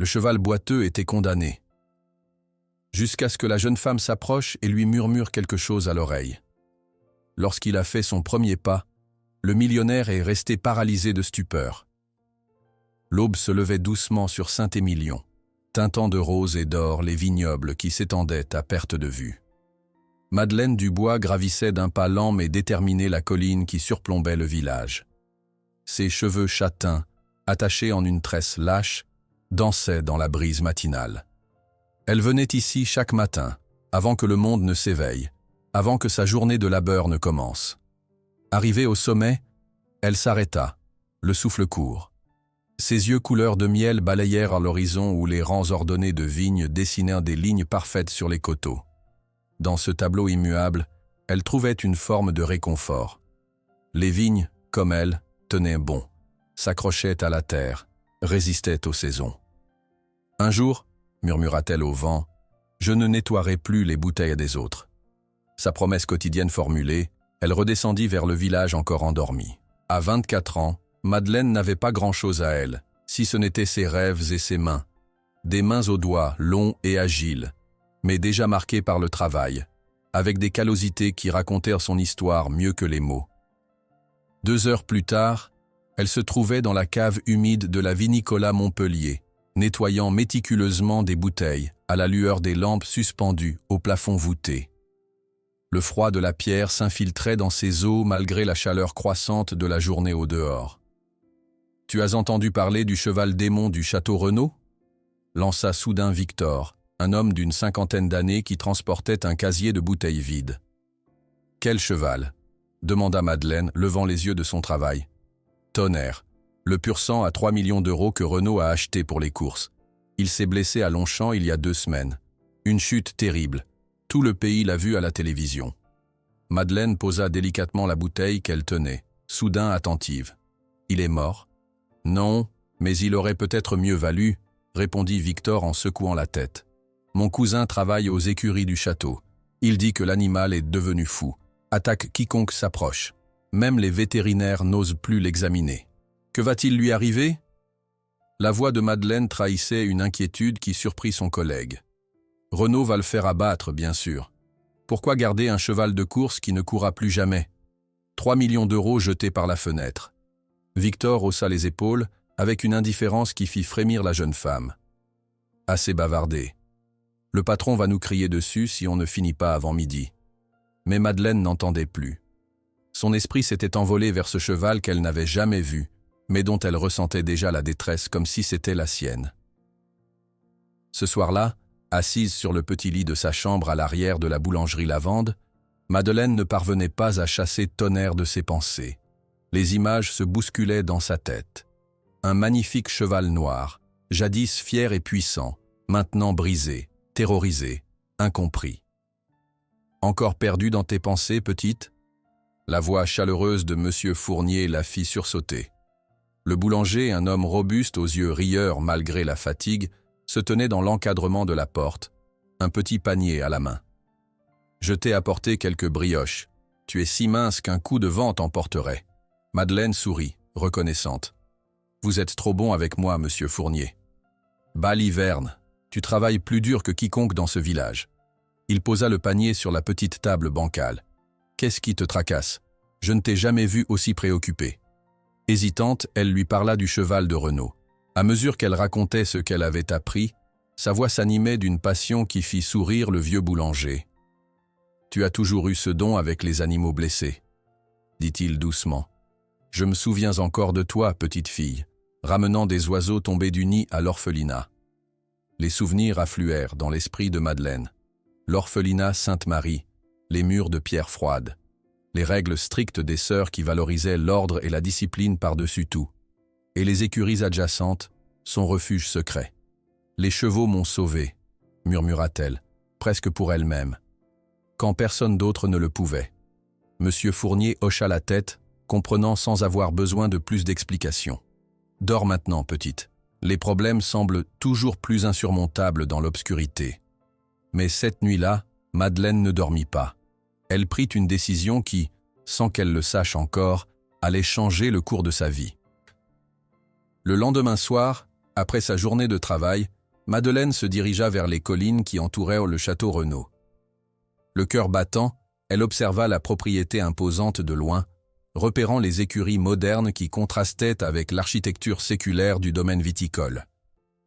Le cheval boiteux était condamné. Jusqu'à ce que la jeune femme s'approche et lui murmure quelque chose à l'oreille. Lorsqu'il a fait son premier pas, le millionnaire est resté paralysé de stupeur. L'aube se levait doucement sur Saint-Émilion, teintant de rose et d'or les vignobles qui s'étendaient à perte de vue. Madeleine Dubois gravissait d'un pas lent mais déterminé la colline qui surplombait le village. Ses cheveux châtains, attachés en une tresse lâche, dansaient dans la brise matinale. Elle venait ici chaque matin, avant que le monde ne s'éveille, avant que sa journée de labeur ne commence. Arrivée au sommet, elle s'arrêta, le souffle court. Ses yeux couleur de miel balayèrent à l'horizon où les rangs ordonnés de vignes dessinèrent des lignes parfaites sur les coteaux. Dans ce tableau immuable, elle trouvait une forme de réconfort. Les vignes, comme elle, tenaient bon, s'accrochaient à la terre, résistaient aux saisons. Un jour, murmura-t-elle au vent, je ne nettoierai plus les bouteilles des autres. Sa promesse quotidienne formulée, elle redescendit vers le village encore endormi. À 24 ans, Madeleine n'avait pas grand-chose à elle, si ce n'était ses rêves et ses mains. Des mains aux doigts, longs et agiles, mais déjà marquées par le travail, avec des callosités qui racontèrent son histoire mieux que les mots. 2 heures plus tard, elle se trouvait dans la cave humide de la Vinicola Montpellier, nettoyant méticuleusement des bouteilles, à la lueur des lampes suspendues au plafond voûté. Le froid de la pierre s'infiltrait dans ses os malgré la chaleur croissante de la journée au dehors. « Tu as entendu parler du cheval démon du château Renaud ?» lança soudain Victor, un homme d'une 50aine d'années qui transportait un casier de bouteilles vides. « Quel cheval ?» demanda Madeleine, levant les yeux de son travail. « Tonnerre, le pur sang à 3 millions d'euros que Renaud a acheté pour les courses. Il s'est blessé à Longchamp il y a 2 semaines. Une chute terrible. Tout le pays l'a vu à la télévision. » Madeleine posa délicatement la bouteille qu'elle tenait, soudain attentive. « Il est mort ?»« Non, mais il aurait peut-être mieux valu, » répondit Victor en secouant la tête. « Mon cousin travaille aux écuries du château. Il dit que l'animal est devenu fou, attaque quiconque s'approche. Même les vétérinaires n'osent plus l'examiner. Que va-t-il lui arriver ?» La voix de Madeleine trahissait une inquiétude qui surprit son collègue. « Renaud va le faire abattre, bien sûr. Pourquoi garder un cheval de course qui ne courra plus jamais ? 3 millions d'euros jetés par la fenêtre. » Victor haussa les épaules avec une indifférence qui fit frémir la jeune femme. « Assez bavardé. Le patron va nous crier dessus si on ne finit pas avant midi. » Mais Madeleine n'entendait plus. Son esprit s'était envolé vers ce cheval qu'elle n'avait jamais vu, mais dont elle ressentait déjà la détresse comme si c'était la sienne. Ce soir-là, assise sur le petit lit de sa chambre à l'arrière de la boulangerie Lavande, Madeleine ne parvenait pas à chasser Tonnerre de ses pensées. Les images se bousculaient dans sa tête. Un magnifique cheval noir, jadis fier et puissant, maintenant brisé, terrorisé, incompris. « Encore perdu dans tes pensées, petite ?» La voix chaleureuse de Monsieur Fournier la fit sursauter. Le boulanger, un homme robuste aux yeux rieurs malgré la fatigue, se tenait dans l'encadrement de la porte, un petit panier à la main. « Je t'ai apporté quelques brioches. Tu es si mince qu'un coup de vent t'emporterait. » Madeleine sourit, reconnaissante. « Vous êtes trop bon avec moi, monsieur Fournier. »« Baliverne, tu travailles plus dur que quiconque dans ce village. » Il posa le panier sur la petite table bancale. « Qu'est-ce qui te tracasse ? Je ne t'ai jamais vu aussi préoccupée. » Hésitante, elle lui parla du cheval de Renaud. À mesure qu'elle racontait ce qu'elle avait appris, sa voix s'animait d'une passion qui fit sourire le vieux boulanger. « Tu as toujours eu ce don avec les animaux blessés, » dit-il doucement. « Je me souviens encore de toi, petite fille, ramenant des oiseaux tombés du nid à l'orphelinat. » Les souvenirs affluèrent dans l'esprit de Madeleine. L'orphelinat Sainte-Marie, les murs de pierre froide, les règles strictes des sœurs qui valorisaient l'ordre et la discipline par-dessus tout, et les écuries adjacentes, son refuge secret. « Les chevaux m'ont sauvée, » murmura-t-elle, presque pour elle-même, quand personne d'autre ne le pouvait. Monsieur Fournier hocha la tête, comprenant sans avoir besoin de plus d'explications. « Dors maintenant, petite. Les problèmes semblent toujours plus insurmontables dans l'obscurité. » Mais cette nuit-là, Madeleine ne dormit pas. Elle prit une décision qui, sans qu'elle le sache encore, allait changer le cours de sa vie. Le lendemain soir, Après sa journée de travail, Madeleine se dirigea vers les collines qui entouraient le château Renaud. Le cœur battant, elle observa la propriété imposante de loin, repérant les écuries modernes qui contrastaient avec l'architecture séculaire du domaine viticole.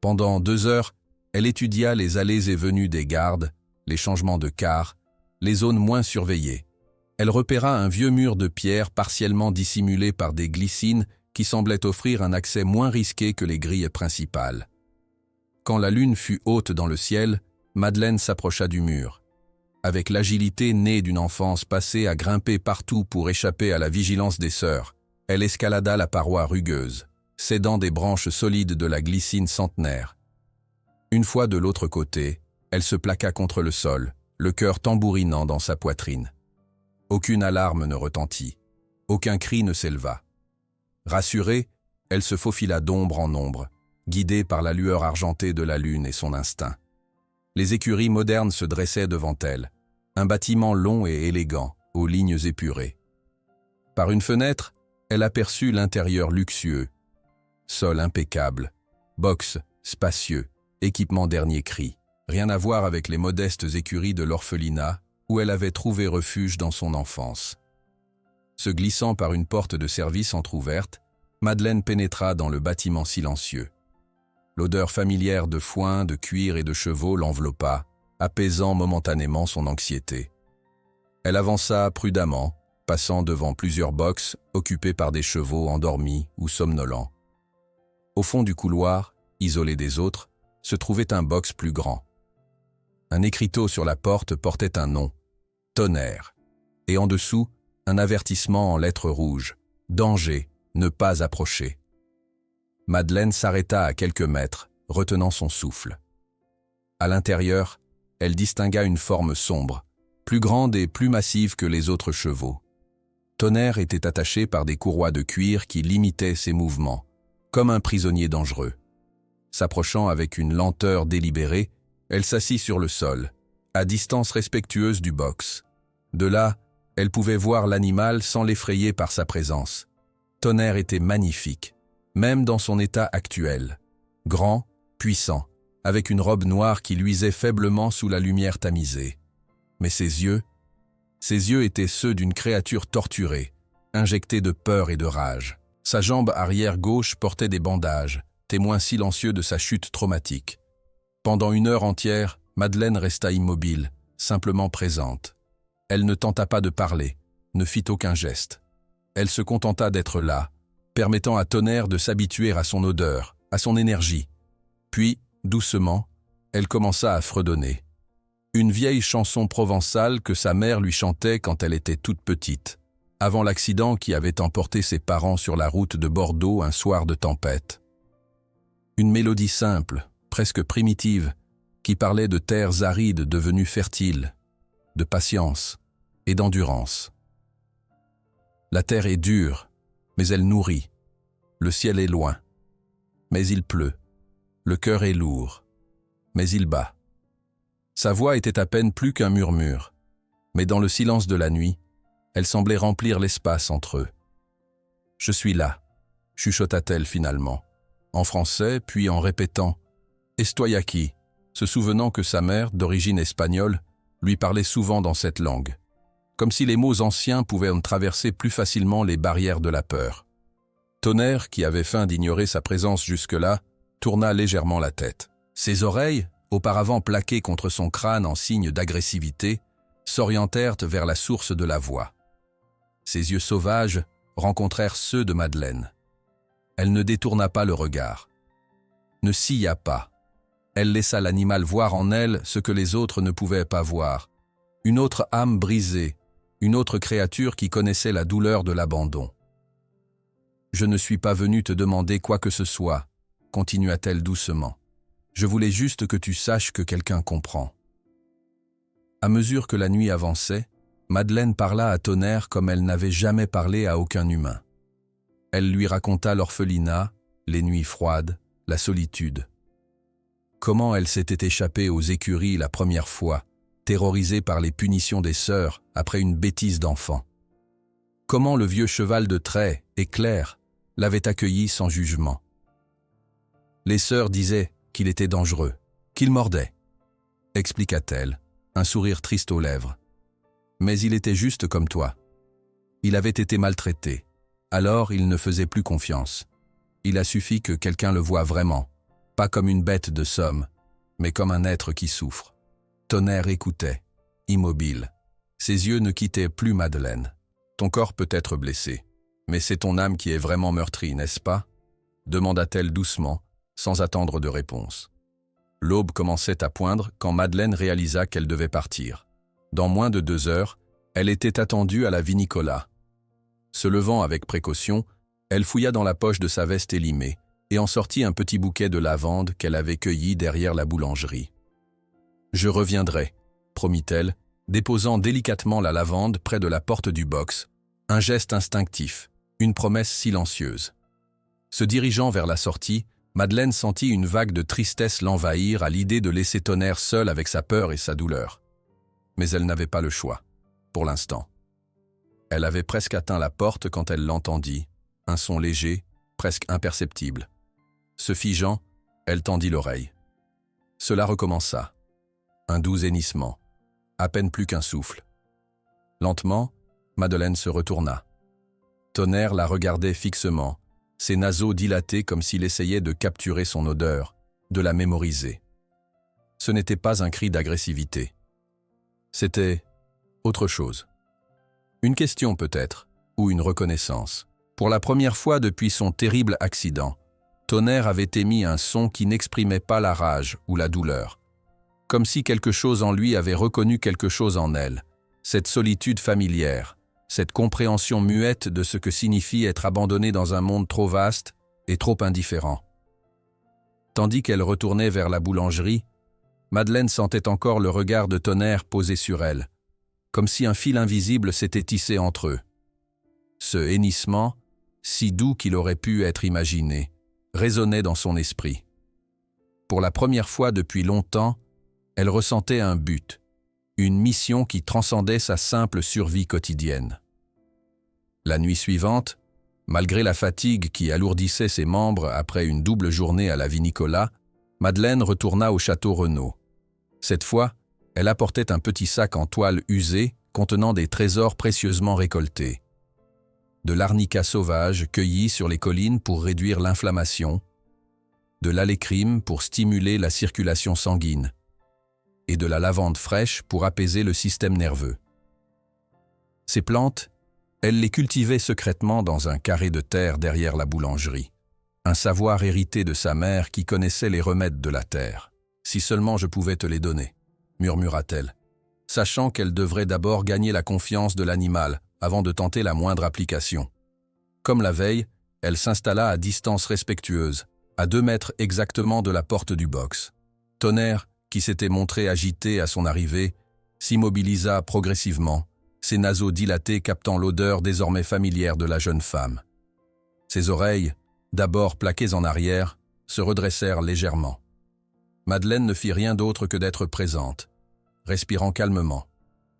Pendant 2 heures, elle étudia les allées et venues des gardes, les changements de quart, les zones moins surveillées. Elle repéra un vieux mur de pierre partiellement dissimulé par des glycines qui semblaient offrir un accès moins risqué que les grilles principales. Quand la lune fut haute dans le ciel, Madeleine s'approcha du mur. Avec l'agilité née d'une enfance passée à grimper partout pour échapper à la vigilance des sœurs, elle escalada la paroi rugueuse, s'aidant des branches solides de la glycine centenaire. Une fois de l'autre côté, elle se plaqua contre le sol, le cœur tambourinant dans sa poitrine. Aucune alarme ne retentit, aucun cri ne s'éleva. Rassurée, elle se faufila d'ombre en ombre, guidée par la lueur argentée de la lune et son instinct. Les écuries modernes se dressaient devant elle, un bâtiment long et élégant, aux lignes épurées. Par une fenêtre, elle aperçut l'intérieur luxueux. Sol impeccable, box spacieux, équipement dernier cri. Rien à voir avec les modestes écuries de l'orphelinat où elle avait trouvé refuge dans son enfance. Se glissant par une porte de service entr'ouverte, Madeleine pénétra dans le bâtiment silencieux. L'odeur familière de foin, de cuir et de chevaux l'enveloppa, apaisant momentanément son anxiété. Elle avança prudemment, passant devant plusieurs boxes occupées par des chevaux endormis ou somnolents. Au fond du couloir, isolé des autres, se trouvait un box plus grand. Un écriteau sur la porte portait un nom, Tonnerre, et en dessous, un avertissement en lettres rouges, danger, ne pas approcher. Madeleine s'arrêta à quelques mètres, retenant son souffle. À l'intérieur, elle distingua une forme sombre, plus grande et plus massive que les autres chevaux. Tonnerre était attaché par des courroies de cuir qui limitaient ses mouvements, comme un prisonnier dangereux. S'approchant avec une lenteur délibérée, elle s'assit sur le sol, à distance respectueuse du box. De là, elle pouvait voir l'animal sans l'effrayer par sa présence. Tonnerre était magnifique, même dans son état actuel. Grand, puissant, avec une robe noire qui luisait faiblement sous la lumière tamisée. Mais ses yeux étaient ceux d'une créature torturée, injectée de peur et de rage. Sa jambe arrière gauche portait des bandages, témoin silencieux de sa chute traumatique. Pendant 1 heure entière, Madeleine resta immobile, simplement présente. Elle ne tenta pas de parler, ne fit aucun geste. Elle se contenta d'être là, permettant à Tonnerre de s'habituer à son odeur, à son énergie. Puis, doucement, elle commença à fredonner. Une vieille chanson provençale que sa mère lui chantait quand elle était toute petite, avant l'accident qui avait emporté ses parents sur la route de Bordeaux un soir de tempête. Une mélodie simple, presque primitive, qui parlait de terres arides devenues fertiles, de patience et d'endurance. La terre est dure, mais elle nourrit. Le ciel est loin, mais il pleut. Le cœur est lourd, mais il bat. Sa voix était à peine plus qu'un murmure, mais dans le silence de la nuit, elle semblait remplir l'espace entre eux. « Je suis là », chuchota-t-elle finalement, en français, puis en répétant « Estoy aquí », se souvenant que sa mère, d'origine espagnole, lui parlait souvent dans cette langue, comme si les mots anciens pouvaient en traverser plus facilement les barrières de la peur. Tonnerre, qui avait feint d'ignorer sa présence jusque-là, tourna légèrement la tête. Ses oreilles, auparavant plaquées contre son crâne en signe d'agressivité, s'orientèrent vers la source de la voix. Ses yeux sauvages rencontrèrent ceux de Madeleine. Elle ne détourna pas le regard, ne scia pas. Elle laissa l'animal voir en elle ce que les autres ne pouvaient pas voir. Une autre âme brisée, une autre créature qui connaissait la douleur de l'abandon. « Je ne suis pas venue te demander quoi que ce soit », continua-t-elle doucement. « Je voulais juste que tu saches que quelqu'un comprend. » À mesure que la nuit avançait, Madeleine parla à Tonnerre comme elle n'avait jamais parlé à aucun humain. Elle lui raconta l'orphelinat, les nuits froides, la solitude. Comment elle s'était échappée aux écuries la première fois, terrorisée par les punitions des sœurs après une bêtise d'enfant. Comment le vieux cheval de trait, Éclair, l'avait accueillie sans jugement. Les sœurs disaient qu'il était dangereux, qu'il mordait. Expliqua-t-elle, un sourire triste aux lèvres. Mais il était juste comme toi. Il avait été maltraité. Alors il ne faisait plus confiance. Il a suffi que quelqu'un le voie vraiment, pas comme une bête de somme, mais comme un être qui souffre. Tonnerre écoutait, immobile. Ses yeux ne quittaient plus Madeleine. Ton corps peut être blessé, mais c'est ton âme qui est vraiment meurtrie, n'est-ce pas? Demanda-t-elle doucement, sans attendre de réponse. L'aube commençait à poindre quand Madeleine réalisa qu'elle devait partir. Dans moins de 2 heures, elle était attendue à la Vinicola. Se levant avec précaution, elle fouilla dans la poche de sa veste élimée et en sortit un petit bouquet de lavande qu'elle avait cueilli derrière la boulangerie. « Je reviendrai », promit-elle, déposant délicatement la lavande près de la porte du box, un geste instinctif, une promesse silencieuse. Se dirigeant vers la sortie, Madeleine sentit une vague de tristesse l'envahir à l'idée de laisser Tonnerre seul avec sa peur et sa douleur. Mais elle n'avait pas le choix, pour l'instant. Elle avait presque atteint la porte quand elle l'entendit, un son léger, presque imperceptible. Se figeant, elle tendit l'oreille. Cela recommença. Un doux hennissement, à peine plus qu'un souffle. Lentement, Madeleine se retourna. Tonnerre la regardait fixement, ses naseaux dilatés comme s'il essayait de capturer son odeur, de la mémoriser. Ce n'était pas un cri d'agressivité. C'était autre chose. Une question peut-être, ou une reconnaissance. Pour la première fois depuis son terrible accident, Tonnerre avait émis un son qui n'exprimait pas la rage ou la douleur. Comme si quelque chose en lui avait reconnu quelque chose en elle, cette solitude familière, cette compréhension muette de ce que signifie être abandonné dans un monde trop vaste et trop indifférent. Tandis qu'elle retournait vers la boulangerie, Madeleine sentait encore le regard de Tonnerre posé sur elle, comme si un fil invisible s'était tissé entre eux. Ce hennissement, si doux qu'il aurait pu être imaginé, résonnait dans son esprit. Pour la première fois depuis longtemps, elle ressentait un but, une mission qui transcendait sa simple survie quotidienne. La nuit suivante, malgré la fatigue qui alourdissait ses membres après une double journée à la Vinicola, Madeleine retourna au château Renaud. Cette fois, elle apportait un petit sac en toile usée contenant des trésors précieusement récoltés. De l'arnica sauvage cueilli sur les collines pour réduire l'inflammation, de l'alécrime pour stimuler la circulation sanguine, et de la lavande fraîche pour apaiser le système nerveux. Ces plantes, elle les cultivait secrètement dans un carré de terre derrière la boulangerie, un savoir hérité de sa mère qui connaissait les remèdes de la terre. « Si seulement je pouvais te les donner », murmura-t-elle, sachant qu'elle devrait d'abord gagner la confiance de l'animal avant de tenter la moindre application. Comme la veille, elle s'installa à distance respectueuse, à 2 mètres exactement de la porte du box. Tonnerre, qui s'était montré agité à son arrivée, s'immobilisa progressivement, ses naseaux dilatés captant l'odeur désormais familière de la jeune femme. Ses oreilles, d'abord plaquées en arrière, se redressèrent légèrement. Madeleine ne fit rien d'autre que d'être présente, respirant calmement,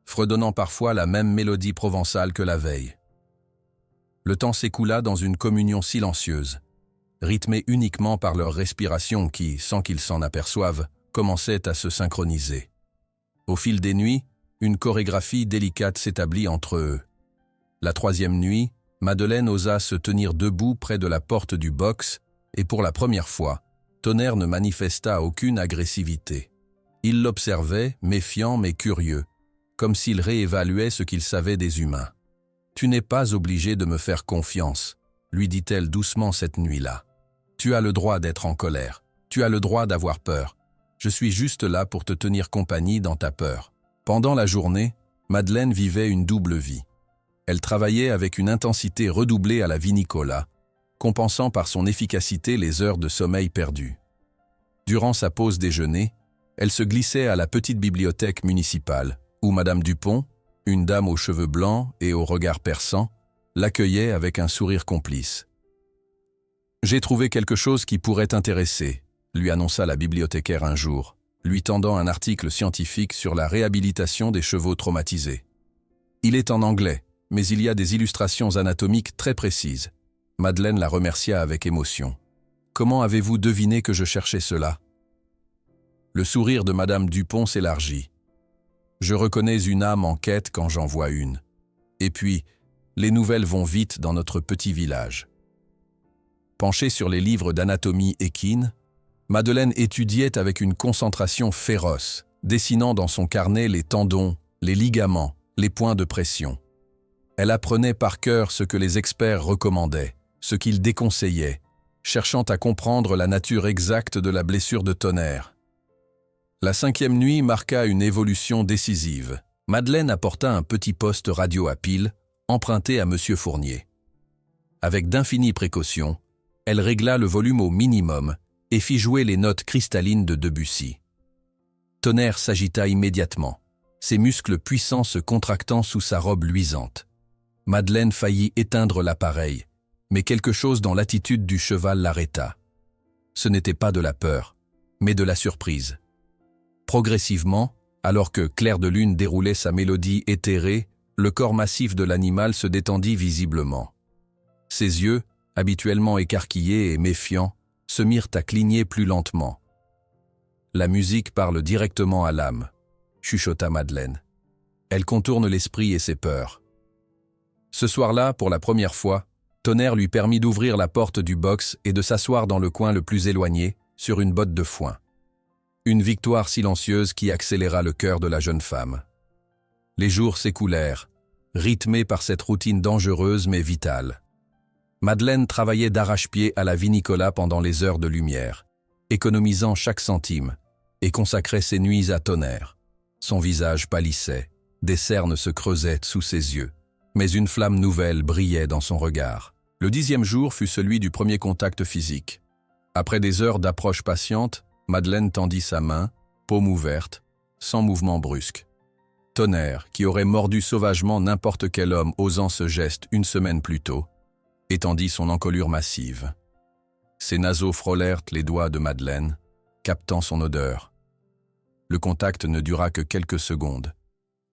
fredonnant parfois la même mélodie provençale que la veille. Le temps s'écoula dans une communion silencieuse, rythmée uniquement par leur respiration qui, sans qu'ils s'en aperçoivent, commençait à se synchroniser. Au fil des nuits, une chorégraphie délicate s'établit entre eux. La 3e nuit, Madeleine osa se tenir debout près de la porte du box et pour la première fois, Tonnerre ne manifesta aucune agressivité. Il l'observait, méfiant mais curieux, comme s'il réévaluait ce qu'il savait des humains. « Tu n'es pas obligé de me faire confiance », lui dit-elle doucement cette nuit-là. « Tu as le droit d'être en colère, tu as le droit d'avoir peur. Je suis juste là pour te tenir compagnie dans ta peur. » Pendant la journée, Madeleine vivait une double vie. Elle travaillait avec une intensité redoublée à la Vinicola, compensant par son efficacité les heures de sommeil perdues. Durant sa pause déjeuner, elle se glissait à la petite bibliothèque municipale, où Madame Dupont, une dame aux cheveux blancs et au regard perçant, l'accueillait avec un sourire complice. « J'ai trouvé quelque chose qui pourrait t'intéresser », lui annonça la bibliothécaire un jour, lui tendant un article scientifique sur la réhabilitation des chevaux traumatisés. Il est en anglais, mais il y a des illustrations anatomiques très précises. Madeleine la remercia avec émotion. Comment avez-vous deviné que je cherchais cela? Le sourire de Madame Dupont s'élargit. Je reconnais une âme en quête quand j'en vois une. Et puis, les nouvelles vont vite dans notre petit village. Penchée sur les livres d'anatomie équine, Madeleine étudiait avec une concentration féroce, dessinant dans son carnet les tendons, les ligaments, les points de pression. Elle apprenait par cœur ce que les experts recommandaient, ce qu'ils déconseillaient, cherchant à comprendre la nature exacte de la blessure de Tonnerre. La 5e nuit marqua une évolution décisive. Madeleine apporta un petit poste radio à pile, emprunté à M. Fournier. Avec d'infinies précautions, elle régla le volume au minimum et fit jouer les notes cristallines de Debussy. Tonnerre s'agita immédiatement, ses muscles puissants se contractant sous sa robe luisante. Madeleine faillit éteindre l'appareil, mais quelque chose dans l'attitude du cheval l'arrêta. Ce n'était pas de la peur, mais de la surprise. Progressivement, alors que Clair de Lune déroulait sa mélodie éthérée, le corps massif de l'animal se détendit visiblement. Ses yeux, habituellement écarquillés et méfiants, se mirent à cligner plus lentement. « La musique parle directement à l'âme », chuchota Madeleine. « Elle contourne l'esprit et ses peurs. » Ce soir-là, pour la première fois, Tonnerre lui permit d'ouvrir la porte du box et de s'asseoir dans le coin le plus éloigné, sur une botte de foin. Une victoire silencieuse qui accéléra le cœur de la jeune femme. Les jours s'écoulèrent, rythmés par cette routine dangereuse mais vitale. Madeleine travaillait d'arrache-pied à la Vinicola pendant les heures de lumière, économisant chaque centime, et consacrait ses nuits à Tonnerre. Son visage pâlissait, des cernes se creusaient sous ses yeux, mais une flamme nouvelle brillait dans son regard. Le 10e jour fut celui du premier contact physique. Après des heures d'approche patiente, Madeleine tendit sa main, paume ouverte, sans mouvement brusque. Tonnerre, qui aurait mordu sauvagement n'importe quel homme osant ce geste une semaine plus tôt, étendit son encolure massive. Ses naseaux frôlèrent les doigts de Madeleine, captant son odeur. Le contact ne dura que quelques secondes,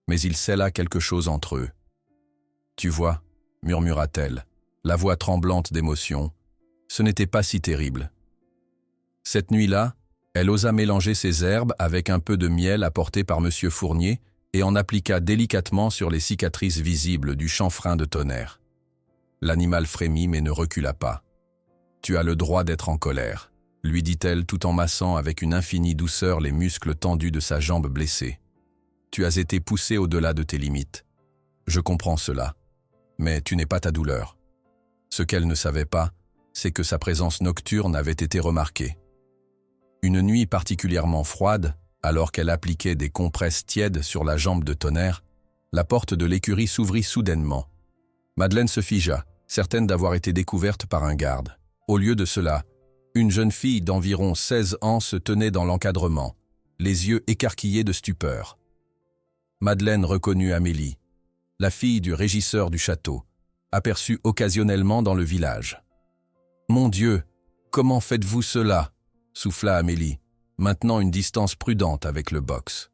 mais il scella quelque chose entre eux. « Tu vois » murmura-t-elle, la voix tremblante d'émotion, « ce n'était pas si terrible. » Cette nuit-là, elle osa mélanger ses herbes avec un peu de miel apporté par M. Fournier et en appliqua délicatement sur les cicatrices visibles du chanfrein de Tonnerre. L'animal frémit mais ne recula pas. « Tu as le droit d'être en colère », lui dit-elle tout en massant avec une infinie douceur les muscles tendus de sa jambe blessée. « Tu as été poussé au-delà de tes limites. Je comprends cela, mais tu n'es pas ta douleur. » Ce qu'elle ne savait pas, c'est que sa présence nocturne avait été remarquée. Une nuit particulièrement froide, alors qu'elle appliquait des compresses tièdes sur la jambe de Tonnerre, la porte de l'écurie s'ouvrit soudainement. Madeleine se figea, certaine d'avoir été découverte par un garde. Au lieu de cela, une jeune fille d'environ 16 ans se tenait dans l'encadrement, les yeux écarquillés de stupeur. Madeleine reconnut Amélie, la fille du régisseur du château, aperçue occasionnellement dans le village. « Mon Dieu, comment faites-vous cela ?» souffla Amélie, maintenant une distance prudente avec le box.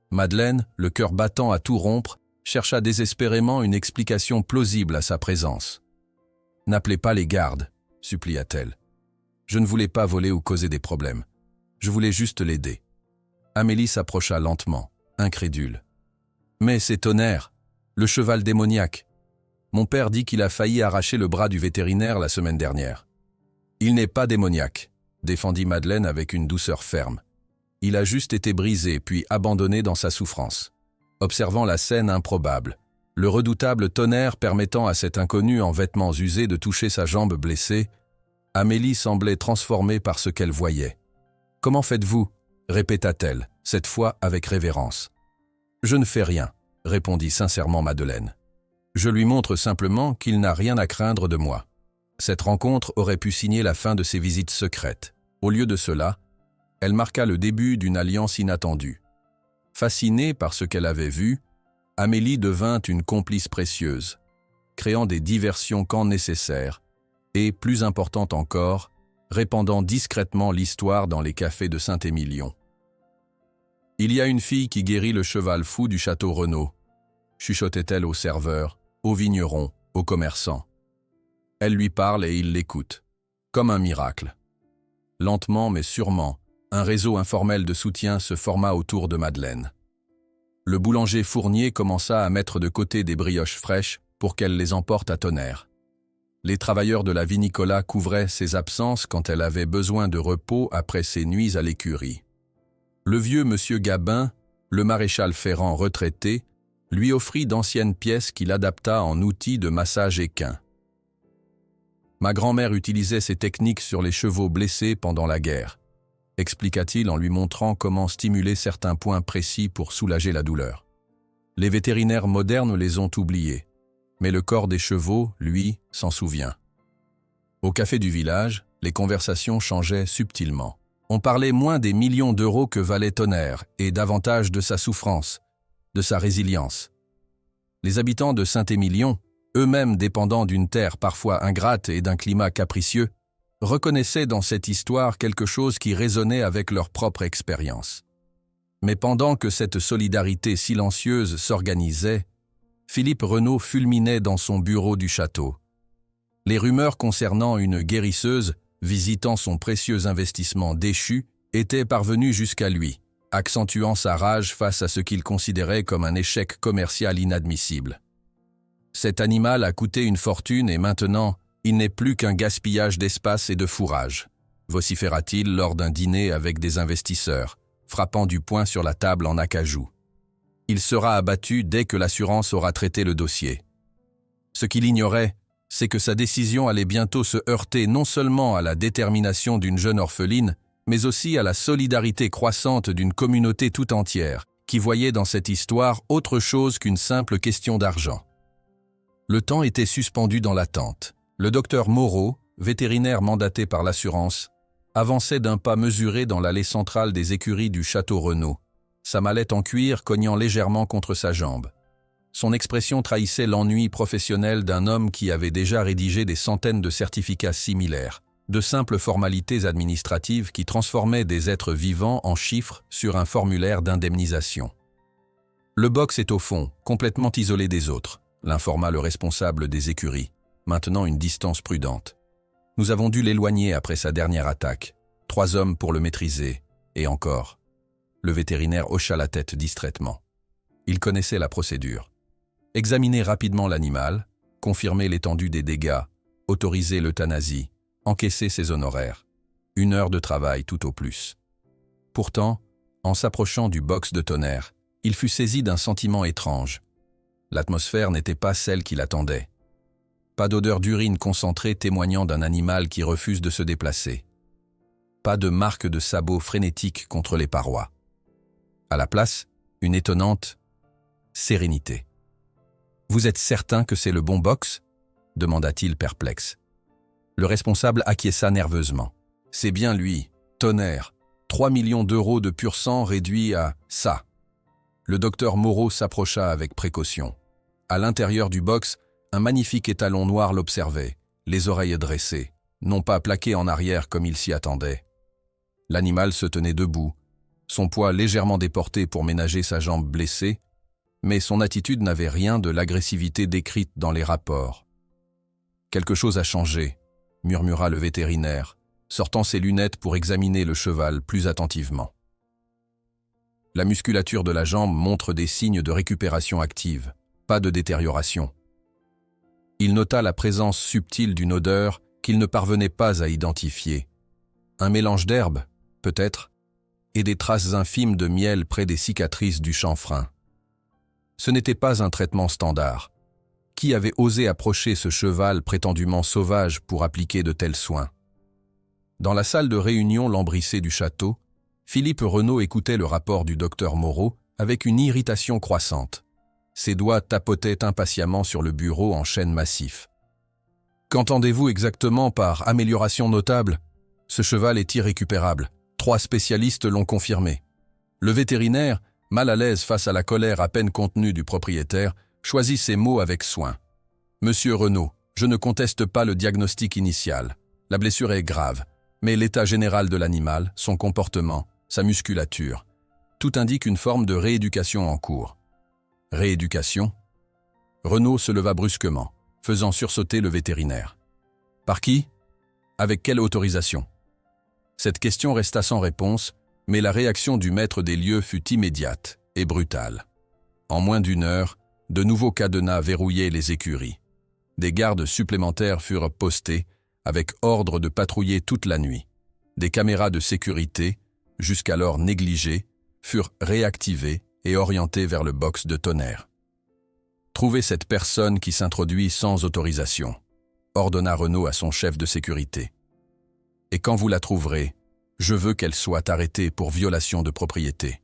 Madeleine, le cœur battant à tout rompre, chercha désespérément une explication plausible à sa présence. « N'appelez pas les gardes », supplia-t-elle. « Je ne voulais pas voler ou causer des problèmes. Je voulais juste l'aider. » Amélie s'approcha lentement, incrédule. « Mais c'est Tonnerre, le cheval démoniaque. Mon père dit qu'il a failli arracher le bras du vétérinaire la semaine dernière. »« Il n'est pas démoniaque », défendit Madeleine avec une douceur ferme. « Il a juste été brisé puis abandonné dans sa souffrance. » Observant la scène improbable, le redoutable Tonnerre permettant à cet inconnu en vêtements usés de toucher sa jambe blessée, Amélie semblait transformée par ce qu'elle voyait. « Comment faites-vous » répéta-t-elle, cette fois avec révérence. « Je ne fais rien » répondit sincèrement Madeleine. « Je lui montre simplement qu'il n'a rien à craindre de moi. » Cette rencontre aurait pu signer la fin de ses visites secrètes. Au lieu de cela, elle marqua le début d'une alliance inattendue. Fascinée par ce qu'elle avait vu, Amélie devint une complice précieuse, créant des diversions quand nécessaire et, plus importante encore, répandant discrètement l'histoire dans les cafés de Saint-Émilion. « Il y a une fille qui guérit le cheval fou du château Renaud », chuchotait-elle aux serveurs, aux vignerons, aux commerçants. Elle lui parle et il l'écoute, comme un miracle. Lentement mais sûrement, un réseau informel de soutien se forma autour de Madeleine. Le boulanger Fournier commença à mettre de côté des brioches fraîches pour qu'elle les emporte à Tonnerre. Les travailleurs de la vinicola couvraient ses absences quand elle avait besoin de repos après ses nuits à l'écurie. Le vieux monsieur Gabin, le maréchal Ferrand retraité, lui offrit d'anciennes pièces qu'il adapta en outils de massage équin. Ma grand-mère utilisait ces techniques sur les chevaux blessés pendant la guerre, expliqua-t-il en lui montrant comment stimuler certains points précis pour soulager la douleur. Les vétérinaires modernes les ont oubliés, mais le corps des chevaux, lui, s'en souvient. Au café du village, les conversations changeaient subtilement. On parlait moins des millions d'euros que valait Tonnerre et davantage de sa souffrance, de sa résilience. Les habitants de Saint-Émilion, eux-mêmes dépendants d'une terre parfois ingrate et d'un climat capricieux, reconnaissaient dans cette histoire quelque chose qui résonnait avec leur propre expérience. Mais pendant que cette solidarité silencieuse s'organisait, Philippe Renaud fulminait dans son bureau du château. Les rumeurs concernant une guérisseuse visitant son précieux investissement déchu étaient parvenues jusqu'à lui, accentuant sa rage face à ce qu'il considérait comme un échec commercial inadmissible. Cet animal a coûté une fortune et maintenant, il n'est plus qu'un gaspillage d'espace et de fourrage, vociféra-t-il lors d'un dîner avec des investisseurs, frappant du poing sur la table en acajou. Il sera abattu dès que l'assurance aura traité le dossier. Ce qu'il ignorait, c'est que sa décision allait bientôt se heurter non seulement à la détermination d'une jeune orpheline, mais aussi à la solidarité croissante d'une communauté tout entière, qui voyait dans cette histoire autre chose qu'une simple question d'argent. Le temps était suspendu dans l'attente. Le docteur Moreau, vétérinaire mandaté par l'assurance, avançait d'un pas mesuré dans l'allée centrale des écuries du château Renaud, sa mallette en cuir cognant légèrement contre sa jambe. Son expression trahissait l'ennui professionnel d'un homme qui avait déjà rédigé des centaines de certificats similaires, de simples formalités administratives qui transformaient des êtres vivants en chiffres sur un formulaire d'indemnisation. Le box est au fond, complètement isolé des autres, l'informa le responsable des écuries, maintenant une distance prudente. Nous avons dû l'éloigner après sa dernière attaque, 3 hommes pour le maîtriser, et encore. Le vétérinaire hocha la tête distraitement. Il connaissait la procédure. Examiner rapidement l'animal, confirmer l'étendue des dégâts, autoriser l'euthanasie, encaisser ses honoraires. 1 heure de travail tout au plus. Pourtant, en s'approchant du box de Tonnerre, il fut saisi d'un sentiment étrange. L'atmosphère n'était pas celle qu'il attendait. Pas d'odeur d'urine concentrée témoignant d'un animal qui refuse de se déplacer. Pas de marque de sabots frénétiques contre les parois. À la place, une étonnante sérénité. « Vous êtes certain que c'est le bon box ?» demanda-t-il perplexe. Le responsable acquiesça nerveusement. « C'est bien lui, Tonnerre. 3 millions d'euros de pur sang réduits à ça. » Le docteur Moreau s'approcha avec précaution. À l'intérieur du box, un magnifique étalon noir l'observait, les oreilles dressées, non pas plaquées en arrière comme il s'y attendait. L'animal se tenait debout, son poids légèrement déporté pour ménager sa jambe blessée, mais son attitude n'avait rien de l'agressivité décrite dans les rapports. « Quelque chose a changé », murmura le vétérinaire, sortant ses lunettes pour examiner le cheval plus attentivement. La musculature de la jambe montre des signes de récupération active, pas de détérioration. Il nota la présence subtile d'une odeur qu'il ne parvenait pas à identifier. Un mélange d'herbes, peut-être, et des traces infimes de miel près des cicatrices du chanfrein. Ce n'était pas un traitement standard. Qui avait osé approcher ce cheval prétendument sauvage pour appliquer de tels soins? Dans la salle de réunion lambrissée du château, Philippe Renaud écoutait le rapport du docteur Moreau avec une irritation croissante. Ses doigts tapotaient impatiemment sur le bureau en chêne massif. « Qu'entendez-vous exactement par amélioration notable? Ce cheval est irrécupérable. 3 spécialistes l'ont confirmé. » Le vétérinaire, mal à l'aise face à la colère à peine contenue du propriétaire, choisit ses mots avec soin. « Monsieur Renaud, je ne conteste pas le diagnostic initial. La blessure est grave, mais l'état général de l'animal, son comportement, sa musculature, tout indique une forme de rééducation en cours. » Rééducation? Renaud se leva brusquement, faisant sursauter le vétérinaire. « Par qui? Avec quelle autorisation ?» Cette question resta sans réponse, mais la réaction du maître des lieux fut immédiate et brutale. En moins d'une heure, de nouveaux cadenas verrouillaient les écuries. Des gardes supplémentaires furent postés, avec ordre de patrouiller toute la nuit. Des caméras de sécurité, jusqu'alors négligées, furent réactivées et orientées vers le box de Tonnerre. « Trouvez cette personne qui s'introduit sans autorisation », ordonna Renaud à son chef de sécurité. « Et quand vous la trouverez, je veux qu'elle soit arrêtée pour violation de propriété. »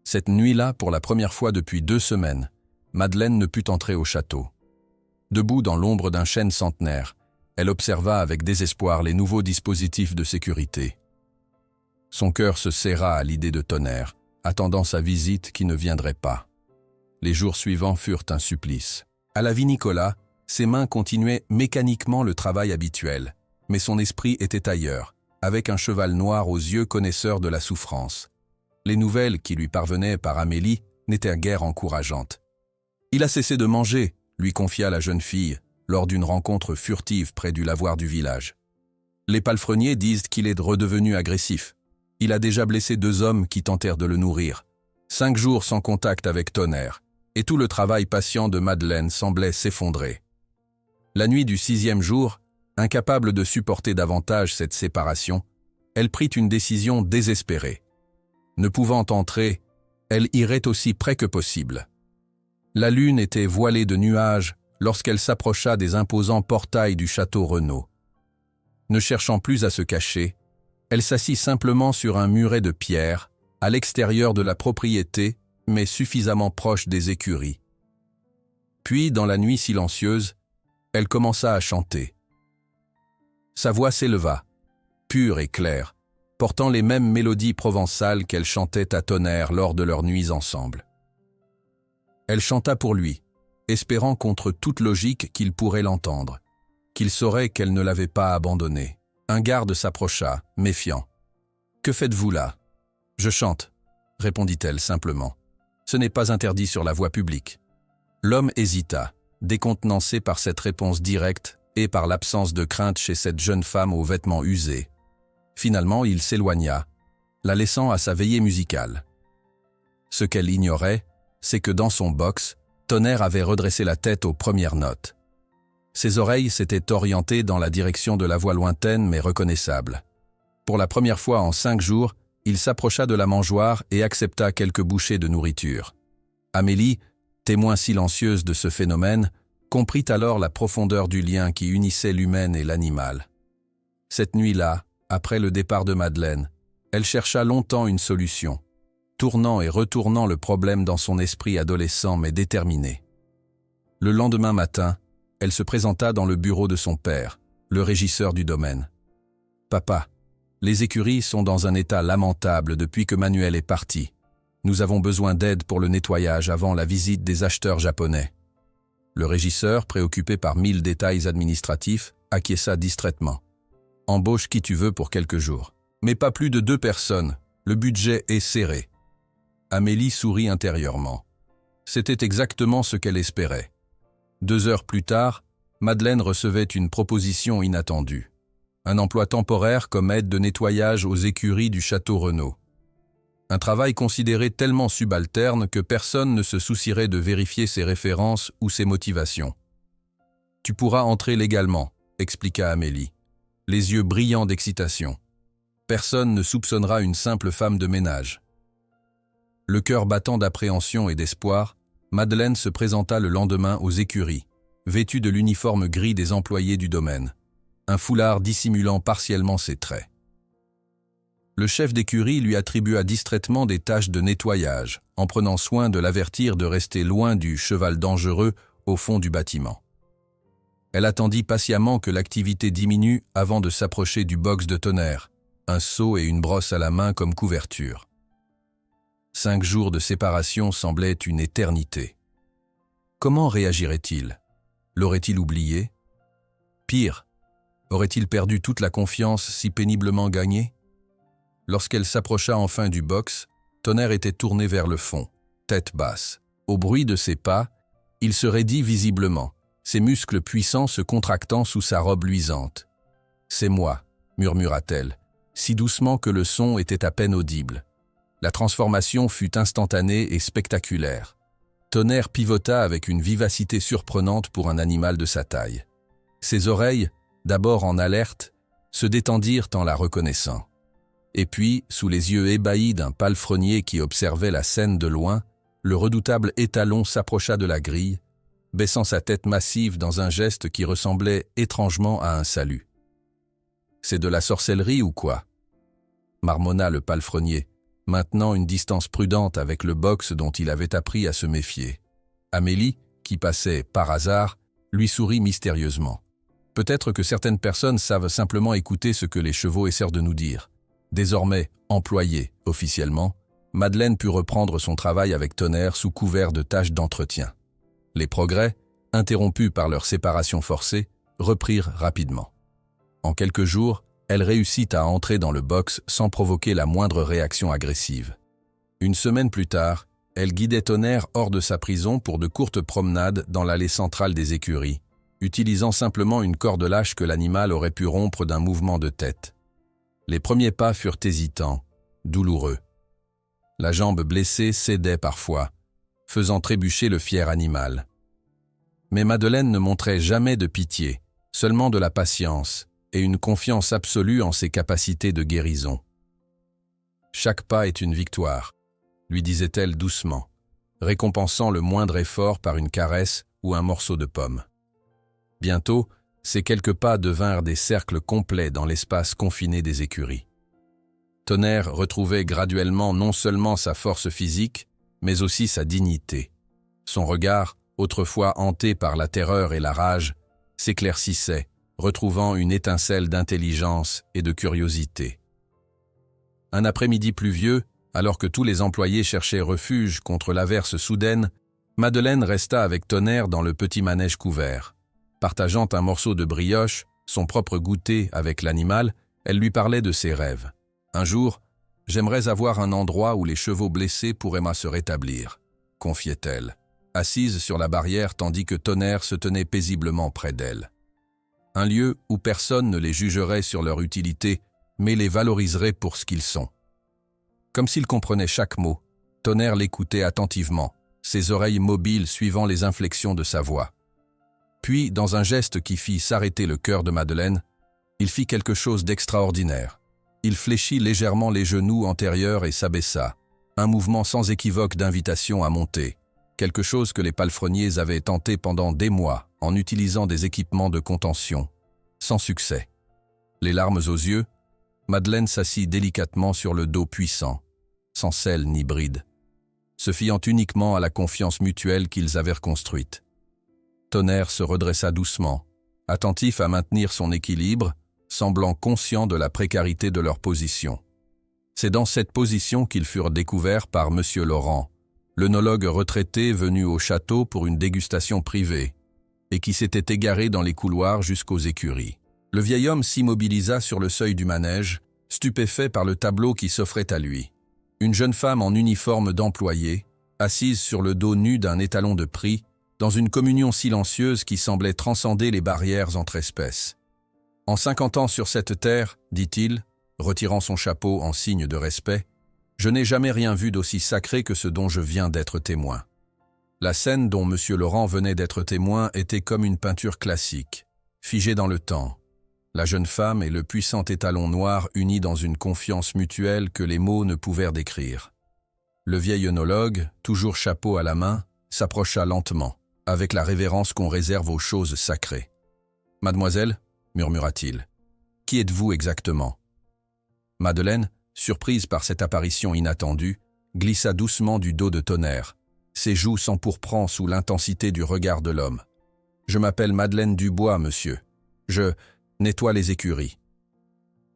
Cette nuit-là, pour la première fois depuis 2 semaines, Madeleine ne put entrer au château. Debout dans l'ombre d'un chêne centenaire, elle observa avec désespoir les nouveaux dispositifs de sécurité. Son cœur se serra à l'idée de Tonnerre, attendant sa visite qui ne viendrait pas. Les jours suivants furent un supplice. À la Nicolas, ses mains continuaient mécaniquement le travail habituel, mais son esprit était ailleurs, avec un cheval noir aux yeux connaisseurs de la souffrance. Les nouvelles qui lui parvenaient par Amélie n'étaient guère encourageantes. « Il a cessé de manger », lui confia la jeune fille, lors d'une rencontre furtive près du lavoir du village. « Les palefreniers disent qu'il est redevenu agressif. Il a déjà blessé 2 hommes qui tentèrent de le nourrir. 5 jours sans contact avec Tonnerre, et tout le travail patient de Madeleine semblait s'effondrer. La nuit du 6e jour, incapable de supporter davantage cette séparation, elle prit une décision désespérée. Ne pouvant entrer, elle irait aussi près que possible. La lune était voilée de nuages lorsqu'elle s'approcha des imposants portails du château Renaud. Ne cherchant plus à se cacher, elle s'assit simplement sur un muret de pierre, à l'extérieur de la propriété, mais suffisamment proche des écuries. Puis, dans la nuit silencieuse, elle commença à chanter. Sa voix s'éleva, pure et claire, portant les mêmes mélodies provençales qu'elle chantait à Tonnerre lors de leurs nuits ensemble. Elle chanta pour lui, espérant contre toute logique qu'il pourrait l'entendre, qu'il saurait qu'elle ne l'avait pas abandonné. Un garde s'approcha, méfiant. « Que faites-vous là ?»« Je chante, » répondit-elle simplement. « Ce n'est pas interdit sur la voie publique. » L'homme hésita, décontenancé par cette réponse directe et par l'absence de crainte chez cette jeune femme aux vêtements usés. Finalement, il s'éloigna, la laissant à sa veillée musicale. Ce qu'elle ignorait, c'est que dans son box, Tonnerre avait redressé la tête aux premières notes. Ses oreilles s'étaient orientées dans la direction de la voix lointaine mais reconnaissable. Pour la première fois en 5 jours, il s'approcha de la mangeoire et accepta quelques bouchées de nourriture. Amélie, témoin silencieuse de ce phénomène, comprit alors la profondeur du lien qui unissait l'humain et l'animal. Cette nuit-là, après le départ de Madeleine, elle chercha longtemps une solution, tournant et retournant le problème dans son esprit adolescent mais déterminé. Le lendemain matin, elle se présenta dans le bureau de son père, le régisseur du domaine. « Papa, les écuries sont dans un état lamentable depuis que Manuel est parti. Nous avons besoin d'aide pour le nettoyage avant la visite des acheteurs japonais. » Le régisseur, préoccupé par 1000 détails administratifs, acquiesça distraitement. « Embauche qui tu veux pour quelques jours. Mais pas plus de 2 personnes. Le budget est serré. » Amélie sourit intérieurement. C'était exactement ce qu'elle espérait. 2 heures plus tard, Madeleine recevait une proposition inattendue. Un emploi temporaire comme aide de nettoyage aux écuries du château Renaud. Un travail considéré tellement subalterne que personne ne se soucierait de vérifier ses références ou ses motivations. « Tu pourras entrer légalement », expliqua Amélie, les yeux brillants d'excitation. « Personne ne soupçonnera une simple femme de ménage. » Le cœur battant d'appréhension et d'espoir, Madeleine se présenta le lendemain aux écuries, vêtue de l'uniforme gris des employés du domaine, un foulard dissimulant partiellement ses traits. Le chef d'écurie lui attribua distraitement des tâches de nettoyage, en prenant soin de l'avertir de rester loin du cheval dangereux au fond du bâtiment. Elle attendit patiemment que l'activité diminue avant de s'approcher du box de Tonnerre, un seau et une brosse à la main comme couverture. 5 jours de séparation semblaient une éternité. Comment réagirait-il? L'aurait-il oublié? Pire, aurait-il perdu toute la confiance si péniblement gagnée? Lorsqu'elle s'approcha enfin du box, Tonnerre était tourné vers le fond, tête basse. Au bruit de ses pas, il se raidit visiblement, ses muscles puissants se contractant sous sa robe luisante. « C'est moi », murmura-t-elle, si doucement que le son était à peine audible. La transformation fut instantanée et spectaculaire. Tonnerre pivota avec une vivacité surprenante pour un animal de sa taille. Ses oreilles, d'abord en alerte, se détendirent en la reconnaissant. Et puis, sous les yeux ébahis d'un palefrenier qui observait la scène de loin, le redoutable étalon s'approcha de la grille, baissant sa tête massive dans un geste qui ressemblait étrangement à un salut. « C'est de la sorcellerie ou quoi ?» marmonna le palefrenier, maintenant une distance prudente avec le box dont il avait appris à se méfier. Amélie, qui passait par hasard, lui sourit mystérieusement. Peut-être que certaines personnes savent simplement écouter ce que les chevaux essaient de nous dire. Désormais employée officiellement, Madeleine put reprendre son travail avec Tonnerre sous couvert de tâches d'entretien. Les progrès, interrompus par leur séparation forcée, reprirent rapidement. En quelques jours, elle réussit à entrer dans le box sans provoquer la moindre réaction agressive. Une semaine plus tard, elle guidait Tonnerre hors de sa prison pour de courtes promenades dans l'allée centrale des écuries, utilisant simplement une corde lâche que l'animal aurait pu rompre d'un mouvement de tête. Les premiers pas furent hésitants, douloureux. La jambe blessée cédait parfois, faisant trébucher le fier animal. Mais Madeleine ne montrait jamais de pitié, seulement de la patience et une confiance absolue en ses capacités de guérison. « Chaque pas est une victoire », lui disait-elle doucement, récompensant le moindre effort par une caresse ou un morceau de pomme. Bientôt, ces quelques pas devinrent des cercles complets dans l'espace confiné des écuries. Tonnerre retrouvait graduellement non seulement sa force physique, mais aussi sa dignité. Son regard, autrefois hanté par la terreur et la rage, s'éclaircissait, retrouvant une étincelle d'intelligence et de curiosité. Un après-midi pluvieux, alors que tous les employés cherchaient refuge contre l'averse soudaine, Madeleine resta avec Tonnerre dans le petit manège couvert. Partageant un morceau de brioche, son propre goûter avec l'animal, elle lui parlait de ses rêves. « Un jour, j'aimerais avoir un endroit où les chevaux blessés pourraient se rétablir », confiait-elle, assise sur la barrière tandis que Tonnerre se tenait paisiblement près d'elle. Un lieu où personne ne les jugerait sur leur utilité, mais les valoriserait pour ce qu'ils sont. Comme s'il comprenait chaque mot, Tonnerre l'écoutait attentivement, ses oreilles mobiles suivant les inflexions de sa voix. Puis, dans un geste qui fit s'arrêter le cœur de Madeleine, il fit quelque chose d'extraordinaire. Il fléchit légèrement les genoux antérieurs et s'abaissa, un mouvement sans équivoque d'invitation à monter, quelque chose que les palefreniers avaient tenté pendant des mois en utilisant des équipements de contention, sans succès. Les larmes aux yeux, Madeleine s'assit délicatement sur le dos puissant, sans selle ni bride, se fiant uniquement à la confiance mutuelle qu'ils avaient reconstruite. Tonnerre se redressa doucement, attentif à maintenir son équilibre, semblant conscient de la précarité de leur position. C'est dans cette position qu'ils furent découverts par M. Laurent, l'œnologue retraité venu au château pour une dégustation privée, et qui s'était égaré dans les couloirs jusqu'aux écuries. Le vieil homme s'immobilisa sur le seuil du manège, stupéfait par le tableau qui s'offrait à lui. Une jeune femme en uniforme d'employé, assise sur le dos nu d'un étalon de prix, dans une communion silencieuse qui semblait transcender les barrières entre espèces. « En 50 ans sur cette terre, dit-il, retirant son chapeau en signe de respect, je n'ai jamais rien vu d'aussi sacré que ce dont je viens d'être témoin. » La scène dont M. Laurent venait d'être témoin était comme une peinture classique, figée dans le temps. La jeune femme et le puissant étalon noir unis dans une confiance mutuelle que les mots ne pouvèrent décrire. Le vieil œnologue, toujours chapeau à la main, s'approcha lentement, avec la révérence qu'on réserve aux choses sacrées. « Mademoiselle » murmura-t-il. « Qui êtes-vous exactement » Madeleine, surprise par cette apparition inattendue, glissa doucement du dos de Tonnerre, ses joues s'empourprant sous l'intensité du regard de l'homme. « Je m'appelle Madeleine Dubois, monsieur. Je nettoie les écuries. »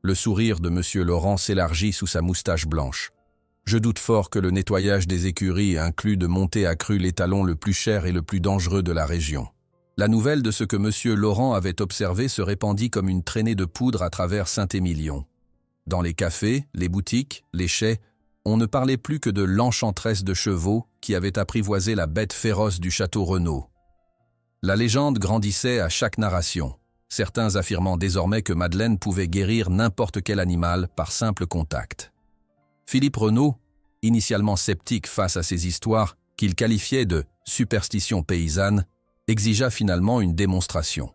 Le sourire de M. Laurent s'élargit sous sa moustache blanche. « Je doute fort que le nettoyage des écuries inclut de monter à cru l'étalon le plus cher et le plus dangereux de la région. » La nouvelle de ce que M. Laurent avait observé se répandit comme une traînée de poudre à travers Saint-Émilion. Dans les cafés, les boutiques, les chais, on ne parlait plus que de l'enchanteresse de chevaux qui avait apprivoisé la bête féroce du château Renaud. La légende grandissait à chaque narration, certains affirmant désormais que Madeleine pouvait guérir n'importe quel animal par simple contact. Philippe Renaud, initialement sceptique face à ces histoires qu'il qualifiait de « superstitions paysannes », exigea finalement une démonstration.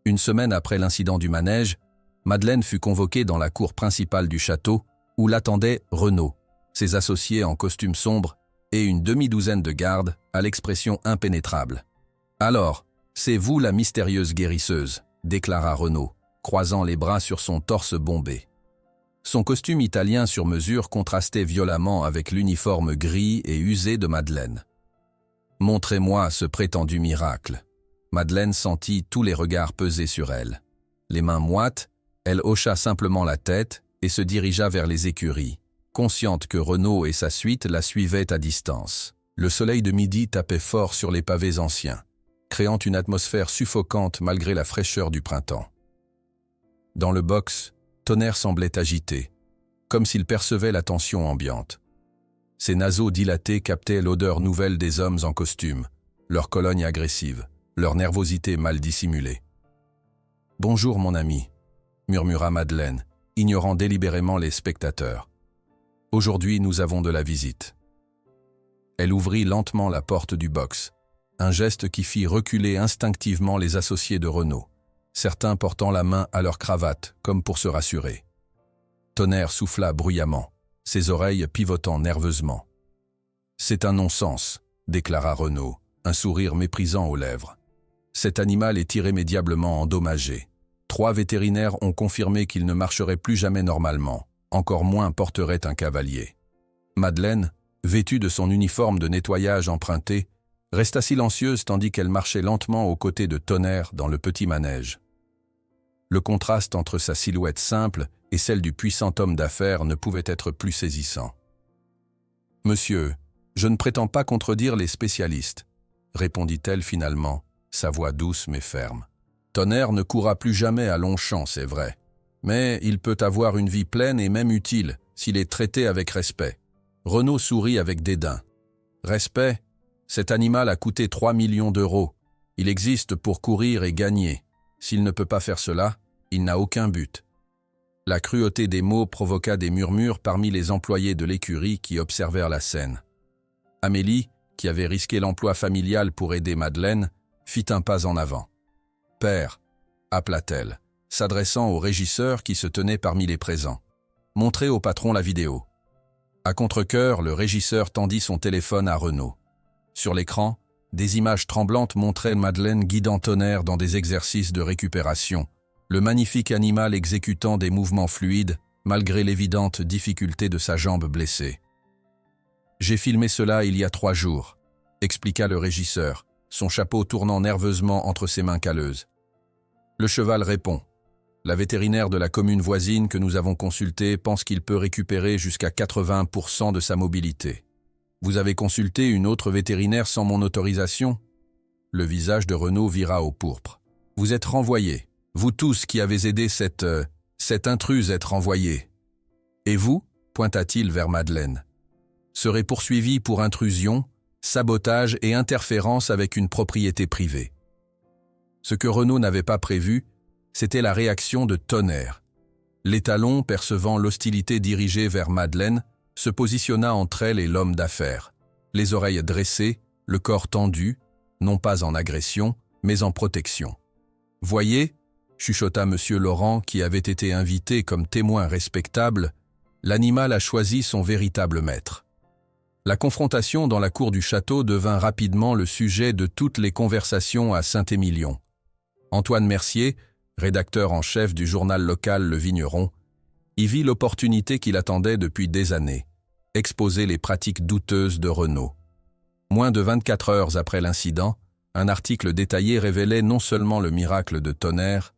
Une semaine après l'incident du manège, Madeleine fut convoquée dans la cour principale du château où l'attendaient Renaud, ses associés en costume sombre et une demi-douzaine de gardes à l'expression impénétrable. « Alors, c'est vous la mystérieuse guérisseuse », déclara Renaud, croisant les bras sur son torse bombé. Son costume italien sur mesure contrastait violemment avec l'uniforme gris et usé de Madeleine. « Montrez-moi ce prétendu miracle ». Madeleine sentit tous les regards peser sur elle. Les mains moites, elle hocha simplement la tête et se dirigea vers les écuries, consciente que Renaud et sa suite la suivaient à distance. Le soleil de midi tapait fort sur les pavés anciens, créant une atmosphère suffocante malgré la fraîcheur du printemps. Dans le box, Tonnerre semblait agité, comme s'il percevait la tension ambiante. Ses naseaux dilatés captaient l'odeur nouvelle des hommes en costume, leur cologne agressive, leur nervosité mal dissimulée. « Bonjour mon ami », murmura Madeleine, ignorant délibérément les spectateurs. « Aujourd'hui, nous avons de la visite. » Elle ouvrit lentement la porte du box, un geste qui fit reculer instinctivement les associés de Renaud, certains portant la main à leur cravate, comme pour se rassurer. Tonnerre souffla bruyamment, ses oreilles pivotant nerveusement. « C'est un non-sens », déclara Renaud, un sourire méprisant aux lèvres. « Cet animal est irrémédiablement endommagé. 3 vétérinaires ont confirmé qu'il ne marcherait plus jamais normalement, encore moins porterait un cavalier. » Madeleine, vêtue de son uniforme de nettoyage emprunté, resta silencieuse tandis qu'elle marchait lentement aux côtés de Tonnerre dans le petit manège. Le contraste entre sa silhouette simple et celle du puissant homme d'affaires ne pouvait être plus saisissant. « Monsieur, je ne prétends pas contredire les spécialistes, » répondit-elle finalement, sa voix douce mais ferme. « Tonnerre ne courra plus jamais à Longchamp, c'est vrai, mais il peut avoir une vie pleine et même utile s'il est traité avec respect. » Renaud sourit avec dédain. « Respect ? Cet animal a coûté 3 millions d'euros. Il existe pour courir et gagner. S'il ne peut pas faire cela, il n'a aucun but. » La cruauté des mots provoqua des murmures parmi les employés de l'écurie qui observèrent la scène. Amélie, qui avait risqué l'emploi familial pour aider Madeleine, fit un pas en avant. « Père », appela-t-elle, s'adressant au régisseur qui se tenait parmi les présents. « Montrez au patron la vidéo. » À contre-cœur, le régisseur tendit son téléphone à Renaud. Sur l'écran, des images tremblantes montraient Madeleine guidant Tonnerre dans des exercices de récupération, le magnifique animal exécutant des mouvements fluides malgré l'évidente difficulté de sa jambe blessée. « J'ai filmé cela il y a 3 jours, » expliqua le régisseur, son chapeau tournant nerveusement entre ses mains calleuses. Le cheval répond. La vétérinaire de la commune voisine que nous avons consultée pense qu'il peut récupérer jusqu'à 80% de sa mobilité. Vous avez consulté une autre vétérinaire sans mon autorisation ? Le visage de Renaud vira au pourpre. Vous êtes renvoyés. Vous tous qui avez aidé cette intruse être renvoyés. Et vous, pointa-t-il vers Madeleine, serez poursuivi pour intrusion, sabotage et interférence avec une propriété privée. Ce que Renaud n'avait pas prévu, c'était la réaction de Tonnerre. L'étalon, percevant l'hostilité dirigée vers Madeleine, se positionna entre elle et l'homme d'affaires, les oreilles dressées, le corps tendu, non pas en agression, mais en protection. « Voyez » chuchota M. Laurent qui avait été invité comme témoin respectable, l'animal a choisi son véritable maître. La confrontation dans la cour du château devint rapidement le sujet de toutes les conversations à Saint-Émilion. Antoine Mercier, rédacteur en chef du journal local Le Vigneron, y vit l'opportunité qu'il attendait depuis des années, exposer les pratiques douteuses de Renaud. Moins de 24 heures après l'incident, un article détaillé révélait non seulement le miracle de Tonnerre,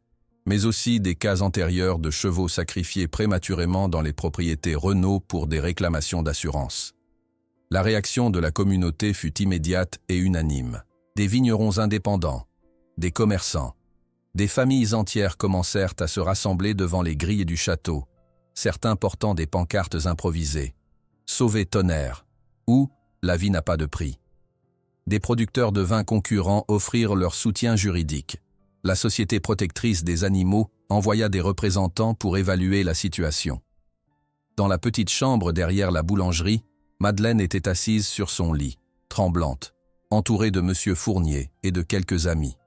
mais aussi des cas antérieurs de chevaux sacrifiés prématurément dans les propriétés Renaud pour des réclamations d'assurance. La réaction de la communauté fut immédiate et unanime. Des vignerons indépendants, des commerçants, des familles entières commencèrent à se rassembler devant les grilles du château, certains portant des pancartes improvisées. « Sauvez Tonnerre » ou « La vie n'a pas de prix ». Des producteurs de vins concurrents offrirent leur soutien juridique. La Société protectrice des animaux envoya des représentants pour évaluer la situation. Dans la petite chambre derrière la boulangerie, Madeleine était assise sur son lit, tremblante, entourée de M. Fournier et de quelques amis.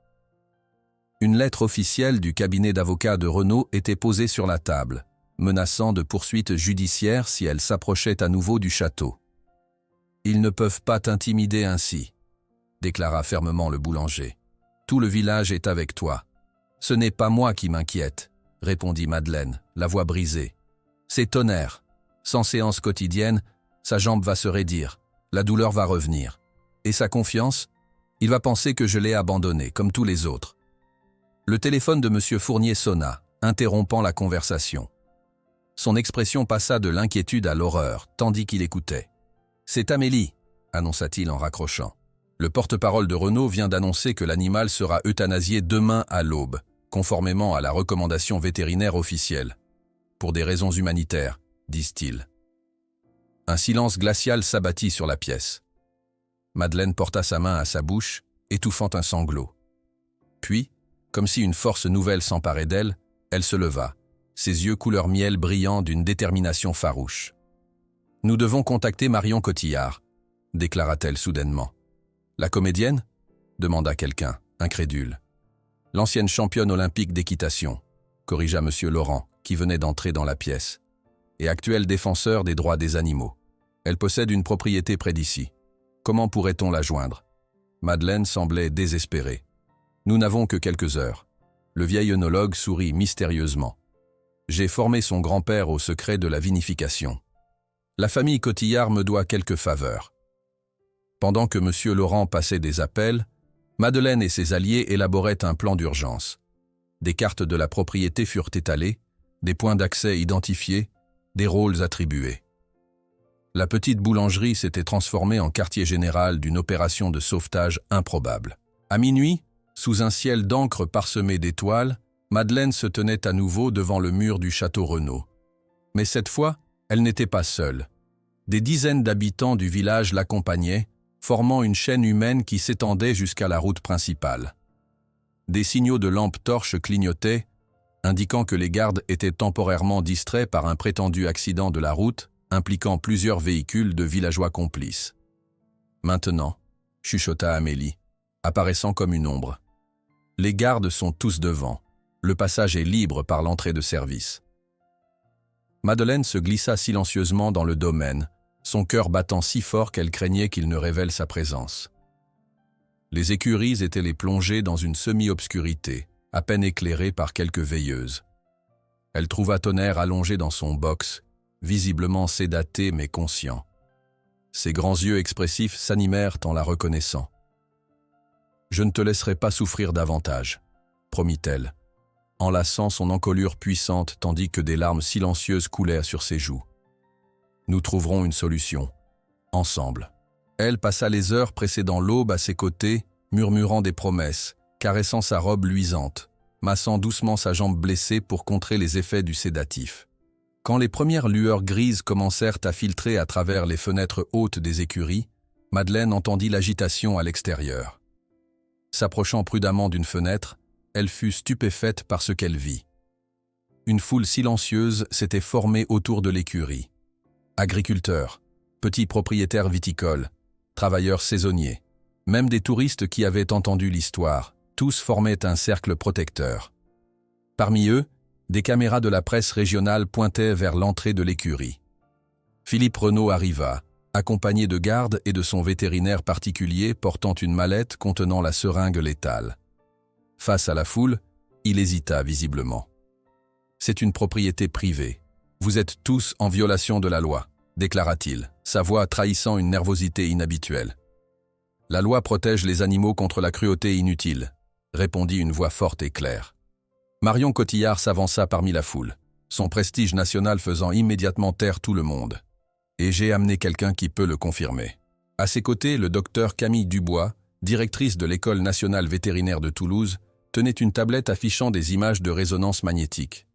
Une lettre officielle du cabinet d'avocats de Renaud était posée sur la table, menaçant de poursuites judiciaires si elle s'approchait à nouveau du château. « Ils ne peuvent pas t'intimider ainsi », déclara fermement le boulanger. « Tout le village est avec toi. »« Ce n'est pas moi qui m'inquiète », répondit Madeleine, la voix brisée. « C'est Tonnerre. Sans séance quotidienne, sa jambe va se raidir, la douleur va revenir. Et sa confiance? Il va penser que je l'ai abandonné, comme tous les autres. » Le téléphone de M. Fournier sonna, interrompant la conversation. Son expression passa de l'inquiétude à l'horreur, tandis qu'il écoutait. « C'est Amélie », annonça-t-il en raccrochant. Le porte-parole de Renaud vient d'annoncer que l'animal sera euthanasié demain à l'aube, conformément à la recommandation vétérinaire officielle. Pour des raisons humanitaires, disent-ils. Un silence glacial s'abattit sur la pièce. Madeleine porta sa main à sa bouche, étouffant un sanglot. Puis, comme si une force nouvelle s'emparait d'elle, elle se leva, ses yeux couleur miel brillant d'une détermination farouche. « Nous devons contacter Marion Cotillard », déclara-t-elle soudainement. « La comédienne » demanda quelqu'un, incrédule. « L'ancienne championne olympique d'équitation », corrigea M. Laurent, qui venait d'entrer dans la pièce, « et actuel défenseur des droits des animaux. Elle possède une propriété près d'ici. Comment pourrait-on la joindre ?» Madeleine semblait désespérée. « Nous n'avons que quelques heures. » Le vieil œnologue sourit mystérieusement. « J'ai formé son grand-père au secret de la vinification. La famille Cotillard me doit quelques faveurs. » Pendant que M. Laurent passait des appels, Madeleine et ses alliés élaboraient un plan d'urgence. Des cartes de la propriété furent étalées, des points d'accès identifiés, des rôles attribués. La petite boulangerie s'était transformée en quartier général d'une opération de sauvetage improbable. À minuit, sous un ciel d'encre parsemé d'étoiles, Madeleine se tenait à nouveau devant le mur du château Renaud. Mais cette fois, elle n'était pas seule. Des dizaines d'habitants du village l'accompagnaient, formant une chaîne humaine qui s'étendait jusqu'à la route principale. Des signaux de lampes torches clignotaient, indiquant que les gardes étaient temporairement distraits par un prétendu accident de la route impliquant plusieurs véhicules de villageois complices. « Maintenant », chuchota Amélie, apparaissant comme une ombre. « Les gardes sont tous devant. Le passage est libre par l'entrée de service. » Madeleine se glissa silencieusement dans le domaine, son cœur battant si fort qu'elle craignait qu'il ne révèle sa présence. Les écuries étaient les plongées dans une semi-obscurité, à peine éclairée par quelques veilleuses. Elle trouva Tonnerre allongé dans son box, visiblement sédaté mais conscient. Ses grands yeux expressifs s'animèrent en la reconnaissant. « Je ne te laisserai pas souffrir davantage », promit-elle, enlaçant son encolure puissante tandis que des larmes silencieuses coulèrent sur ses joues. « Nous trouverons une solution, ensemble. » Elle passa les heures précédant l'aube à ses côtés, murmurant des promesses, caressant sa robe luisante, massant doucement sa jambe blessée pour contrer les effets du sédatif. Quand les premières lueurs grises commencèrent à filtrer à travers les fenêtres hautes des écuries, Madeleine entendit l'agitation à l'extérieur. S'approchant prudemment d'une fenêtre, elle fut stupéfaite par ce qu'elle vit. Une foule silencieuse s'était formée autour de l'écurie. Agriculteurs, petits propriétaires viticoles, travailleurs saisonniers, même des touristes qui avaient entendu l'histoire, tous formaient un cercle protecteur. Parmi eux, des caméras de la presse régionale pointaient vers l'entrée de l'écurie. Philippe Renaud arriva, accompagné de gardes et de son vétérinaire particulier portant une mallette contenant la seringue létale. Face à la foule, il hésita visiblement. « C'est une propriété privée. Vous êtes tous en violation de la loi », déclara-t-il, sa voix trahissant une nervosité inhabituelle. « La loi protège les animaux contre la cruauté inutile », répondit une voix forte et claire. Marion Cotillard s'avança parmi la foule, son prestige national faisant immédiatement taire tout le monde. Et j'ai amené quelqu'un qui peut le confirmer. À ses côtés, le docteur Camille Dubois, directrice de l'École nationale vétérinaire de Toulouse, tenait une tablette affichant des images de résonance magnétique.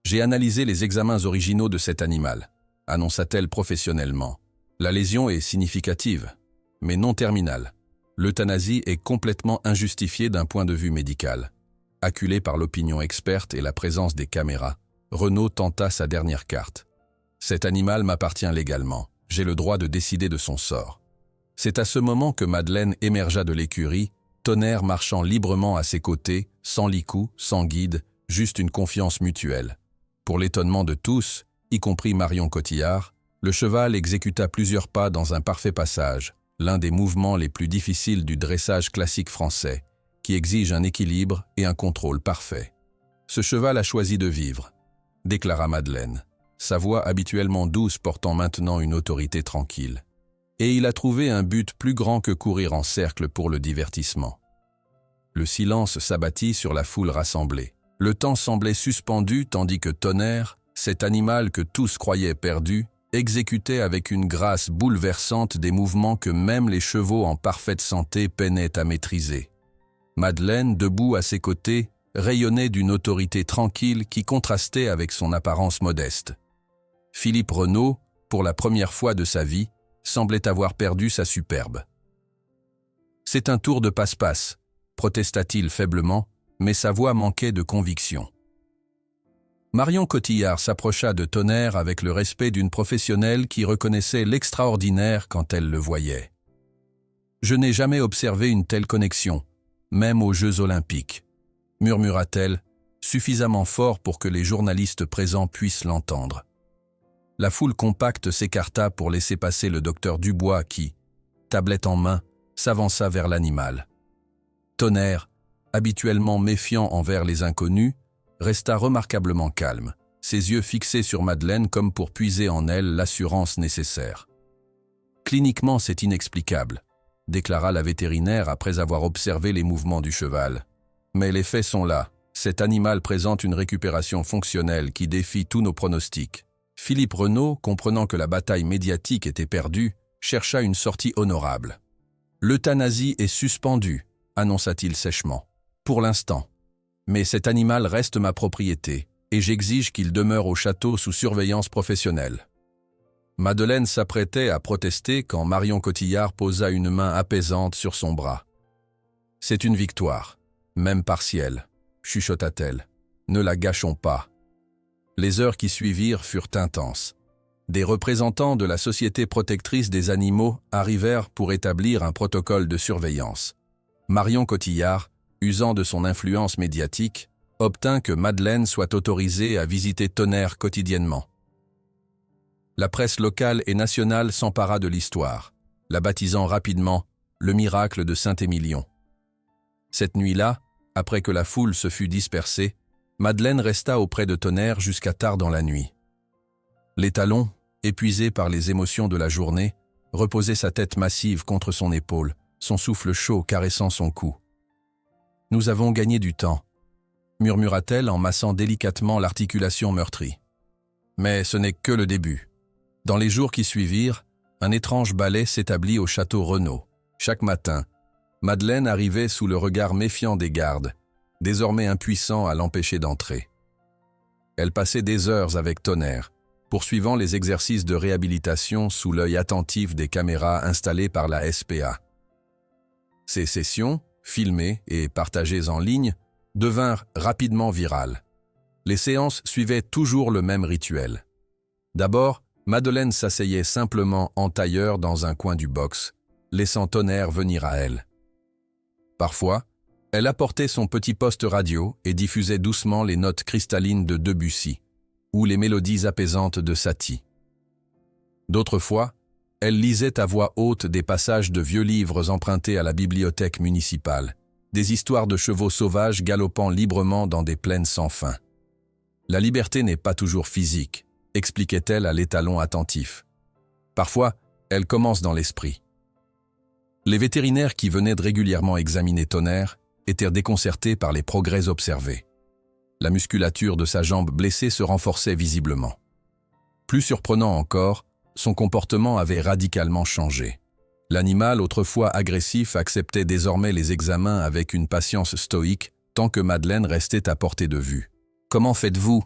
« J'ai analysé les examens originaux de cet animal », annonça-t-elle professionnellement. « La lésion est significative, mais non terminale. L'euthanasie est complètement injustifiée d'un point de vue médical. Acculé par l'opinion experte et la présence des caméras, Renaud tenta sa dernière carte. Cet animal m'appartient légalement. J'ai le droit de décider de son sort. C'est à ce moment que Madeleine émergea de l'écurie, Tonnerre marchant librement à ses côtés, sans licou, sans guide, juste une confiance mutuelle. Pour l'étonnement de tous, y compris Marion Cotillard, le cheval exécuta plusieurs pas dans un parfait passage, l'un des mouvements les plus difficiles du dressage classique français, qui exige un équilibre et un contrôle parfait. Ce cheval a choisi de vivre, déclara Madeleine, sa voix habituellement douce portant maintenant une autorité tranquille. Et il a trouvé un but plus grand que courir en cercle pour le divertissement. Le silence s'abattit sur la foule rassemblée. Le temps semblait suspendu tandis que Tonnerre, cet animal que tous croyaient perdu, exécutait avec une grâce bouleversante des mouvements que même les chevaux en parfaite santé peinaient à maîtriser. Madeleine, debout à ses côtés, rayonnait d'une autorité tranquille qui contrastait avec son apparence modeste. Philippe Renaud, pour la première fois de sa vie, semblait avoir perdu sa superbe. « C'est un tour de passe-passe », protesta-t-il faiblement, mais sa voix manquait de conviction. Marion Cotillard s'approcha de Tonnerre avec le respect d'une professionnelle qui reconnaissait l'extraordinaire quand elle le voyait. « Je n'ai jamais observé une telle connexion, même aux Jeux Olympiques », murmura-t-elle, suffisamment fort pour que les journalistes présents puissent l'entendre. La foule compacte s'écarta pour laisser passer le docteur Dubois qui, tablette en main, s'avança vers l'animal. Tonnerre, habituellement méfiant envers les inconnus, resta remarquablement calme, ses yeux fixés sur Madeleine comme pour puiser en elle l'assurance nécessaire. « Cliniquement, c'est inexplicable », déclara la vétérinaire après avoir observé les mouvements du cheval. « Mais les faits sont là. Cet animal présente une récupération fonctionnelle qui défie tous nos pronostics. » Philippe Renaud, comprenant que la bataille médiatique était perdue, chercha une sortie honorable. « L'euthanasie est suspendue », annonça-t-il sèchement. « Pour l'instant. Mais cet animal reste ma propriété, et j'exige qu'il demeure au château sous surveillance professionnelle. » Madeleine s'apprêtait à protester quand Marion Cotillard posa une main apaisante sur son bras. « C'est une victoire, même partielle, » chuchota-t-elle. « Ne la gâchons pas. » Les heures qui suivirent furent intenses. Des représentants de la Société protectrice des animaux arrivèrent pour établir un protocole de surveillance. Marion Cotillard, usant de son influence médiatique, obtint que Madeleine soit autorisée à visiter Tonnerre quotidiennement. La presse locale et nationale s'empara de l'histoire, la baptisant rapidement « le miracle de Saint-Émilion ». Cette nuit-là, après que la foule se fut dispersée, Madeleine resta auprès de Tonnerre jusqu'à tard dans la nuit. L'étalon, épuisé par les émotions de la journée, reposait sa tête massive contre son épaule, son souffle chaud caressant son cou. « Nous avons gagné du temps », murmura-t-elle en massant délicatement l'articulation meurtrie. Mais ce n'est que le début. Dans les jours qui suivirent, un étrange ballet s'établit au château Renaud. Chaque matin, Madeleine arrivait sous le regard méfiant des gardes, désormais impuissants à l'empêcher d'entrer. Elle passait des heures avec Tonnerre, poursuivant les exercices de réhabilitation sous l'œil attentif des caméras installées par la SPA. Ces sessions, filmées et partagées en ligne, devinrent rapidement virales. Les séances suivaient toujours le même rituel. D'abord, Madeleine s'asseyait simplement en tailleur dans un coin du box, laissant Tonnerre venir à elle. Parfois, elle apportait son petit poste radio et diffusait doucement les notes cristallines de Debussy ou les mélodies apaisantes de Satie. D'autres fois, elle lisait à voix haute des passages de vieux livres empruntés à la bibliothèque municipale, des histoires de chevaux sauvages galopant librement dans des plaines sans fin. La liberté n'est pas toujours physique, expliquait-elle à l'étalon attentif. Parfois, elle commence dans l'esprit. Les vétérinaires qui venaient de régulièrement examiner Tonnerre étaient déconcertés par les progrès observés. La musculature de sa jambe blessée se renforçait visiblement. Plus surprenant encore, son comportement avait radicalement changé. L'animal, autrefois agressif, acceptait désormais les examens avec une patience stoïque, tant que Madeleine restait à portée de vue. « Comment faites-vous »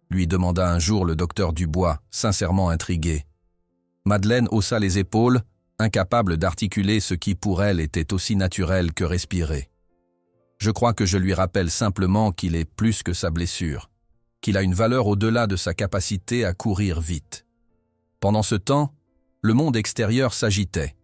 lui demanda un jour le docteur Dubois, sincèrement intrigué. Madeleine haussa les épaules, incapable d'articuler ce qui pour elle était aussi naturel que respirer. « Je crois que je lui rappelle simplement qu'il est plus que sa blessure, qu'il a une valeur au-delà de sa capacité à courir vite. Pendant ce temps, le monde extérieur s'agitait.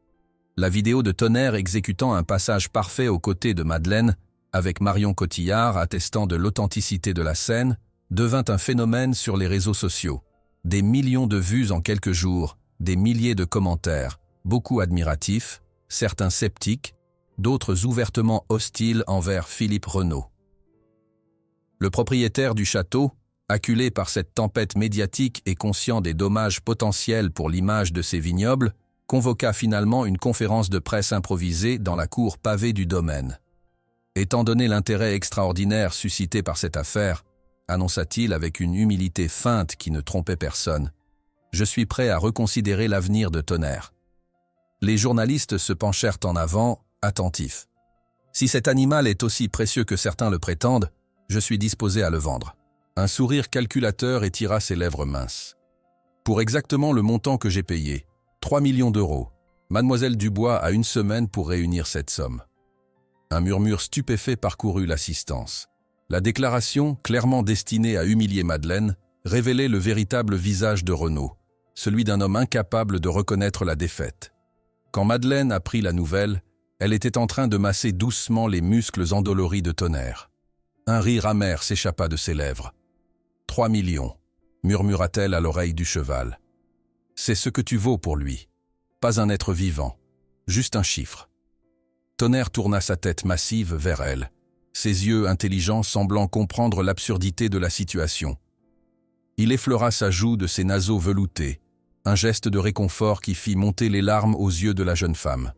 La vidéo de Tonnerre exécutant un passage parfait aux côtés de Madeleine, avec Marion Cotillard attestant de l'authenticité de la scène, devint un phénomène sur les réseaux sociaux. Des millions de vues en quelques jours, des milliers de commentaires, beaucoup admiratifs, certains sceptiques, d'autres ouvertement hostiles envers Philippe Renaud. Le propriétaire du château, acculé par cette tempête médiatique et conscient des dommages potentiels pour l'image de ses vignobles, convoqua finalement une conférence de presse improvisée dans la cour pavée du domaine. Étant donné l'intérêt extraordinaire suscité par cette affaire, annonça-t-il avec une humilité feinte qui ne trompait personne, je suis prêt à reconsidérer l'avenir de Tonnerre. Les journalistes se penchèrent en avant, attentifs. Si cet animal est aussi précieux que certains le prétendent, je suis disposé à le vendre. Un sourire calculateur étira ses lèvres minces. Pour exactement le montant que j'ai payé, 3 millions d'euros, Mademoiselle Dubois a une semaine pour réunir cette somme. Un murmure stupéfait parcourut l'assistance. La déclaration, clairement destinée à humilier Madeleine, révélait le véritable visage de Renaud, celui d'un homme incapable de reconnaître la défaite. Quand Madeleine apprit la nouvelle, elle était en train de masser doucement les muscles endoloris de Tonnerre. Un rire amer s'échappa de ses lèvres. 3 millions, murmura-t-elle à l'oreille du cheval. C'est ce que tu vaux pour lui. Pas un être vivant, juste un chiffre. Tonnerre tourna sa tête massive vers elle, ses yeux intelligents semblant comprendre l'absurdité de la situation. Il effleura sa joue de ses naseaux veloutés, un geste de réconfort qui fit monter les larmes aux yeux de la jeune femme.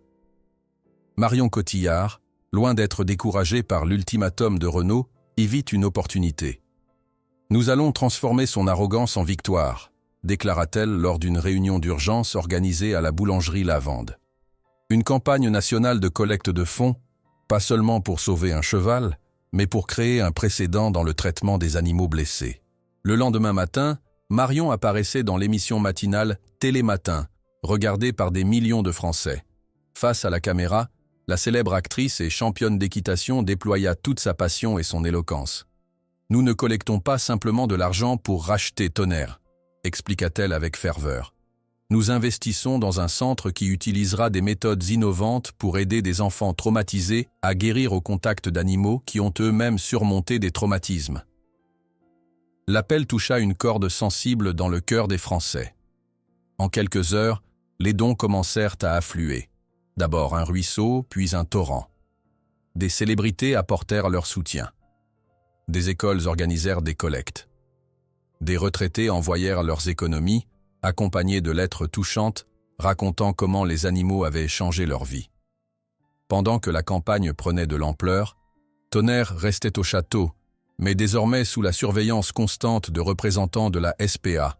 Marion Cotillard, loin d'être découragée par l'ultimatum de Renaud, y vit une opportunité. « Nous allons transformer son arrogance en victoire », déclara-t-elle lors d'une réunion d'urgence organisée à la boulangerie Lavande. Une campagne nationale de collecte de fonds, pas seulement pour sauver un cheval, mais pour créer un précédent dans le traitement des animaux blessés. Le lendemain matin, Marion apparaissait dans l'émission matinale Télématin, regardée par des millions de Français. Face à la caméra, la célèbre actrice et championne d'équitation déploya toute sa passion et son éloquence. « Nous ne collectons pas simplement de l'argent pour racheter Tonnerre », expliqua-t-elle avec ferveur. « Nous investissons dans un centre qui utilisera des méthodes innovantes pour aider des enfants traumatisés à guérir au contact d'animaux qui ont eux-mêmes surmonté des traumatismes. » L'appel toucha une corde sensible dans le cœur des Français. En quelques heures, les dons commencèrent à affluer. D'abord un ruisseau, puis un torrent. Des célébrités apportèrent leur soutien. Des écoles organisèrent des collectes. Des retraités envoyèrent leurs économies, accompagnés de lettres touchantes, racontant comment les animaux avaient changé leur vie. Pendant que la campagne prenait de l'ampleur, Tonnerre restait au château, mais désormais sous la surveillance constante de représentants de la SPA.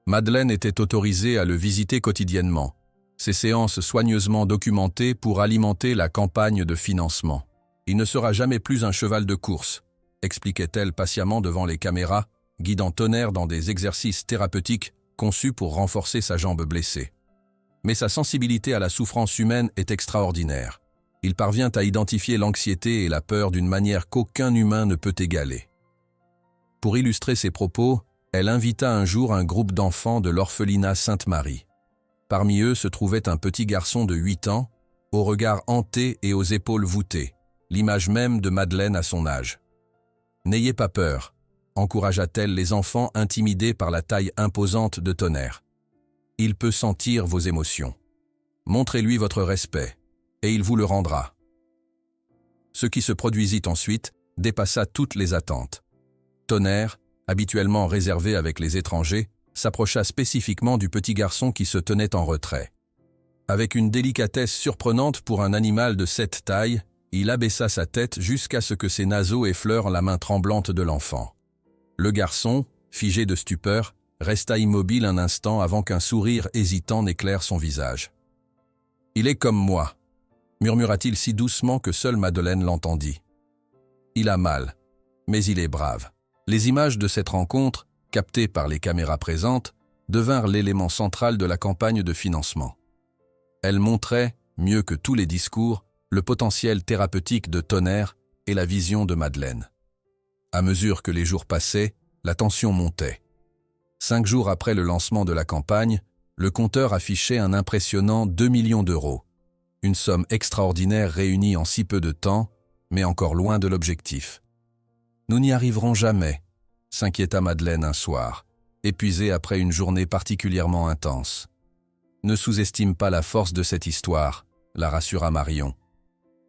Madeleine était autorisée à le visiter quotidiennement, ses séances soigneusement documentées pour alimenter la campagne de financement. « Il ne sera jamais plus un cheval de course », expliquait-elle patiemment devant les caméras, guidant Tonnerre dans des exercices thérapeutiques conçus pour renforcer sa jambe blessée. Mais sa sensibilité à la souffrance humaine est extraordinaire. Il parvient à identifier l'anxiété et la peur d'une manière qu'aucun humain ne peut égaler. Pour illustrer ses propos, elle invita un jour un groupe d'enfants de l'orphelinat Sainte-Marie. Parmi eux se trouvait un petit garçon de 8 ans, au regard hanté et aux épaules voûtées, l'image même de Madeleine à son âge. « N'ayez pas peur », encouragea-t-elle les enfants intimidés par la taille imposante de Tonnerre. « Il peut sentir vos émotions. Montrez-lui votre respect, et il vous le rendra. » Ce qui se produisit ensuite dépassa toutes les attentes. Tonnerre, habituellement réservé avec les étrangers, s'approcha spécifiquement du petit garçon qui se tenait en retrait. Avec une délicatesse surprenante pour un animal de cette taille, il abaissa sa tête jusqu'à ce que ses naseaux effleurent la main tremblante de l'enfant. Le garçon, figé de stupeur, resta immobile un instant avant qu'un sourire hésitant n'éclaire son visage. « Il est comme moi », murmura-t-il si doucement que seule Madeleine l'entendit. « Il a mal, mais il est brave. » Les images de cette rencontre, captées par les caméras présentes, devinrent l'élément central de la campagne de financement. Elles montraient, mieux que tous les discours, le potentiel thérapeutique de Tonnerre, et la vision de Madeleine. À mesure que les jours passaient, la tension montait. 5 jours après le lancement de la campagne, le compteur affichait un impressionnant 2 millions d'euros. Une somme extraordinaire réunie en si peu de temps, mais encore loin de l'objectif. « Nous n'y arriverons jamais », s'inquiéta Madeleine un soir, épuisée après une journée particulièrement intense. « Ne sous-estime pas la force de cette histoire », la rassura Marion.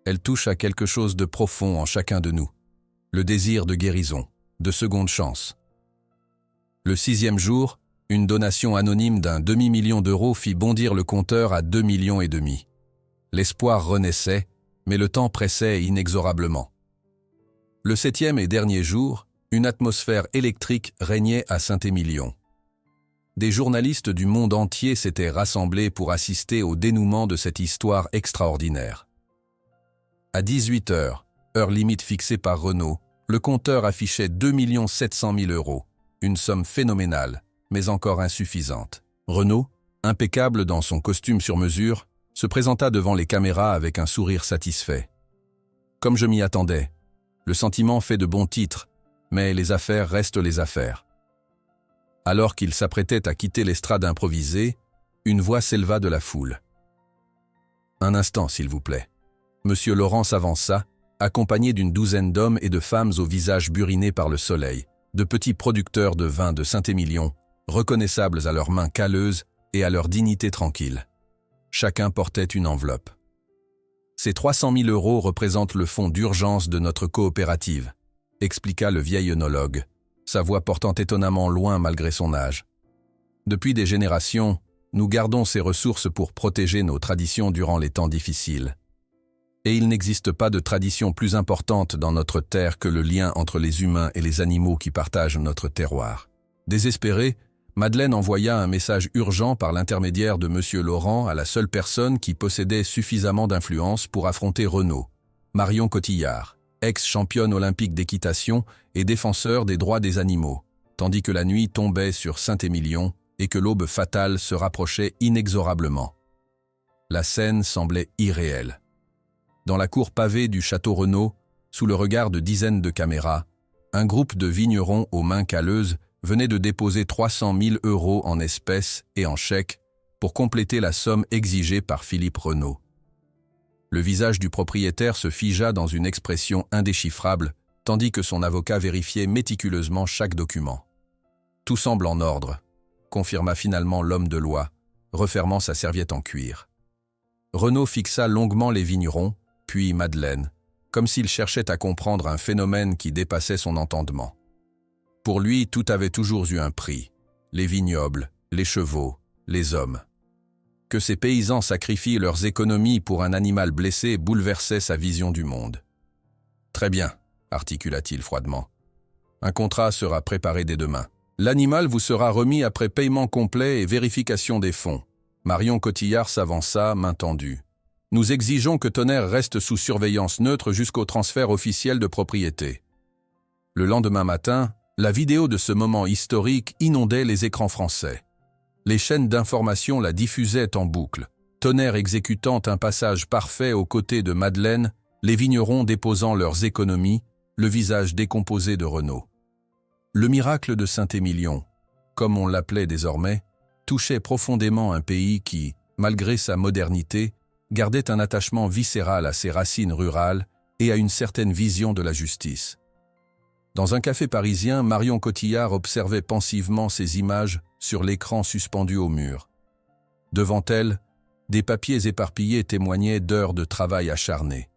Elle touche à quelque chose de profond en chacun de nous. Le désir de guérison, de seconde chance. Le 6e jour, une donation anonyme d'1 demi-million d'euros fit bondir le compteur à 2,5 millions. L'espoir renaissait, mais le temps pressait inexorablement. Le 7e et dernier jour, une atmosphère électrique régnait à Saint-Émilion. Des journalistes du monde entier s'étaient rassemblés pour assister au dénouement de cette histoire extraordinaire. À 18 h, heure limite fixée par Renault, le compteur affichait 2 700 000 euros, une somme phénoménale, mais encore insuffisante. Renault, impeccable dans son costume sur mesure, se présenta devant les caméras avec un sourire satisfait. « Comme je m'y attendais, le sentiment fait de bons titres, mais les affaires restent les affaires. » Alors qu'il s'apprêtait à quitter l'estrade improvisée, une voix s'éleva de la foule. « Un instant, s'il vous plaît. » Monsieur Laurent s'avança, accompagné d'une douzaine d'hommes et de femmes au visage buriné par le soleil, de petits producteurs de vin de Saint-Émilion, reconnaissables à leurs mains calleuses et à leur dignité tranquille. Chacun portait une enveloppe. Ces 300 000 euros représentent le fonds d'urgence de notre coopérative, expliqua le vieil œnologue, sa voix portant étonnamment loin malgré son âge. Depuis des générations, nous gardons ces ressources pour protéger nos traditions durant les temps difficiles. Et il n'existe pas de tradition plus importante dans notre terre que le lien entre les humains et les animaux qui partagent notre terroir. Désespérée, Madeleine envoya un message urgent par l'intermédiaire de Monsieur Laurent à la seule personne qui possédait suffisamment d'influence pour affronter Renault, Marion Cotillard, ex-championne olympique d'équitation et défenseur des droits des animaux, tandis que la nuit tombait sur Saint-Émilion et que l'aube fatale se rapprochait inexorablement. La scène semblait irréelle. Dans la cour pavée du château Renault, sous le regard de dizaines de caméras, un groupe de vignerons aux mains calleuses venait de déposer 300 000 euros en espèces et en chèques pour compléter la somme exigée par Philippe Renault. Le visage du propriétaire se figea dans une expression indéchiffrable, tandis que son avocat vérifiait méticuleusement chaque document. « Tout semble en ordre », confirma finalement l'homme de loi, refermant sa serviette en cuir. Renault fixa longuement les vignerons, puis Madeleine, comme s'il cherchait à comprendre un phénomène qui dépassait son entendement. Pour lui, tout avait toujours eu un prix, les vignobles, les chevaux, les hommes. Que ces paysans sacrifient leurs économies pour un animal blessé bouleversait sa vision du monde. « Très bien », articula-t-il froidement. « Un contrat sera préparé dès demain. L'animal vous sera remis après paiement complet et vérification des fonds. » Marion Cotillard s'avança, main tendue. « Nous exigeons que Tonnerre reste sous surveillance neutre jusqu'au transfert officiel de propriété. » Le lendemain matin, la vidéo de ce moment historique inondait les écrans français. Les chaînes d'information la diffusaient en boucle. Tonnerre exécutant un passage parfait aux côtés de Madeleine, les vignerons déposant leurs économies, le visage décomposé de Renault. Le miracle de Saint-Émilion, comme on l'appelait désormais, touchait profondément un pays qui, malgré sa modernité, gardait un attachement viscéral à ses racines rurales et à une certaine vision de la justice. Dans un café parisien, Marion Cotillard observait pensivement ces images sur l'écran suspendu au mur. Devant elle, des papiers éparpillés témoignaient d'heures de travail acharné.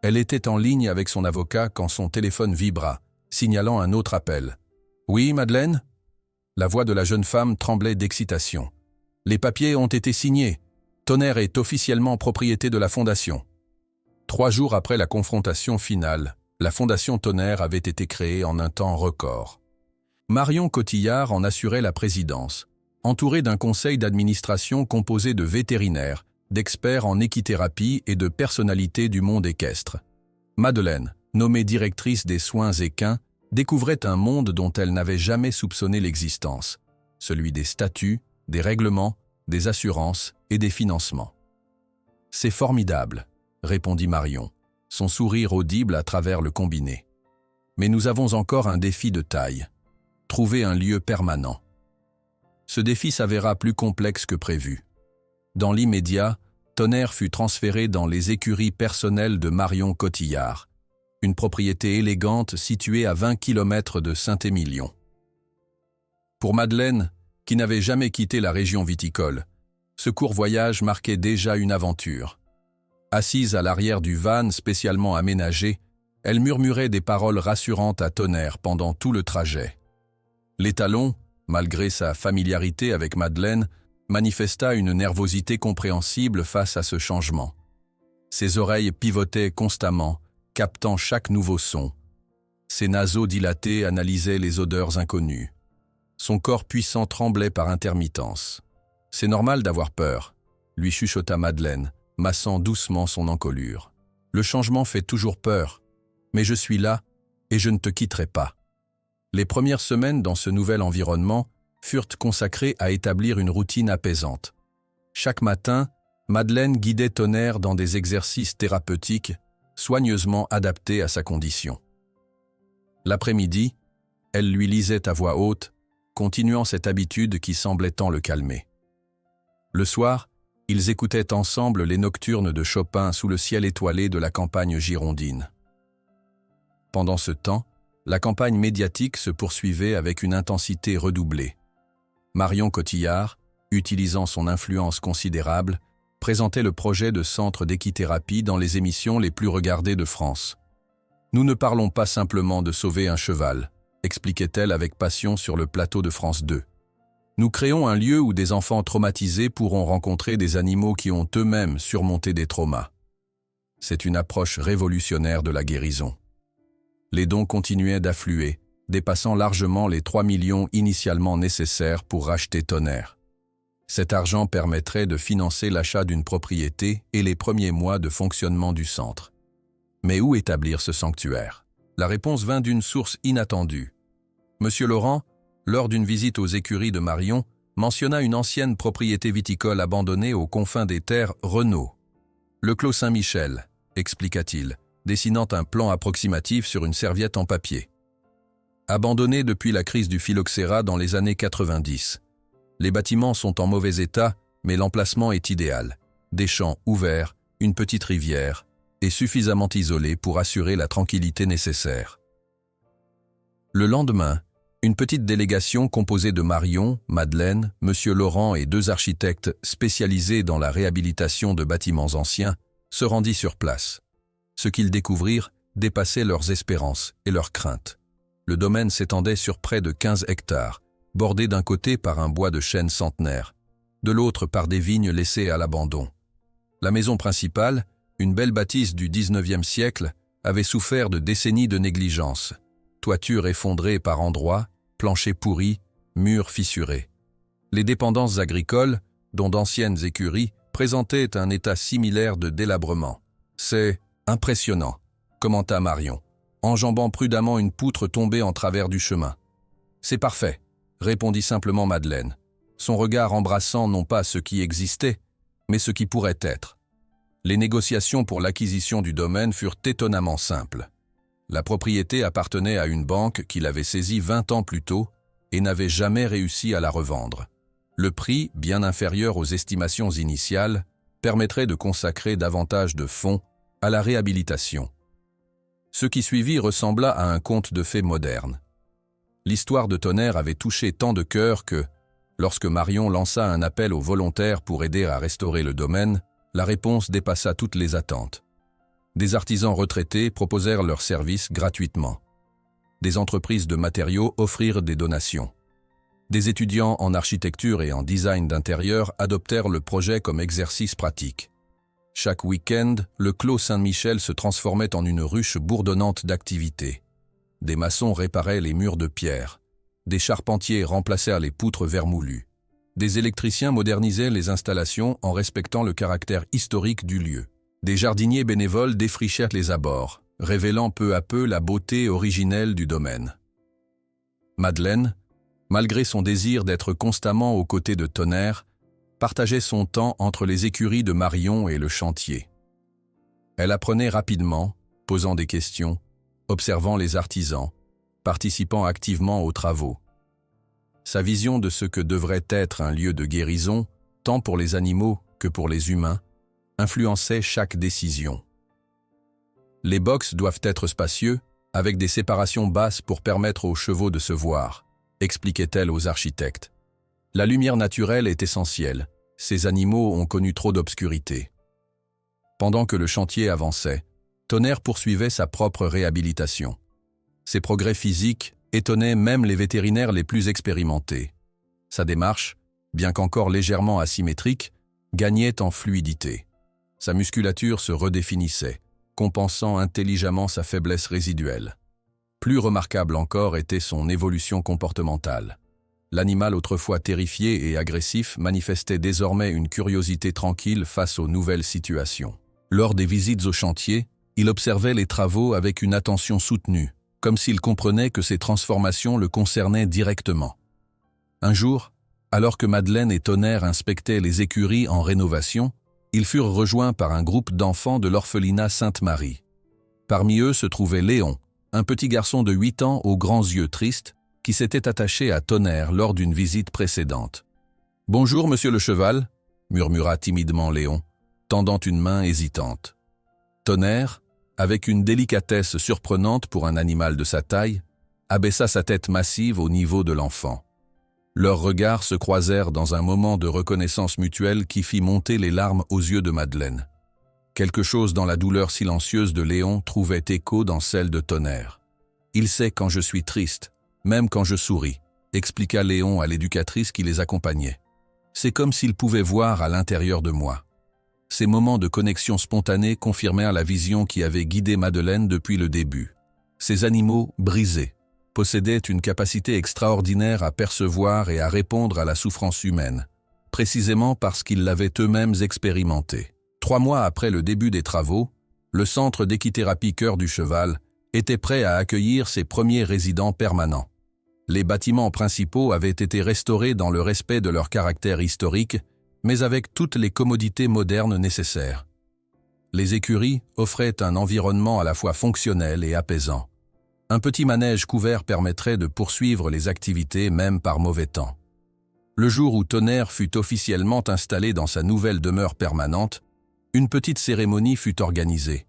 Elle était en ligne avec son avocat quand son téléphone vibra, signalant un autre appel. « Oui, Madeleine ?» La voix de la jeune femme tremblait d'excitation. « Les papiers ont été signés. Tonnerre est officiellement propriété de la Fondation. » 3 jours après la confrontation finale, la Fondation Tonnerre avait été créée en un temps record. Marion Cotillard en assurait la présidence, entourée d'un conseil d'administration composé de vétérinaires, d'experts en équithérapie et de personnalités du monde équestre. Madeleine, nommée directrice des soins équins, découvrait un monde dont elle n'avait jamais soupçonné l'existence, celui des statuts, des règlements, des assurances et des financements. « C'est formidable », répondit Marion. son sourire audible à travers le combiné. Mais nous avons encore un défi de taille. Trouver un lieu permanent. Ce défi s'avéra plus complexe que prévu. Dans l'immédiat, Tonnerre fut transféré dans les écuries personnelles de Marion Cotillard, une propriété élégante située à 20 km de Saint-Émilion. Pour Madeleine, qui n'avait jamais quitté la région viticole, ce court voyage marquait déjà une aventure. Assise à l'arrière du van spécialement aménagé, elle murmurait des paroles rassurantes à Tonnerre pendant tout le trajet. L'étalon, malgré sa familiarité avec Madeleine, manifesta une nervosité compréhensible face à ce changement. Ses oreilles pivotaient constamment, captant chaque nouveau son. Ses naseaux dilatés analysaient les odeurs inconnues. Son corps puissant tremblait par intermittence. « C'est normal d'avoir peur », lui chuchota Madeleine, massant doucement son encolure. « Le changement fait toujours peur, mais je suis là et je ne te quitterai pas. » Les premières semaines dans ce nouvel environnement furent consacrées à établir une routine apaisante. Chaque matin, Madeleine guidait Tonnerre dans des exercices thérapeutiques soigneusement adaptés à sa condition. L'après-midi, elle lui lisait à voix haute, continuant cette habitude qui semblait tant le calmer. Le soir, ils écoutaient ensemble les nocturnes de Chopin sous le ciel étoilé de la campagne girondine. Pendant ce temps, la campagne médiatique se poursuivait avec une intensité redoublée. Marion Cotillard, utilisant son influence considérable, présentait le projet de centre d'équithérapie dans les émissions les plus regardées de France. « Nous ne parlons pas simplement de sauver un cheval », expliquait-elle avec passion sur le plateau de France 2. « Nous créons un lieu où des enfants traumatisés pourront rencontrer des animaux qui ont eux-mêmes surmonté des traumas. C'est une approche révolutionnaire de la guérison. » Les dons continuaient d'affluer, dépassant largement les 3 millions initialement nécessaires pour racheter Tonnerre. Cet argent permettrait de financer l'achat d'une propriété et les premiers mois de fonctionnement du centre. Mais où établir ce sanctuaire? La réponse vint d'une source inattendue. Monsieur Laurent, lors d'une visite aux écuries de Marion, mentionna une ancienne propriété viticole abandonnée aux confins des terres Renault. Le Clos Saint-Michel, expliqua-t-il, dessinant un plan approximatif sur une serviette en papier. Abandonné depuis la crise du phylloxéra dans les années 90. Les bâtiments sont en mauvais état, mais l'emplacement est idéal. Des champs ouverts, une petite rivière, et suffisamment isolé pour assurer la tranquillité nécessaire. Le lendemain, une petite délégation composée de Marion, Madeleine, Monsieur Laurent et 2 architectes spécialisés dans la réhabilitation de bâtiments anciens se rendit sur place. Ce qu'ils découvrirent dépassait leurs espérances et leurs craintes. Le domaine s'étendait sur près de 15 hectares, bordé d'un côté par un bois de chêne centenaire, de l'autre par des vignes laissées à l'abandon. La maison principale, une belle bâtisse du XIXe siècle, avait souffert de décennies de négligence. Toiture effondrée par endroits, planchers pourris, murs fissurés. Les dépendances agricoles, dont d'anciennes écuries, présentaient un état similaire de délabrement. « C'est impressionnant », commenta Marion, enjambant prudemment une poutre tombée en travers du chemin. « C'est parfait », répondit simplement Madeleine, son regard embrassant non pas ce qui existait, mais ce qui pourrait être. Les négociations pour l'acquisition du domaine furent étonnamment simples. La propriété appartenait à une banque qui l'avait saisie 20 ans plus tôt et n'avait jamais réussi à la revendre. Le prix, bien inférieur aux estimations initiales, permettrait de consacrer davantage de fonds à la réhabilitation. Ce qui suivit ressembla à un conte de fées moderne. L'histoire de Tonnerre avait touché tant de cœurs que, lorsque Marion lança un appel aux volontaires pour aider à restaurer le domaine, la réponse dépassa toutes les attentes. Des artisans retraités proposèrent leurs services gratuitement. Des entreprises de matériaux offrirent des donations. Des étudiants en architecture et en design d'intérieur adoptèrent le projet comme exercice pratique. Chaque week-end, le Clos Saint-Michel se transformait en une ruche bourdonnante d'activités. Des maçons réparaient les murs de pierre. Des charpentiers remplacèrent les poutres vermoulues. Des électriciens modernisaient les installations en respectant le caractère historique du lieu. Des jardiniers bénévoles défrichèrent les abords, révélant peu à peu la beauté originelle du domaine. Madeleine, malgré son désir d'être constamment aux côtés de Tonnerre, partageait son temps entre les écuries de Marion et le chantier. Elle apprenait rapidement, posant des questions, observant les artisans, participant activement aux travaux. Sa vision de ce que devrait être un lieu de guérison, tant pour les animaux que pour les humains, influençait chaque décision. Les box doivent être spacieux, avec des séparations basses pour permettre aux chevaux de se voir, expliquait-elle aux architectes. La lumière naturelle est essentielle, ces animaux ont connu trop d'obscurité. Pendant que le chantier avançait, Tonnerre poursuivait sa propre réhabilitation. Ses progrès physiques étonnaient même les vétérinaires les plus expérimentés. Sa démarche, bien qu'encore légèrement asymétrique, gagnait en fluidité. Sa musculature se redéfinissait, compensant intelligemment sa faiblesse résiduelle. Plus remarquable encore était son évolution comportementale. L'animal autrefois terrifié et agressif manifestait désormais une curiosité tranquille face aux nouvelles situations. Lors des visites au chantier, il observait les travaux avec une attention soutenue, comme s'il comprenait que ces transformations le concernaient directement. Un jour, alors que Madeleine et Tonnerre inspectaient les écuries en rénovation, ils furent rejoints par un groupe d'enfants de l'orphelinat Sainte-Marie. Parmi eux se trouvait Léon, un petit garçon de 8 ans aux grands yeux tristes, qui s'était attaché à Tonnerre lors d'une visite précédente. « Bonjour, monsieur le cheval » murmura timidement Léon, tendant une main hésitante. Tonnerre, avec une délicatesse surprenante pour un animal de sa taille, abaissa sa tête massive au niveau de l'enfant. Leurs regards se croisèrent dans un moment de reconnaissance mutuelle qui fit monter les larmes aux yeux de Madeleine. Quelque chose dans la douleur silencieuse de Léon trouvait écho dans celle de Tonnerre. « Il sait quand je suis triste, même quand je souris », expliqua Léon à l'éducatrice qui les accompagnait. « C'est comme s'il pouvait voir à l'intérieur de moi. » Ces moments de connexion spontanée confirmèrent la vision qui avait guidé Madeleine depuis le début. Ces animaux brisés possédaient une capacité extraordinaire à percevoir et à répondre à la souffrance humaine, précisément parce qu'ils l'avaient eux-mêmes expérimenté. 3 mois après le début des travaux, le centre d'équithérapie Cœur du Cheval était prêt à accueillir ses premiers résidents permanents. Les bâtiments principaux avaient été restaurés dans le respect de leur caractère historique, mais avec toutes les commodités modernes nécessaires. Les écuries offraient un environnement à la fois fonctionnel et apaisant. Un petit manège couvert permettrait de poursuivre les activités même par mauvais temps. Le jour où Tonnerre fut officiellement installé dans sa nouvelle demeure permanente, une petite cérémonie fut organisée.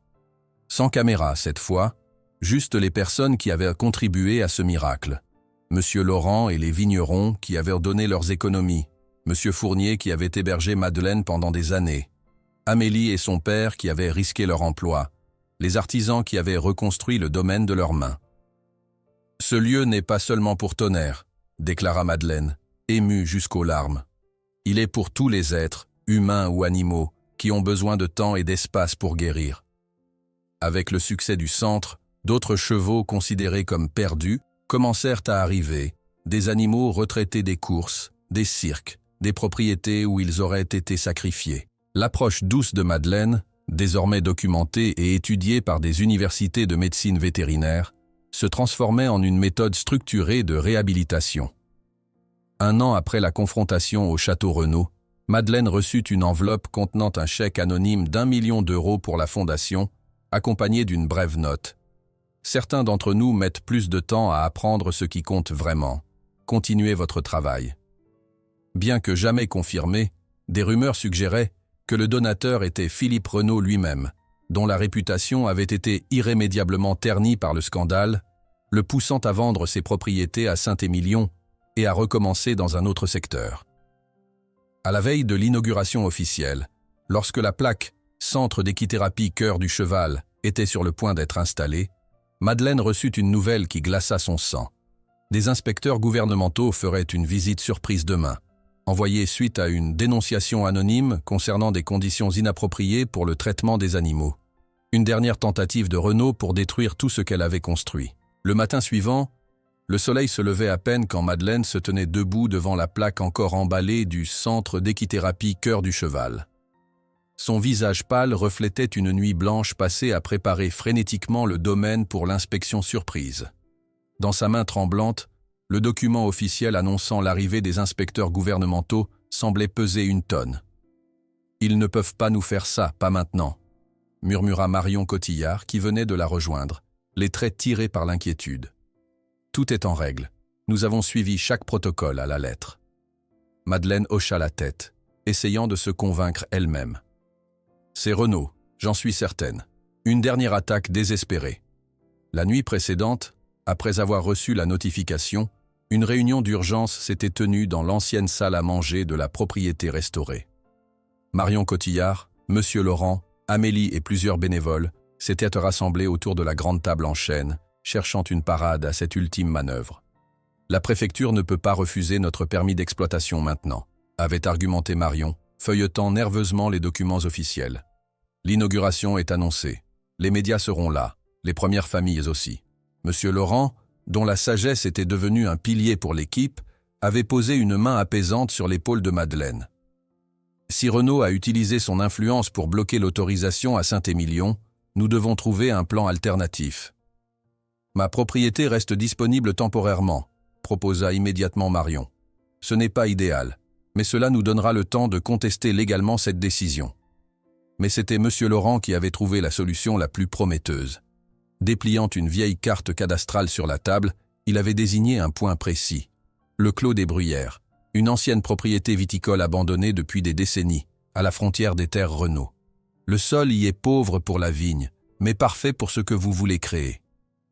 Sans caméra cette fois, juste les personnes qui avaient contribué à ce miracle. Monsieur Laurent et les vignerons qui avaient donné leurs économies, Monsieur Fournier qui avait hébergé Madeleine pendant des années, Amélie et son père qui avaient risqué leur emploi, les artisans qui avaient reconstruit le domaine de leurs mains. « Ce lieu n'est pas seulement pour Tonnerre », déclara Madeleine, émue jusqu'aux larmes. « Il est pour tous les êtres, humains ou animaux, qui ont besoin de temps et d'espace pour guérir. » Avec le succès du centre, d'autres chevaux considérés comme perdus commencèrent à arriver, des animaux retraités des courses, des cirques, des propriétés où ils auraient été sacrifiés. L'approche douce de Madeleine, désormais documentée et étudiée par des universités de médecine vétérinaire, se transformait en une méthode structurée de réhabilitation. 1 an après la confrontation au Château Renaud, Madeleine reçut une enveloppe contenant un chèque anonyme d'1 million d'euros pour la fondation, accompagné d'une brève note. Certains d'entre nous mettent plus de temps à apprendre ce qui compte vraiment. Continuez votre travail. Bien que jamais confirmé, des rumeurs suggéraient que le donateur était Philippe Renaud lui-même, dont la réputation avait été irrémédiablement ternie par le scandale, le poussant à vendre ses propriétés à Saint-Émilion et à recommencer dans un autre secteur. À la veille de l'inauguration officielle, lorsque la plaque « Centre d'équithérapie Cœur du Cheval » était sur le point d'être installée, Madeleine reçut une nouvelle qui glaça son sang. Des inspecteurs gouvernementaux feraient une visite surprise demain, envoyée suite à une dénonciation anonyme concernant des conditions inappropriées pour le traitement des animaux. Une dernière tentative de Renaud pour détruire tout ce qu'elle avait construit. Le matin suivant, le soleil se levait à peine quand Madeleine se tenait debout devant la plaque encore emballée du Centre d'équithérapie Cœur du Cheval. Son visage pâle reflétait une nuit blanche passée à préparer frénétiquement le domaine pour l'inspection surprise. Dans sa main tremblante, le document officiel annonçant l'arrivée des inspecteurs gouvernementaux semblait peser 1 tonne. « Ils ne peuvent pas nous faire ça, pas maintenant. » murmura Marion Cotillard qui venait de la rejoindre, les traits tirés par l'inquiétude. Tout est en règle. Nous avons suivi chaque protocole à la lettre. Madeleine hocha la tête, essayant de se convaincre elle-même. C'est Renaud, j'en suis certaine. Une dernière attaque désespérée. La nuit précédente, après avoir reçu la notification, une réunion d'urgence s'était tenue dans l'ancienne salle à manger de la propriété restaurée. Marion Cotillard, Monsieur Laurent, Amélie et plusieurs bénévoles s'étaient rassemblés autour de la grande table en chêne, cherchant une parade à cette ultime manœuvre. La préfecture ne peut pas refuser notre permis d'exploitation maintenant, avait argumenté Marion, feuilletant nerveusement les documents officiels. L'inauguration est annoncée. Les médias seront là, les premières familles aussi. Monsieur Laurent, dont la sagesse était devenue un pilier pour l'équipe, avait posé une main apaisante sur l'épaule de Madeleine. Si Renaud a utilisé son influence pour bloquer l'autorisation à Saint-Émilion, nous devons trouver un plan alternatif. Ma propriété reste disponible temporairement, proposa immédiatement Marion. Ce n'est pas idéal, mais cela nous donnera le temps de contester légalement cette décision. Mais c'était Monsieur Laurent qui avait trouvé la solution la plus prometteuse. Dépliant une vieille carte cadastrale sur la table, il avait désigné un point précis. Le Clos des Bruyères, une ancienne propriété viticole abandonnée depuis des décennies, à la frontière des terres Renaud. Le sol y est pauvre pour la vigne, mais parfait pour ce que vous voulez créer.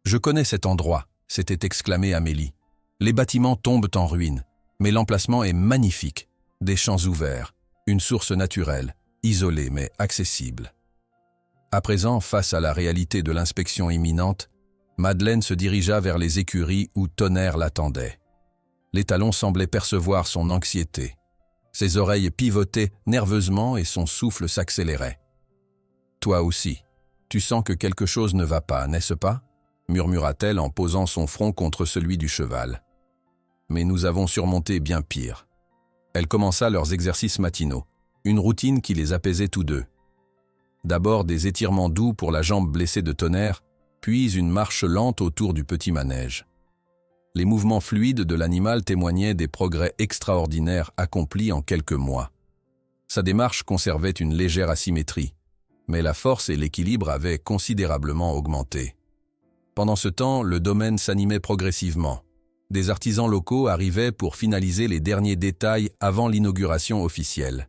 Je connais cet endroit, s'était exclamée Amélie. Les bâtiments tombent en ruine, mais l'emplacement est magnifique. Des champs ouverts, une source naturelle, isolée mais accessible. À présent, face à la réalité de l'inspection imminente, Madeleine se dirigea vers les écuries où Tonnerre l'attendait. L'étalon semblait percevoir son anxiété. Ses oreilles pivotaient nerveusement et son souffle s'accélérait. « Toi aussi, tu sens que quelque chose ne va pas, n'est-ce pas ?» murmura-t-elle en posant son front contre celui du cheval. « Mais nous avons surmonté bien pire. » Elle commença leurs exercices matinaux, une routine qui les apaisait tous deux. D'abord des étirements doux pour la jambe blessée de Tonnerre, puis une marche lente autour du petit manège. Les mouvements fluides de l'animal témoignaient des progrès extraordinaires accomplis en quelques mois. Sa démarche conservait une légère asymétrie, mais la force et l'équilibre avaient considérablement augmenté. Pendant ce temps, le domaine s'animait progressivement. Des artisans locaux arrivaient pour finaliser les derniers détails avant l'inauguration officielle.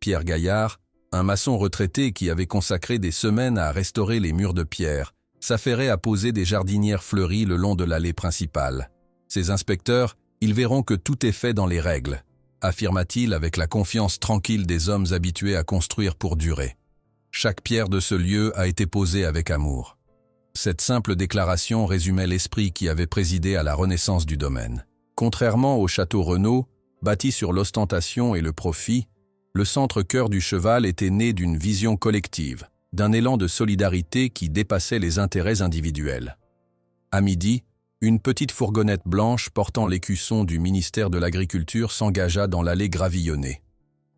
Pierre Gaillard, un maçon retraité qui avait consacré des semaines à restaurer les murs de pierre, s'affairait à poser des jardinières fleuries le long de l'allée principale. Ses inspecteurs, ils verront que tout est fait dans les règles, affirma-t-il avec la confiance tranquille des hommes habitués à construire pour durer. Chaque pierre de ce lieu a été posée avec amour. Cette simple déclaration résumait l'esprit qui avait présidé à la renaissance du domaine. Contrairement au château Renaud, bâti sur l'ostentation et le profit, le centre-cœur du cheval était né d'une vision collective, d'un élan de solidarité qui dépassait les intérêts individuels. À midi, une petite fourgonnette blanche portant l'écusson du ministère de l'Agriculture s'engagea dans l'allée gravillonnée.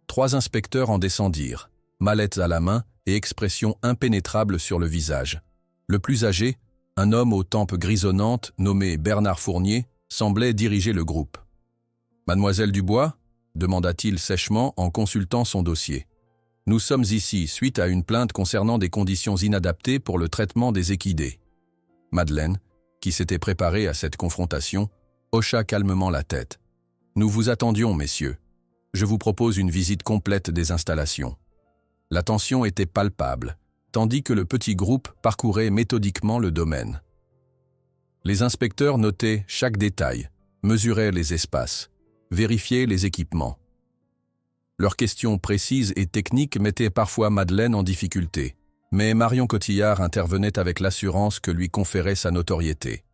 3 inspecteurs en descendirent, mallettes à la main et expression impénétrable sur le visage. Le plus âgé, un homme aux tempes grisonnantes nommé Bernard Fournier, semblait diriger le groupe. « Mademoiselle Dubois ?» demanda-t-il sèchement en consultant son dossier. « Nous sommes ici suite à une plainte concernant des conditions inadaptées pour le traitement des équidés. » Madeleine, qui s'était préparée à cette confrontation, hocha calmement la tête. « Nous vous attendions, messieurs. Je vous propose une visite complète des installations. » La tension était palpable, tandis que le petit groupe parcourait méthodiquement le domaine. Les inspecteurs notaient chaque détail, mesuraient les espaces, vérifiaient les équipements. Leurs questions précises et techniques mettaient parfois Madeleine en difficulté, mais Marion Cotillard intervenait avec l'assurance que lui conférait sa notoriété.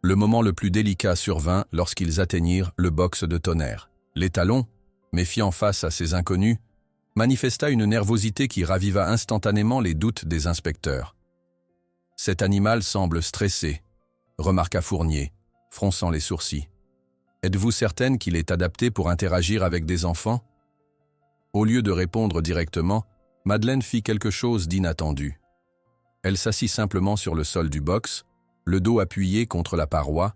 Le moment le plus délicat survint lorsqu'ils atteignirent le box de Tonnerre. L'étalon, méfiant face à ces inconnus, manifesta une nervosité qui raviva instantanément les doutes des inspecteurs. « Cet animal semble stressé », remarqua Fournier, fronçant les sourcils. « Êtes-vous certaine qu'il est adapté pour interagir avec des enfants ?» Au lieu de répondre directement, Madeleine fit quelque chose d'inattendu. Elle s'assit simplement sur le sol du box, le dos appuyé contre la paroi,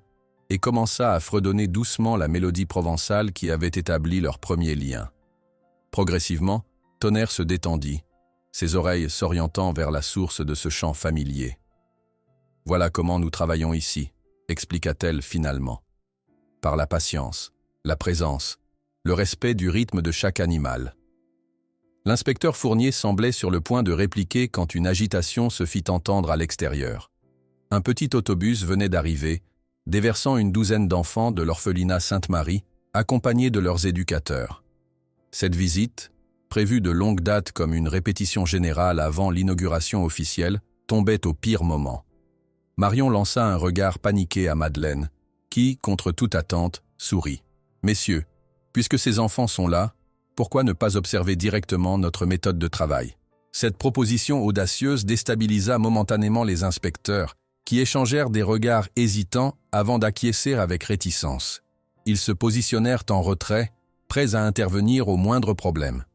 et commença à fredonner doucement la mélodie provençale qui avait établi leur premier lien. Progressivement, Tonnerre se détendit. ses oreilles s'orientant vers la source de ce chant familier. « Voilà comment nous travaillons ici », expliqua-t-elle finalement. Par la patience, la présence, le respect du rythme de chaque animal. L'inspecteur Fournier semblait sur le point de répliquer quand une agitation se fit entendre à l'extérieur. Un petit autobus venait d'arriver, déversant une douzaine d'enfants de l'orphelinat Sainte-Marie, accompagnés de leurs éducateurs. Cette visite, prévue de longue date comme une répétition générale avant l'inauguration officielle, tombait au pire moment. Marion lança un regard paniqué à Madeleine, qui, contre toute attente, sourit. « Messieurs, puisque ces enfants sont là, pourquoi ne pas observer directement notre méthode de travail ?» Cette proposition audacieuse déstabilisa momentanément les inspecteurs, qui échangèrent des regards hésitants avant d'acquiescer avec réticence. Ils se positionnèrent en retrait, prêts à intervenir au moindre problème.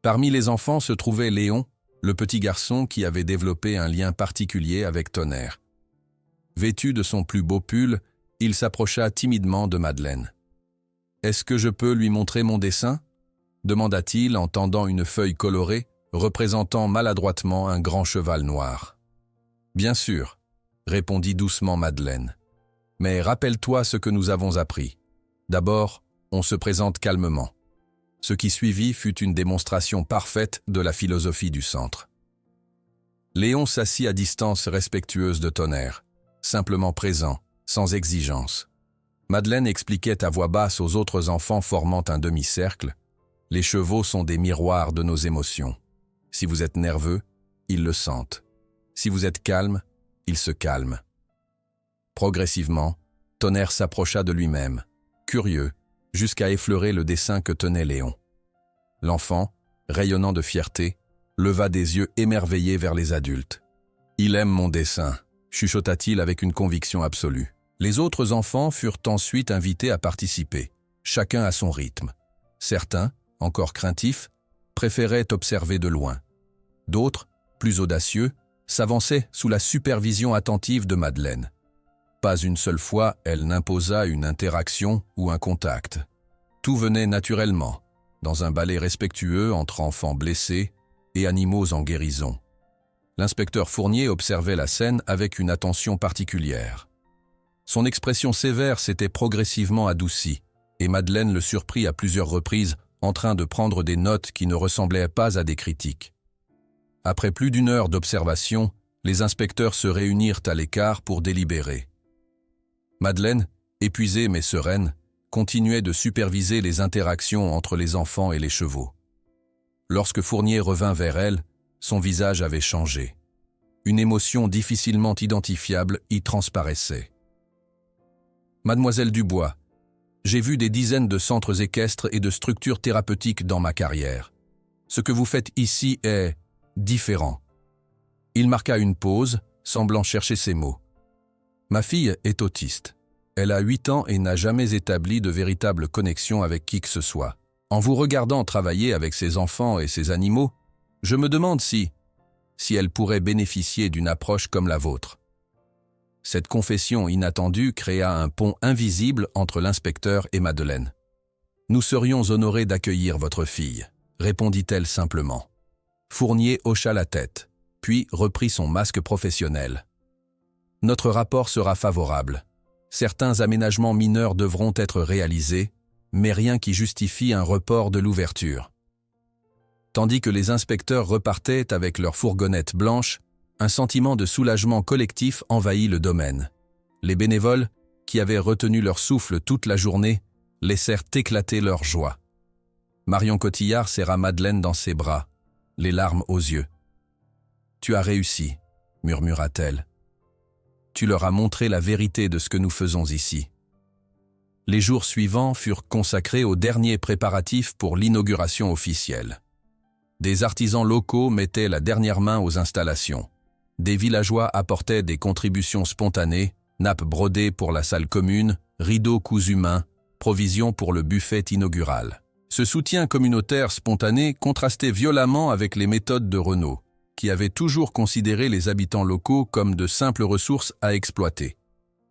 Parmi les enfants se trouvait Léon, le petit garçon qui avait développé un lien particulier avec Tonnerre. Vêtu de son plus beau pull, il s'approcha timidement de Madeleine. « Est-ce que je peux lui montrer mon dessin ?» demanda-t-il en tendant une feuille colorée, représentant maladroitement un grand cheval noir. « Bien sûr, » répondit doucement Madeleine. « Mais rappelle-toi ce que nous avons appris. D'abord, on se présente calmement. » Ce qui suivit fut une démonstration parfaite de la philosophie du centre. Léon s'assit à distance respectueuse de Tonnerre, simplement présent, sans exigence. Madeleine expliquait à voix basse aux autres enfants formant un demi-cercle « Les chevaux sont des miroirs de nos émotions. Si vous êtes nerveux, ils le sentent. Si vous êtes calme, ils se calment. » Progressivement, Tonnerre s'approcha de lui-même, curieux, jusqu'à effleurer le dessin que tenait Léon. L'enfant, rayonnant de fierté, leva des yeux émerveillés vers les adultes. « Il aime mon dessin », chuchota-t-il avec une conviction absolue. Les autres enfants furent ensuite invités à participer, chacun à son rythme. Certains, encore craintifs, préféraient observer de loin. D'autres, plus audacieux, s'avançaient sous la supervision attentive de Madeleine. Pas une seule fois, elle n'imposa une interaction ou un contact. Tout venait naturellement, dans un ballet respectueux entre enfants blessés et animaux en guérison. L'inspecteur Fournier observait la scène avec une attention particulière. Son expression sévère s'était progressivement adoucie, et Madeleine le surprit à plusieurs reprises en train de prendre des notes qui ne ressemblaient pas à des critiques. Après plus d'une heure d'observation, les inspecteurs se réunirent à l'écart pour délibérer. Madeleine, épuisée mais sereine, continuait de superviser les interactions entre les enfants et les chevaux. Lorsque Fournier revint vers elle, son visage avait changé. Une émotion difficilement identifiable y transparaissait. « Mademoiselle Dubois, j'ai vu des dizaines de centres équestres et de structures thérapeutiques dans ma carrière. Ce que vous faites ici est différent. » Il marqua une pause, semblant chercher ses mots. « Ma fille est autiste. Elle a 8 ans et n'a jamais établi de véritable connexion avec qui que ce soit. En vous regardant travailler avec ses enfants et ses animaux, je me demande si elle pourrait bénéficier d'une approche comme la vôtre. » Cette confession inattendue créa un pont invisible entre l'inspecteur et Madeleine. « Nous serions honorés d'accueillir votre fille, » répondit-elle simplement. Fournier hocha la tête, puis reprit son masque professionnel. « Notre rapport sera favorable. Certains aménagements mineurs devront être réalisés, mais rien qui justifie un report de l'ouverture. » Tandis que les inspecteurs repartaient avec leurs fourgonnettes blanches, un sentiment de soulagement collectif envahit le domaine. Les bénévoles, qui avaient retenu leur souffle toute la journée, laissèrent éclater leur joie. Marion Cotillard serra Madeleine dans ses bras, les larmes aux yeux. « Tu as réussi, » murmura-t-elle. « Tu leur as montré la vérité de ce que nous faisons ici. » Les jours suivants furent consacrés aux derniers préparatifs pour l'inauguration officielle. Des artisans locaux mettaient la dernière main aux installations. Des villageois apportaient des contributions spontanées, nappes brodées pour la salle commune, rideaux cousus main, provisions pour le buffet inaugural. Ce soutien communautaire spontané contrastait violemment avec les méthodes de Renaud, qui avait toujours considéré les habitants locaux comme de simples ressources à exploiter.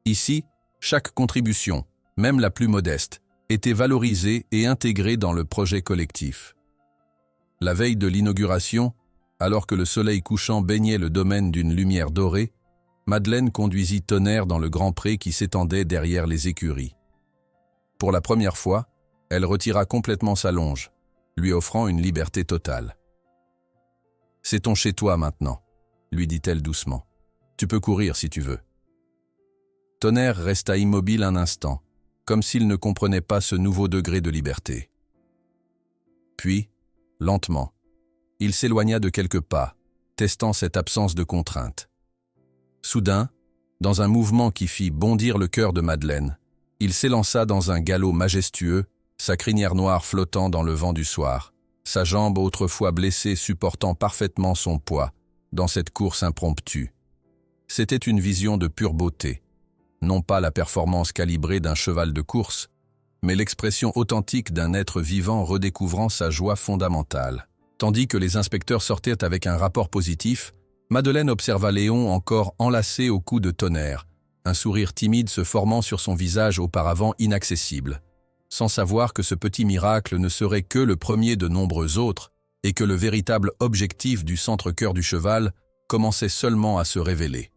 Ici, chaque contribution, même la plus modeste, était valorisée et intégrée dans le projet collectif. La veille de l'inauguration, Alors que le soleil couchant baignait le domaine d'une lumière dorée, Madeleine conduisit Tonnerre dans le grand pré qui s'étendait derrière les écuries. Pour la première fois, elle retira complètement sa longe, lui offrant une liberté totale. « C'est ton chez-toi maintenant », lui dit-elle doucement. « Tu peux courir si tu veux. » Tonnerre resta immobile un instant, comme s'il ne comprenait pas ce nouveau degré de liberté. Puis, lentement, il s'éloigna de quelques pas, testant cette absence de contrainte. Soudain, dans un mouvement qui fit bondir le cœur de Madeleine, il s'élança dans un galop majestueux, sa crinière noire flottant dans le vent du soir, sa jambe autrefois blessée supportant parfaitement son poids dans cette course impromptue. C'était une vision de pure beauté, non pas la performance calibrée d'un cheval de course, mais l'expression authentique d'un être vivant redécouvrant sa joie fondamentale. Tandis que les inspecteurs sortaient avec un rapport positif, Madeleine observa Léon encore enlacé au cou de Tonnerre, un sourire timide se formant sur son visage auparavant inaccessible, sans savoir que ce petit miracle ne serait que le premier de nombreux autres et que le véritable objectif du centre-cœur du cheval commençait seulement à se révéler.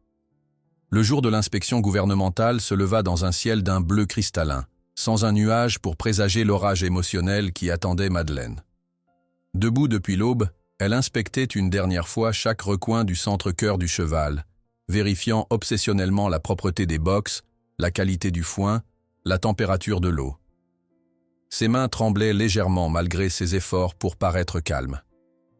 Le jour de l'inspection gouvernementale se leva dans un ciel d'un bleu cristallin, sans un nuage pour présager l'orage émotionnel qui attendait Madeleine. Debout depuis l'aube, elle inspectait une dernière fois chaque recoin du centre-cœur du cheval, vérifiant obsessionnellement la propreté des boxes, la qualité du foin, la température de l'eau. Ses mains tremblaient légèrement malgré ses efforts pour paraître calme.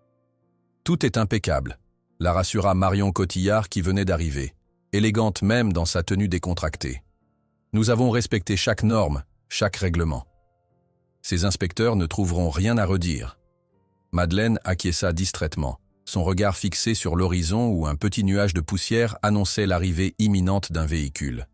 « Tout est impeccable », la rassura Marion Cotillard qui venait d'arriver, élégante même dans sa tenue décontractée. « Nous avons respecté chaque norme, chaque règlement. Ces inspecteurs ne trouveront rien à redire. » Madeleine acquiesça distraitement, son regard fixé sur l'horizon où un petit nuage de poussière annonçait l'arrivée imminente d'un véhicule.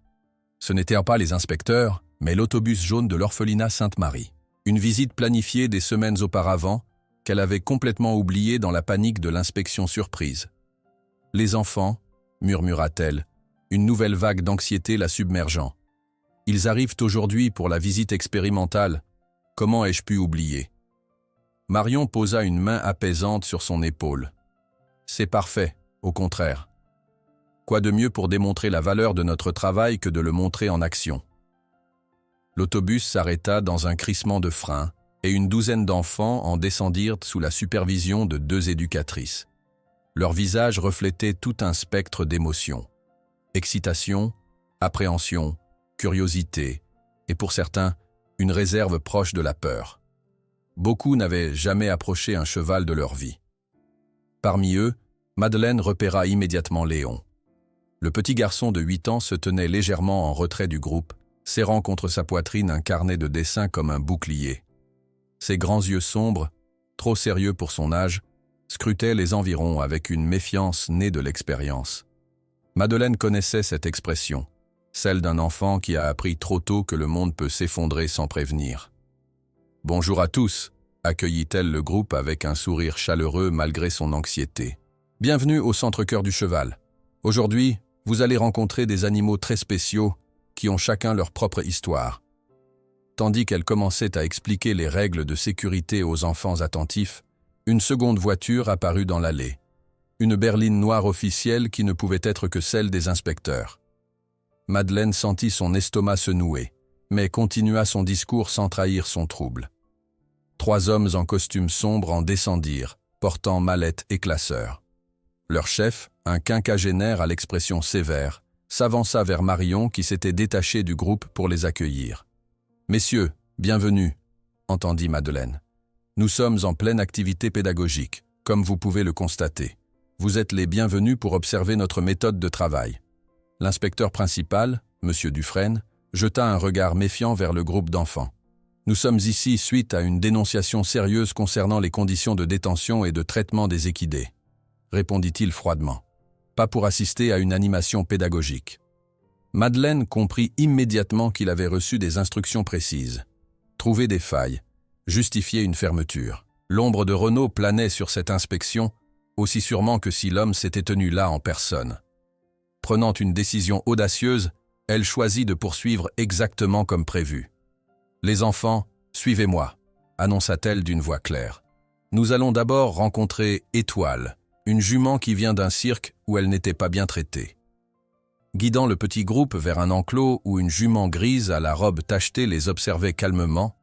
Ce n'étaient pas les inspecteurs, mais l'autobus jaune de l'orphelinat Sainte-Marie. Une visite planifiée des semaines auparavant, qu'elle avait complètement oubliée dans la panique de l'inspection surprise. « Les enfants » murmura-t-elle, une nouvelle vague d'anxiété la submergeant. « Ils arrivent aujourd'hui pour la visite expérimentale. Comment ai-je pu oublier ?» Marion posa une main apaisante sur son épaule. « C'est parfait, au contraire. Quoi de mieux pour démontrer la valeur de notre travail que de le montrer en action ?» L'autobus s'arrêta dans un crissement de frein et une douzaine d'enfants en descendirent sous la supervision de 2 éducatrices. Leurs visages reflétaient tout un spectre d'émotions. Excitation, appréhension, curiosité et pour certains, une réserve proche de la peur. Beaucoup n'avaient jamais approché un cheval de leur vie. Parmi eux, Madeleine repéra immédiatement Léon. Le petit garçon de 8 ans se tenait légèrement en retrait du groupe, serrant contre sa poitrine un carnet de dessin comme un bouclier. Ses grands yeux sombres, trop sérieux pour son âge, scrutaient les environs avec une méfiance née de l'expérience. Madeleine connaissait cette expression, celle d'un enfant qui a appris trop tôt que le monde peut s'effondrer sans prévenir. « Bonjour à tous », accueillit-elle le groupe avec un sourire chaleureux malgré son anxiété. « Bienvenue au centre-cœur du cheval. Aujourd'hui, vous allez rencontrer des animaux très spéciaux qui ont chacun leur propre histoire. » Tandis qu'elle commençait à expliquer les règles de sécurité aux enfants attentifs, une seconde voiture apparut dans l'allée. Une berline noire officielle qui ne pouvait être que celle des inspecteurs. Madeleine sentit son estomac se nouer, mais continua son discours sans trahir son trouble. 3 hommes en costume sombre en descendirent, portant mallettes et classeurs. Leur chef, un quinquagénaire à l'expression sévère, s'avança vers Marion qui s'était détachée du groupe pour les accueillir. « Messieurs, bienvenue », entendit Madeleine. « Nous sommes en pleine activité pédagogique, comme vous pouvez le constater. Vous êtes les bienvenus pour observer notre méthode de travail. » L'inspecteur principal, M. Dufresne, jeta un regard méfiant vers le groupe d'enfants. « Nous sommes ici suite à une dénonciation sérieuse concernant les conditions de détention et de traitement des équidés, » répondit-il froidement. « Pas pour assister à une animation pédagogique. » Madeleine comprit immédiatement qu'il avait reçu des instructions précises. Trouver des failles, justifier une fermeture. L'ombre de Renaud planait sur cette inspection, aussi sûrement que si l'homme s'était tenu là en personne. Prenant une décision audacieuse, elle choisit de poursuivre exactement comme prévu. « Les enfants, suivez-moi », annonça-t-elle d'une voix claire. « Nous allons d'abord rencontrer Étoile, une jument qui vient d'un cirque où elle n'était pas bien traitée. Guidant le petit groupe vers un enclos où une jument grise à la robe tachetée les observait calmement,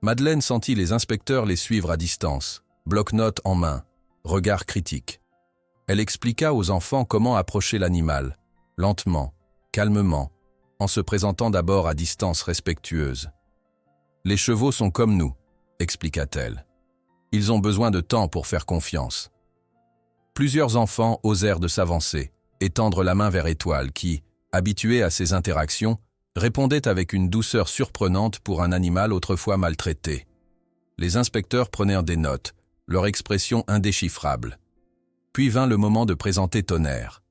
Madeleine sentit les inspecteurs les suivre à distance, bloc-notes en main, regard critique. Elle expliqua aux enfants comment approcher l'animal, lentement, calmement, en se présentant d'abord à distance respectueuse. « Les chevaux sont comme nous », expliqua-t-elle. « Ils ont besoin de temps pour faire confiance. » Plusieurs enfants osèrent de s'avancer et tendre la main vers Étoile qui, habituée à ces interactions, répondait avec une douceur surprenante pour un animal autrefois maltraité. Les inspecteurs prenèrent des notes, leur expression indéchiffrable. Puis vint le moment de présenter Tonnerre.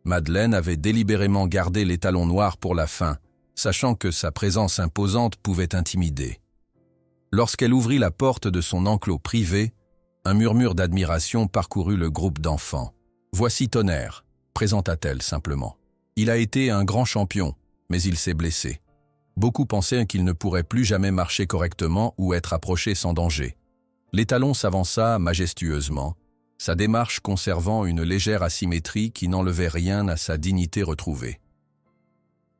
Madeleine avait délibérément gardé l'étalon noir pour la fin, sachant que sa présence imposante pouvait intimider. Lorsqu'elle ouvrit la porte de son enclos privé, un murmure d'admiration parcourut le groupe d'enfants. « Voici Tonnerre », présenta-t-elle simplement. « Il a été un grand champion, mais il s'est blessé. Beaucoup pensaient qu'il ne pourrait plus jamais marcher correctement ou être approché sans danger. » L'étalon s'avança majestueusement, sa démarche conservant une légère asymétrie qui n'enlevait rien à sa dignité retrouvée.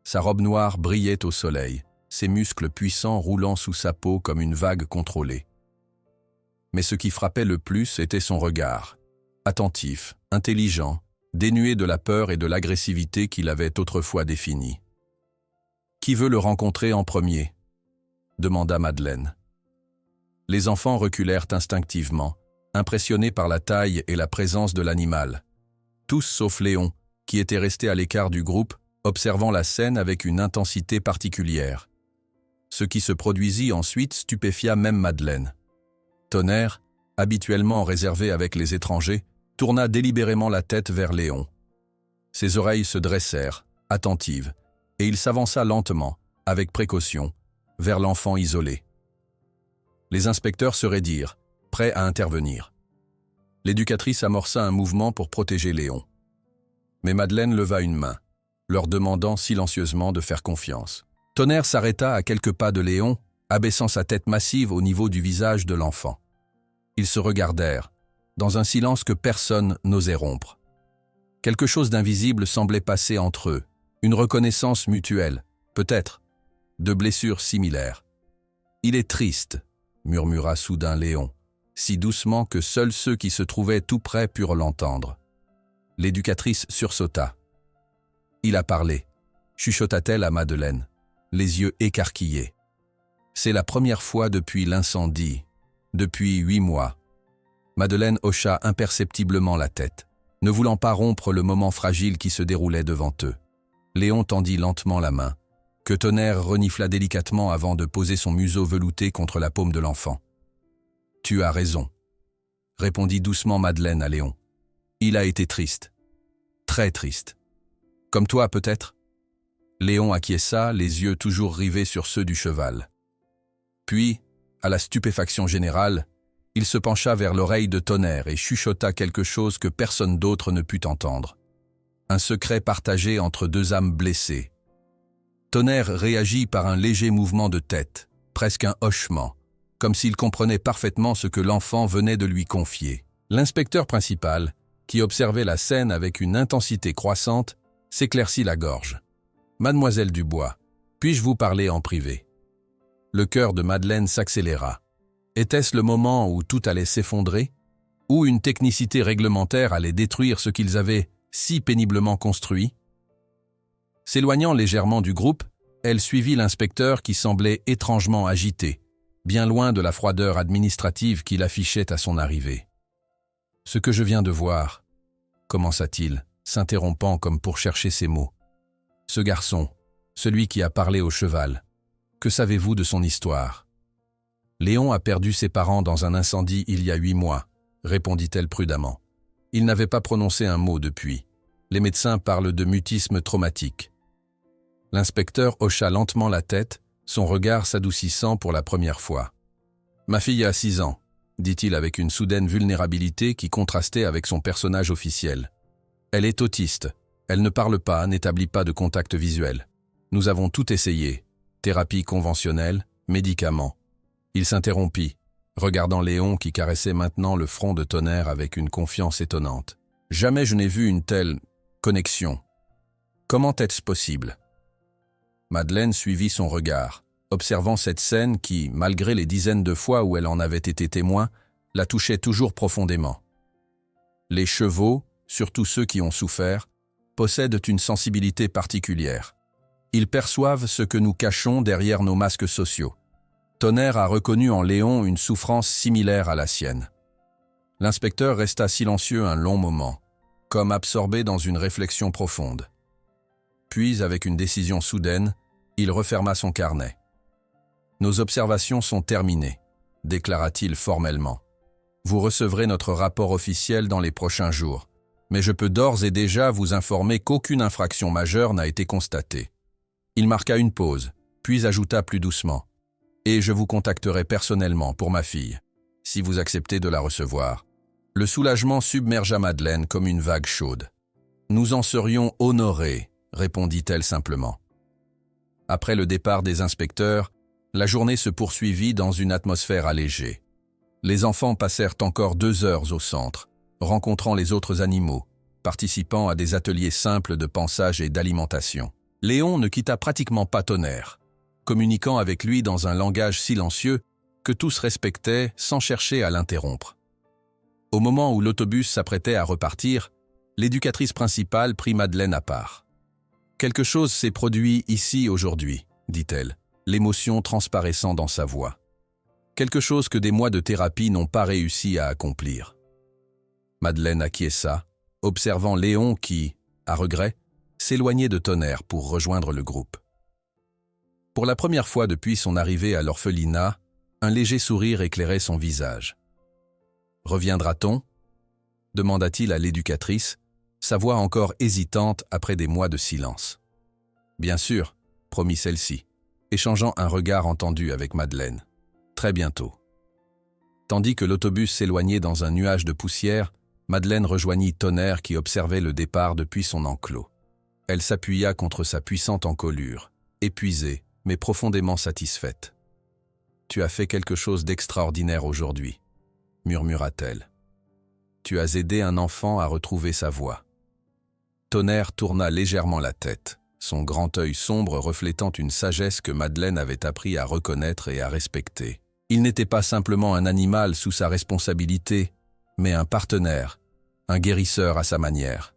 Sa robe noire brillait au soleil, ses muscles puissants roulant sous sa peau comme une vague contrôlée. Mais ce qui frappait le plus était son regard, attentif, intelligent, dénué de la peur et de l'agressivité qu'il avait autrefois définie. « Qui veut le rencontrer en premier ?» demanda Madeleine. Les enfants reculèrent instinctivement, impressionnés par la taille et la présence de l'animal. Tous sauf Léon, qui était resté à l'écart du groupe, observant la scène avec une intensité particulière. Ce qui se produisit ensuite stupéfia même Madeleine. Tonnerre, habituellement réservé avec les étrangers, tourna délibérément la tête vers Léon. Ses oreilles se dressèrent, attentives, et il s'avança lentement, avec précaution, vers l'enfant isolé. Les inspecteurs se raidirent, prêts à intervenir. L'éducatrice amorça un mouvement pour protéger Léon. Mais Madeleine leva une main, leur demandant silencieusement de faire confiance. Tonnerre s'arrêta à quelques pas de Léon, abaissant sa tête massive au niveau du visage de l'enfant. Ils se regardèrent, dans un silence que personne n'osait rompre. Quelque chose d'invisible semblait passer entre eux, une reconnaissance mutuelle, peut-être, de blessures similaires. « Il est triste », murmura soudain Léon, si doucement que seuls ceux qui se trouvaient tout près purent l'entendre. L'éducatrice sursauta. « Il a parlé », chuchota-t-elle à Madeleine, les yeux écarquillés. « C'est la première fois depuis l'incendie, depuis 8 mois. » Madeleine hocha imperceptiblement la tête, ne voulant pas rompre le moment fragile qui se déroulait devant eux. Léon tendit lentement la main, que Tonnerre renifla délicatement avant de poser son museau velouté contre la paume de l'enfant. « Tu as raison », répondit doucement Madeleine à Léon. « Il a été triste. Très triste. Comme toi, peut-être ?» Léon acquiesça, les yeux toujours rivés sur ceux du cheval. Puis, à la stupéfaction générale, il se pencha vers l'oreille de Tonnerre et chuchota quelque chose que personne d'autre ne put entendre. Un secret partagé entre deux âmes blessées. Tonnerre réagit par un léger mouvement de tête, presque un hochement, comme s'il comprenait parfaitement ce que l'enfant venait de lui confier. L'inspecteur principal, qui observait la scène avec une intensité croissante, s'éclaircit la gorge. « Mademoiselle Dubois, puis-je vous parler en privé ?» Le cœur de Madeleine s'accéléra. Était-ce le moment où tout allait s'effondrer? Où une technicité réglementaire allait détruire ce qu'ils avaient si péniblement construit? S'éloignant légèrement du groupe, elle suivit l'inspecteur qui semblait étrangement agité, bien loin de la froideur administrative qu'il affichait à son arrivée. « Ce que je viens de voir, » commença-t-il, s'interrompant comme pour chercher ses mots. « Ce garçon, celui qui a parlé au cheval, que savez-vous de son histoire ?» « Léon a perdu ses parents dans un incendie il y a 8 mois, » répondit-elle prudemment. « Il n'avait pas prononcé un mot depuis. Les médecins parlent de mutisme traumatique. » L'inspecteur hocha lentement la tête, son regard s'adoucissant pour la première fois. « Ma fille a 6 ans, » dit-il avec une soudaine vulnérabilité qui contrastait avec son personnage officiel. « Elle est autiste. Elle ne parle pas, n'établit pas de contact visuel. Nous avons tout essayé. Thérapie conventionnelle, médicaments. » Il s'interrompit, regardant Léon qui caressait maintenant le front de Tonnerre avec une confiance étonnante. Jamais je n'ai vu une telle connexion. Comment est-ce possible? Madeleine suivit son regard, observant cette scène qui, malgré les dizaines de fois où elle en avait été témoin, la touchait toujours profondément. Les chevaux, surtout ceux qui ont souffert, possèdent une sensibilité particulière. Ils perçoivent ce que nous cachons derrière nos masques sociaux. Tonnerre a reconnu en Léon une souffrance similaire à la sienne. L'inspecteur resta silencieux un long moment, comme absorbé dans une réflexion profonde. Puis, avec une décision soudaine, il referma son carnet. « Nos observations sont terminées », déclara-t-il formellement. « Vous recevrez notre rapport officiel dans les prochains jours, mais je peux d'ores et déjà vous informer qu'aucune infraction majeure n'a été constatée. » Il marqua une pause, puis ajouta plus doucement. « Et je vous contacterai personnellement pour ma fille, si vous acceptez de la recevoir. » Le soulagement submergea Madeleine comme une vague chaude. « Nous en serions honorés », répondit-elle simplement. Après le départ des inspecteurs, la journée se poursuivit dans une atmosphère allégée. Les enfants passèrent encore 2 heures au centre, rencontrant les autres animaux, participant à des ateliers simples de pansage et d'alimentation. Léon ne quitta pratiquement pas Tonnerre, communiquant avec lui dans un langage silencieux que tous respectaient sans chercher à l'interrompre. Au moment où l'autobus s'apprêtait à repartir, l'éducatrice principale prit Madeleine à part. « Quelque chose s'est produit ici aujourd'hui, » dit-elle, l'émotion transparaissant dans sa voix. « Quelque chose que des mois de thérapie n'ont pas réussi à accomplir. » Madeleine acquiesça, observant Léon qui, à regret, s'éloignait de Tonnerre pour rejoindre le groupe. Pour la première fois depuis son arrivée à l'orphelinat, un léger sourire éclairait son visage. « Reviendra-t-on » demanda-t-il à l'éducatrice, sa voix encore hésitante après des mois de silence. « Bien sûr », promit celle-ci, échangeant un regard entendu avec Madeleine. « Très bientôt. » Tandis que l'autobus s'éloignait dans un nuage de poussière, Madeleine rejoignit Tonnerre qui observait le départ depuis son enclos. Elle s'appuya contre sa puissante encolure, épuisée, mais profondément satisfaite. « Tu as fait quelque chose d'extraordinaire aujourd'hui, » murmura-t-elle. « Tu as aidé un enfant à retrouver sa voix. » Tonnerre tourna légèrement la tête, son grand œil sombre reflétant une sagesse que Madeleine avait appris à reconnaître et à respecter. Il n'était pas simplement un animal sous sa responsabilité, mais un partenaire, un guérisseur à sa manière.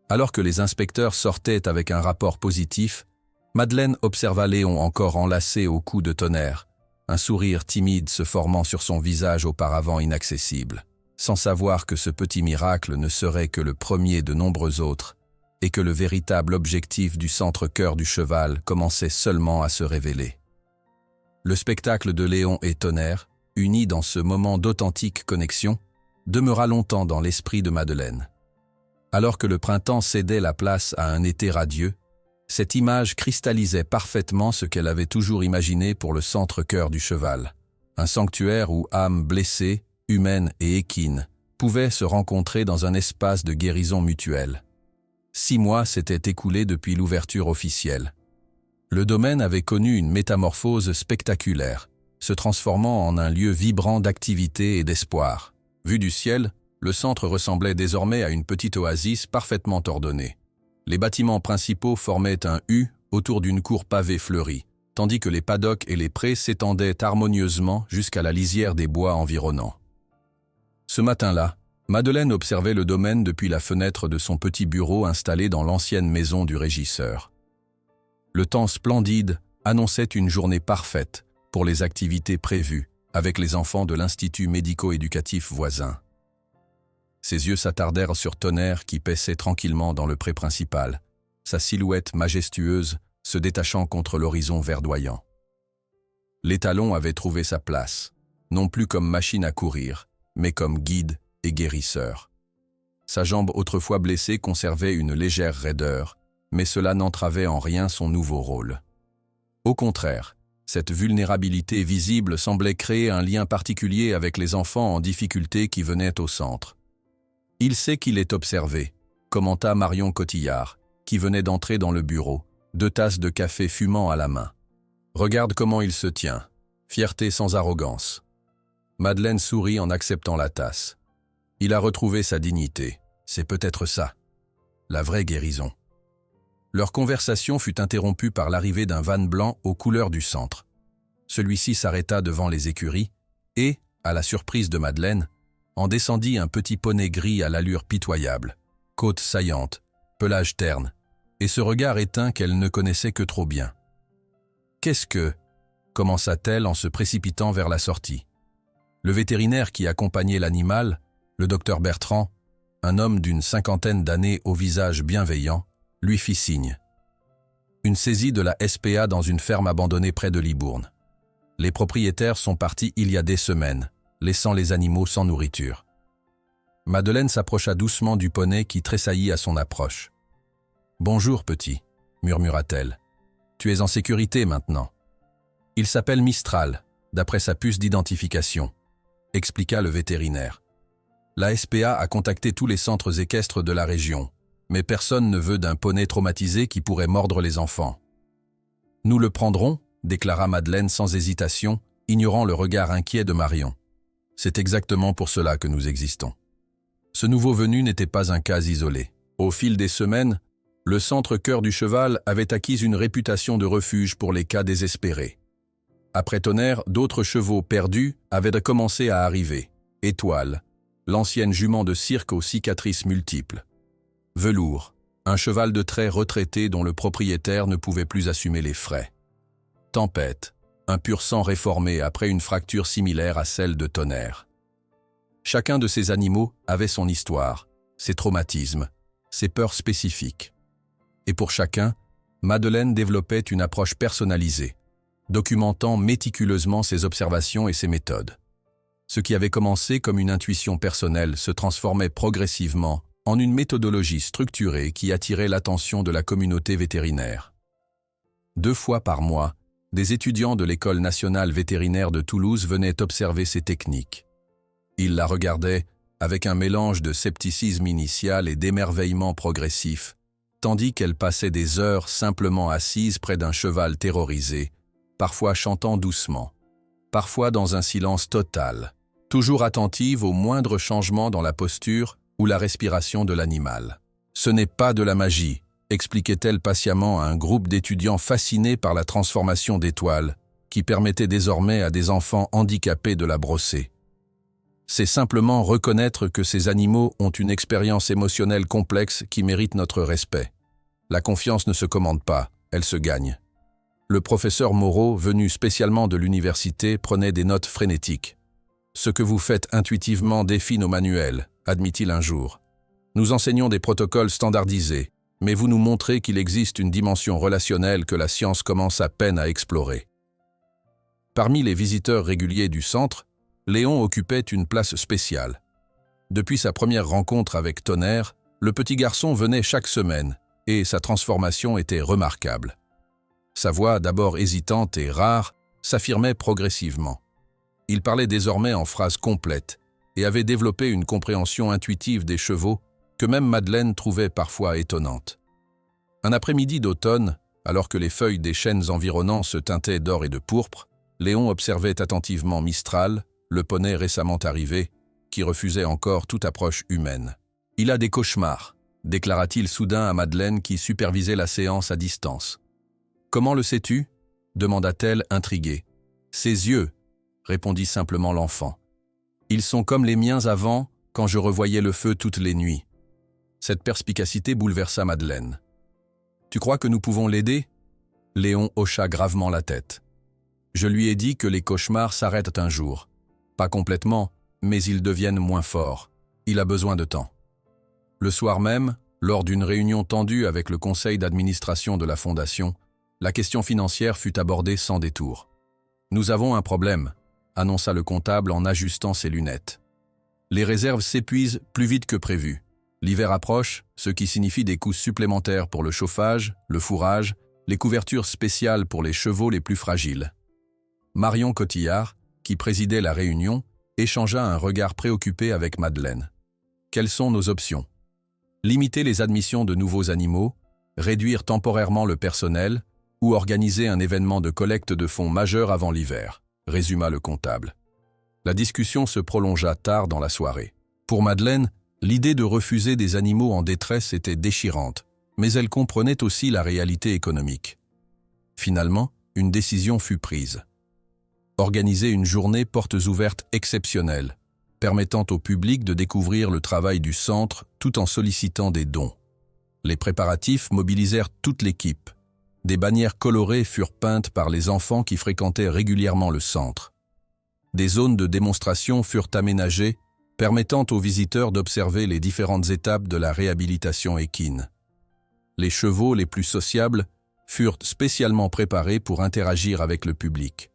Alors que les inspecteurs sortaient avec un rapport positif, Madeleine observa Léon encore enlacé au cou de Tonnerre, un sourire timide se formant sur son visage auparavant inaccessible, sans savoir que ce petit miracle ne serait que le premier de nombreux autres, et que le véritable objectif du centre-cœur du cheval commençait seulement à se révéler. Le spectacle de Léon et Tonnerre, unis dans ce moment d'authentique connexion, demeura longtemps dans l'esprit de Madeleine. Alors que le printemps cédait la place à un été radieux, cette image cristallisait parfaitement ce qu'elle avait toujours imaginé pour le centre-cœur du cheval, un sanctuaire où âmes blessées, humaines et équines, pouvaient se rencontrer dans un espace de guérison mutuelle. 6 mois s'étaient écoulés depuis l'ouverture officielle. Le domaine avait connu une métamorphose spectaculaire, se transformant en un lieu vibrant d'activité et d'espoir. Vu du ciel, le centre ressemblait désormais à une petite oasis parfaitement ordonnée. Les bâtiments principaux formaient un U autour d'une cour pavée fleurie, tandis que les paddocks et les prés s'étendaient harmonieusement jusqu'à la lisière des bois environnants. Ce matin-là, Madeleine observait le domaine depuis la fenêtre de son petit bureau installé dans l'ancienne maison du régisseur. Le temps splendide annonçait une journée parfaite pour les activités prévues avec les enfants de l'institut médico-éducatif voisin. Ses yeux s'attardèrent sur Tonnerre qui paissait tranquillement dans le pré principal, sa silhouette majestueuse se détachant contre l'horizon verdoyant. L'étalon avait trouvé sa place, non plus comme machine à courir, mais comme guide et guérisseur. Sa jambe autrefois blessée conservait une légère raideur, mais cela n'entravait en rien son nouveau rôle. Au contraire, cette vulnérabilité visible semblait créer un lien particulier avec les enfants en difficulté qui venaient au centre. « Il sait qu'il est observé », commenta Marion Cotillard, qui venait d'entrer dans le bureau, 2 tasses de café fumant à la main. « Regarde comment il se tient, fierté sans arrogance. » Madeleine sourit en acceptant la tasse. « Il a retrouvé sa dignité. C'est peut-être ça, la vraie guérison. Leur conversation fut interrompue par l'arrivée d'un van blanc aux couleurs du centre. Celui-ci s'arrêta devant les écuries et, à la surprise de Madeleine, en descendit un petit poney gris à l'allure pitoyable, côte saillante, pelage terne, et ce regard éteint qu'elle ne connaissait que trop bien. « Qu'est-ce que » commença-t-elle en se précipitant vers la sortie. Le vétérinaire qui accompagnait l'animal, le docteur Bertrand, un homme d'une 50aine d'années au visage bienveillant, lui fit signe. Une saisie de la SPA dans une ferme abandonnée près de Libourne. Les propriétaires sont partis il y a des semaines, laissant les animaux sans nourriture. Madeleine s'approcha doucement du poney qui tressaillit à son approche. « Bonjour, petit », murmura-t-elle. « Tu es en sécurité maintenant. » « Il s'appelle Mistral, d'après sa puce d'identification », expliqua le vétérinaire. « La SPA a contacté tous les centres équestres de la région, mais personne ne veut d'un poney traumatisé qui pourrait mordre les enfants. »« Nous le prendrons », déclara Madeleine sans hésitation, ignorant le regard inquiet de Marion. « C'est exactement pour cela que nous existons. » Ce nouveau venu n'était pas un cas isolé. Au fil des semaines, le centre Cœur du Cheval avait acquis une réputation de refuge pour les cas désespérés. Après Tonnerre, d'autres chevaux perdus avaient commencé à arriver. Étoile, l'ancienne jument de cirque aux cicatrices multiples. Velours, un cheval de trait retraité dont le propriétaire ne pouvait plus assumer les frais. Tempête, un pur sang réformé après une fracture similaire à celle de Tonnerre. Chacun de ces animaux avait son histoire, ses traumatismes, ses peurs spécifiques. Et pour chacun, Madeleine développait une approche personnalisée, documentant méticuleusement ses observations et ses méthodes. Ce qui avait commencé comme une intuition personnelle se transformait progressivement en une méthodologie structurée qui attirait l'attention de la communauté vétérinaire. 2 fois par mois, des étudiants de l'École nationale vétérinaire de Toulouse venaient observer ces techniques. Ils la regardaient avec un mélange de scepticisme initial et d'émerveillement progressif, tandis qu'elle passait des heures simplement assise près d'un cheval terrorisé, parfois chantant doucement, parfois dans un silence total, toujours attentive aux moindres changements dans la posture ou la respiration de l'animal. « Ce n'est pas de la magie », expliquait-elle patiemment à un groupe d'étudiants fascinés par la transformation d'étoiles, qui permettait désormais à des enfants handicapés de la brosser. C'est simplement reconnaître que ces animaux ont une expérience émotionnelle complexe qui mérite notre respect. La confiance ne se commande pas, elle se gagne. Le professeur Moreau, venu spécialement de l'université, prenait des notes frénétiques. « Ce que vous faites intuitivement défie nos manuels », admit-il un jour. « Nous enseignons des protocoles standardisés, mais vous nous montrez qu'il existe une dimension relationnelle que la science commence à peine à explorer. » Parmi les visiteurs réguliers du centre, Léon occupait une place spéciale. Depuis sa première rencontre avec Tonnerre, le petit garçon venait chaque semaine, et sa transformation était remarquable. Sa voix, d'abord hésitante et rare, s'affirmait progressivement. Il parlait désormais en phrases complètes et avait développé une compréhension intuitive des chevaux que même Madeleine trouvait parfois étonnante. Un après-midi d'automne, alors que les feuilles des chênes environnants se teintaient d'or et de pourpre, Léon observait attentivement Mistral, le poney récemment arrivé, qui refusait encore toute approche humaine. « Il a des cauchemars », déclara-t-il soudain à Madeleine qui supervisait la séance à distance. « Comment le sais-tu » demanda-t-elle intriguée. « Ses yeux » répondit simplement l'enfant. « Ils sont comme les miens avant, quand je revoyais le feu toutes les nuits. » Cette perspicacité bouleversa Madeleine. « Tu crois que nous pouvons l'aider » Léon hocha gravement la tête. « Je lui ai dit que les cauchemars s'arrêtent un jour. Pas complètement, mais ils deviennent moins forts. Il a besoin de temps. » Le soir même, lors d'une réunion tendue avec le conseil d'administration de la Fondation, la question financière fut abordée sans détour. « Nous avons un problème », annonça le comptable en ajustant ses lunettes. « Les réserves s'épuisent plus vite que prévu. L'hiver approche, ce qui signifie des coûts supplémentaires pour le chauffage, le fourrage, les couvertures spéciales pour les chevaux les plus fragiles. » Marion Cotillard, qui présidait la réunion, échangea un regard préoccupé avec Madeleine. « Quelles sont nos options ? Limiter les admissions de nouveaux animaux, réduire temporairement le personnel ou organiser un événement de collecte de fonds majeur avant l'hiver », résuma le comptable. La discussion se prolongea tard dans la soirée. Pour Madeleine, L'idée de refuser des animaux en détresse était déchirante, mais elle comprenait aussi la réalité économique. Finalement, une décision fut prise. Organiser une journée portes ouvertes exceptionnelle, permettant au public de découvrir le travail du centre tout en sollicitant des dons. Les préparatifs mobilisèrent toute l'équipe. Des bannières colorées furent peintes par les enfants qui fréquentaient régulièrement le centre. Des zones de démonstration furent aménagées, permettant aux visiteurs d'observer les différentes étapes de la réhabilitation équine. Les chevaux les plus sociables furent spécialement préparés pour interagir avec le public.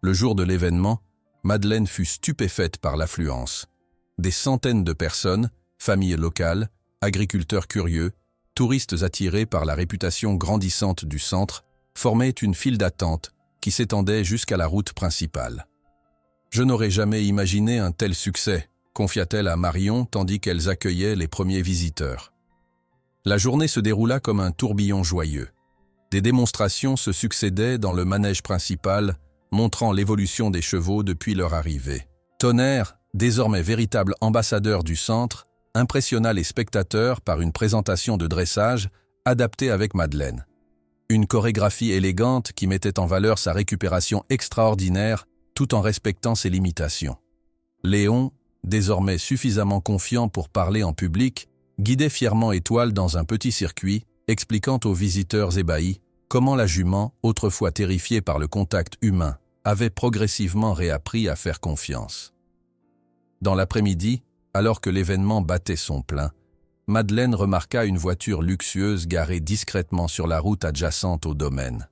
Le jour de l'événement, Madeleine fut stupéfaite par l'affluence. Des centaines de personnes, familles locales, agriculteurs curieux, touristes attirés par la réputation grandissante du centre, formaient une file d'attente qui s'étendait jusqu'à la route principale. « Je n'aurais jamais imaginé un tel succès », confia-t-elle à Marion tandis qu'elles accueillaient les premiers visiteurs. La journée se déroula comme un tourbillon joyeux. Des démonstrations se succédaient dans le manège principal, montrant l'évolution des chevaux depuis leur arrivée. Tonnerre, désormais véritable ambassadeur du centre, impressionna les spectateurs par une présentation de dressage adaptée avec Madeleine. Une chorégraphie élégante qui mettait en valeur sa récupération extraordinaire tout en respectant ses limitations. Léon, désormais suffisamment confiant pour parler en public, guidait fièrement Étoile dans un petit circuit, expliquant aux visiteurs ébahis comment la jument, autrefois terrifiée par le contact humain, avait progressivement réappris à faire confiance. Dans l'après-midi, alors que l'événement battait son plein, Madeleine remarqua une voiture luxueuse garée discrètement sur la route adjacente au domaine.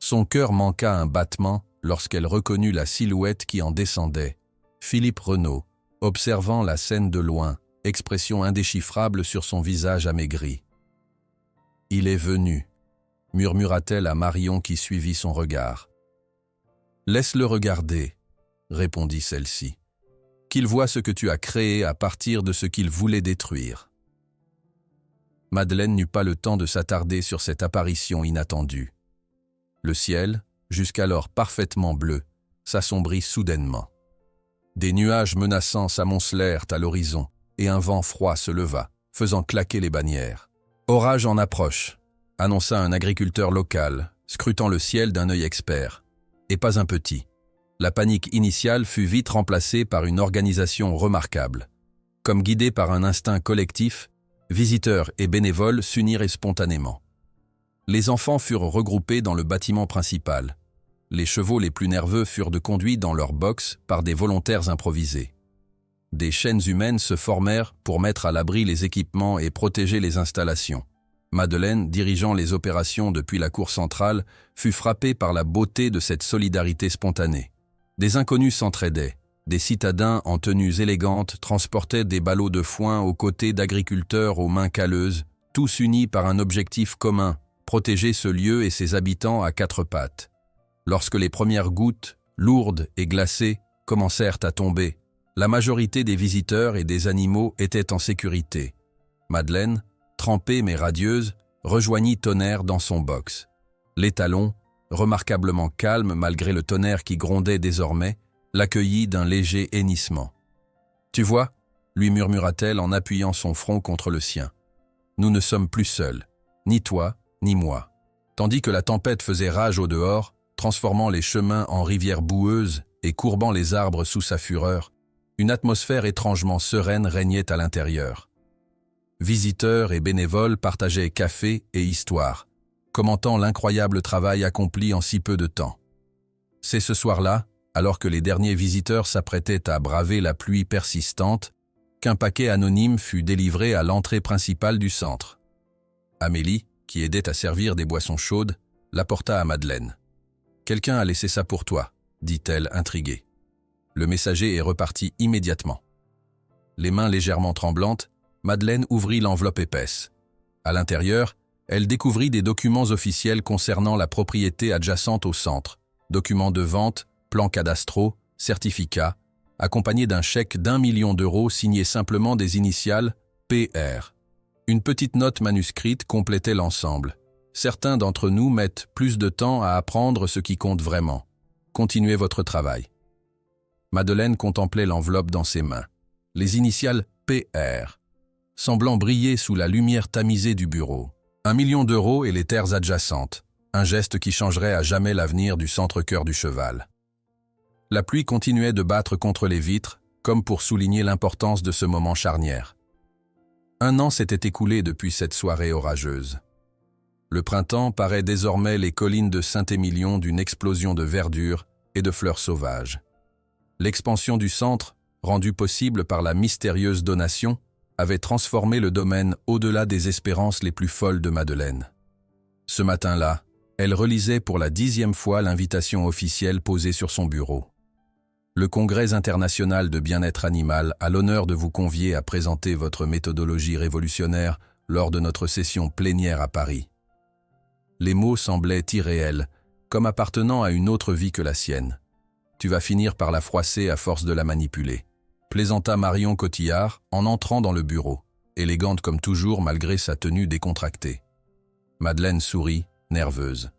Son cœur manqua un battement lorsqu'elle reconnut la silhouette qui en descendait, Philippe Renaud, observant la scène de loin, expression indéchiffrable sur son visage amaigri. « Il est venu », murmura-t-elle à Marion qui suivit son regard. « Laisse-le regarder », répondit celle-ci. « Qu'il voit ce que tu as créé à partir de ce qu'il voulait détruire. » Madeleine n'eut pas le temps de s'attarder sur cette apparition inattendue. Le ciel, jusqu'alors parfaitement bleu, s'assombrit soudainement. Des nuages menaçants s'amoncelèrent à l'horizon et un vent froid se leva, faisant claquer les bannières. « Orage en approche », annonça un agriculteur local, scrutant le ciel d'un œil expert. Et pas un petit. La panique initiale fut vite remplacée par une organisation remarquable. Comme guidés par un instinct collectif, visiteurs et bénévoles s'unirent spontanément. Les enfants furent regroupés dans le bâtiment principal. Les chevaux les plus nerveux furent conduits dans leur box par des volontaires improvisés. Des chaînes humaines se formèrent pour mettre à l'abri les équipements et protéger les installations. Madeleine, dirigeant les opérations depuis la cour centrale, fut frappée par la beauté de cette solidarité spontanée. Des inconnus s'entraidaient. Des citadins en tenues élégantes transportaient des ballots de foin aux côtés d'agriculteurs aux mains calleuses, tous unis par un objectif commun, protéger ce lieu et ses habitants à quatre pattes. Lorsque les premières gouttes, lourdes et glacées, commencèrent à tomber, la majorité des visiteurs et des animaux étaient en sécurité. Madeleine, trempée mais radieuse, rejoignit Tonnerre dans son box. L'étalon, remarquablement calme malgré le tonnerre qui grondait désormais, l'accueillit d'un léger hennissement. « Tu vois » lui murmura-t-elle en appuyant son front contre le sien. « Nous ne sommes plus seuls, ni toi, ni moi. » Tandis que la tempête faisait rage au dehors, transformant les chemins en rivières boueuses et courbant les arbres sous sa fureur, une atmosphère étrangement sereine régnait à l'intérieur. Visiteurs et bénévoles partageaient café et histoire, commentant l'incroyable travail accompli en si peu de temps. C'est ce soir-là, alors que les derniers visiteurs s'apprêtaient à braver la pluie persistante, qu'un paquet anonyme fut délivré à l'entrée principale du centre. Amélie, qui aidait à servir des boissons chaudes, l'apporta à Madeleine. « Quelqu'un a laissé ça pour toi », dit-elle intriguée. Le messager est reparti immédiatement. Les mains légèrement tremblantes, Madeleine ouvrit l'enveloppe épaisse. À l'intérieur, elle découvrit des documents officiels concernant la propriété adjacente au centre, documents de vente, plans cadastraux, certificats, accompagnés d'un chèque d'1 million d'euros signé simplement des initiales PR. Une petite note manuscrite complétait l'ensemble. Certains d'entre nous mettent plus de temps à apprendre ce qui compte vraiment. Continuez votre travail. Madeleine contemplait l'enveloppe dans ses mains. Les initiales PR, semblant briller sous la lumière tamisée du bureau. 1 million d'euros et les terres adjacentes, un geste qui changerait à jamais l'avenir du centre-cœur du Cheval. La pluie continuait de battre contre les vitres, comme pour souligner l'importance de ce moment charnière. 1 an s'était écoulé depuis cette soirée orageuse. Le printemps paraît désormais les collines de Saint-Émilion d'une explosion de verdure et de fleurs sauvages. L'expansion du centre, rendue possible par la mystérieuse donation, avait transformé le domaine au-delà des espérances les plus folles de Madeleine. Ce matin-là, elle relisait pour la 10e fois l'invitation officielle posée sur son bureau. Le Congrès international de bien-être animal a l'honneur de vous convier à présenter votre méthodologie révolutionnaire lors de notre session plénière à Paris. Les mots semblaient irréels, comme appartenant à une autre vie que la sienne. Tu vas finir par la froisser à force de la manipuler, plaisanta Marion Cotillard en entrant dans le bureau, élégante comme toujours malgré sa tenue décontractée. Madeleine sourit, nerveuse.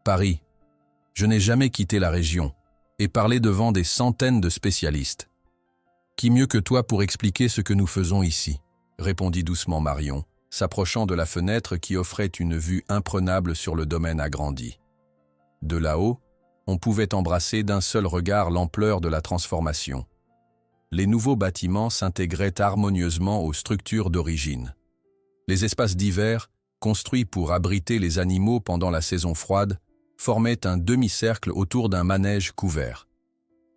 Paris. Je n'ai jamais quitté la région et parlé devant des centaines de spécialistes. Qui mieux que toi pour expliquer ce que nous faisons ici, répondit doucement Marion, s'approchant de la fenêtre qui offrait une vue imprenable sur le domaine agrandi. De là-haut, on pouvait embrasser d'un seul regard l'ampleur de la transformation. Les nouveaux bâtiments s'intégraient harmonieusement aux structures d'origine. Les espaces d'hiver, construits pour abriter les animaux pendant la saison froide, formaient un demi-cercle autour d'un manège couvert.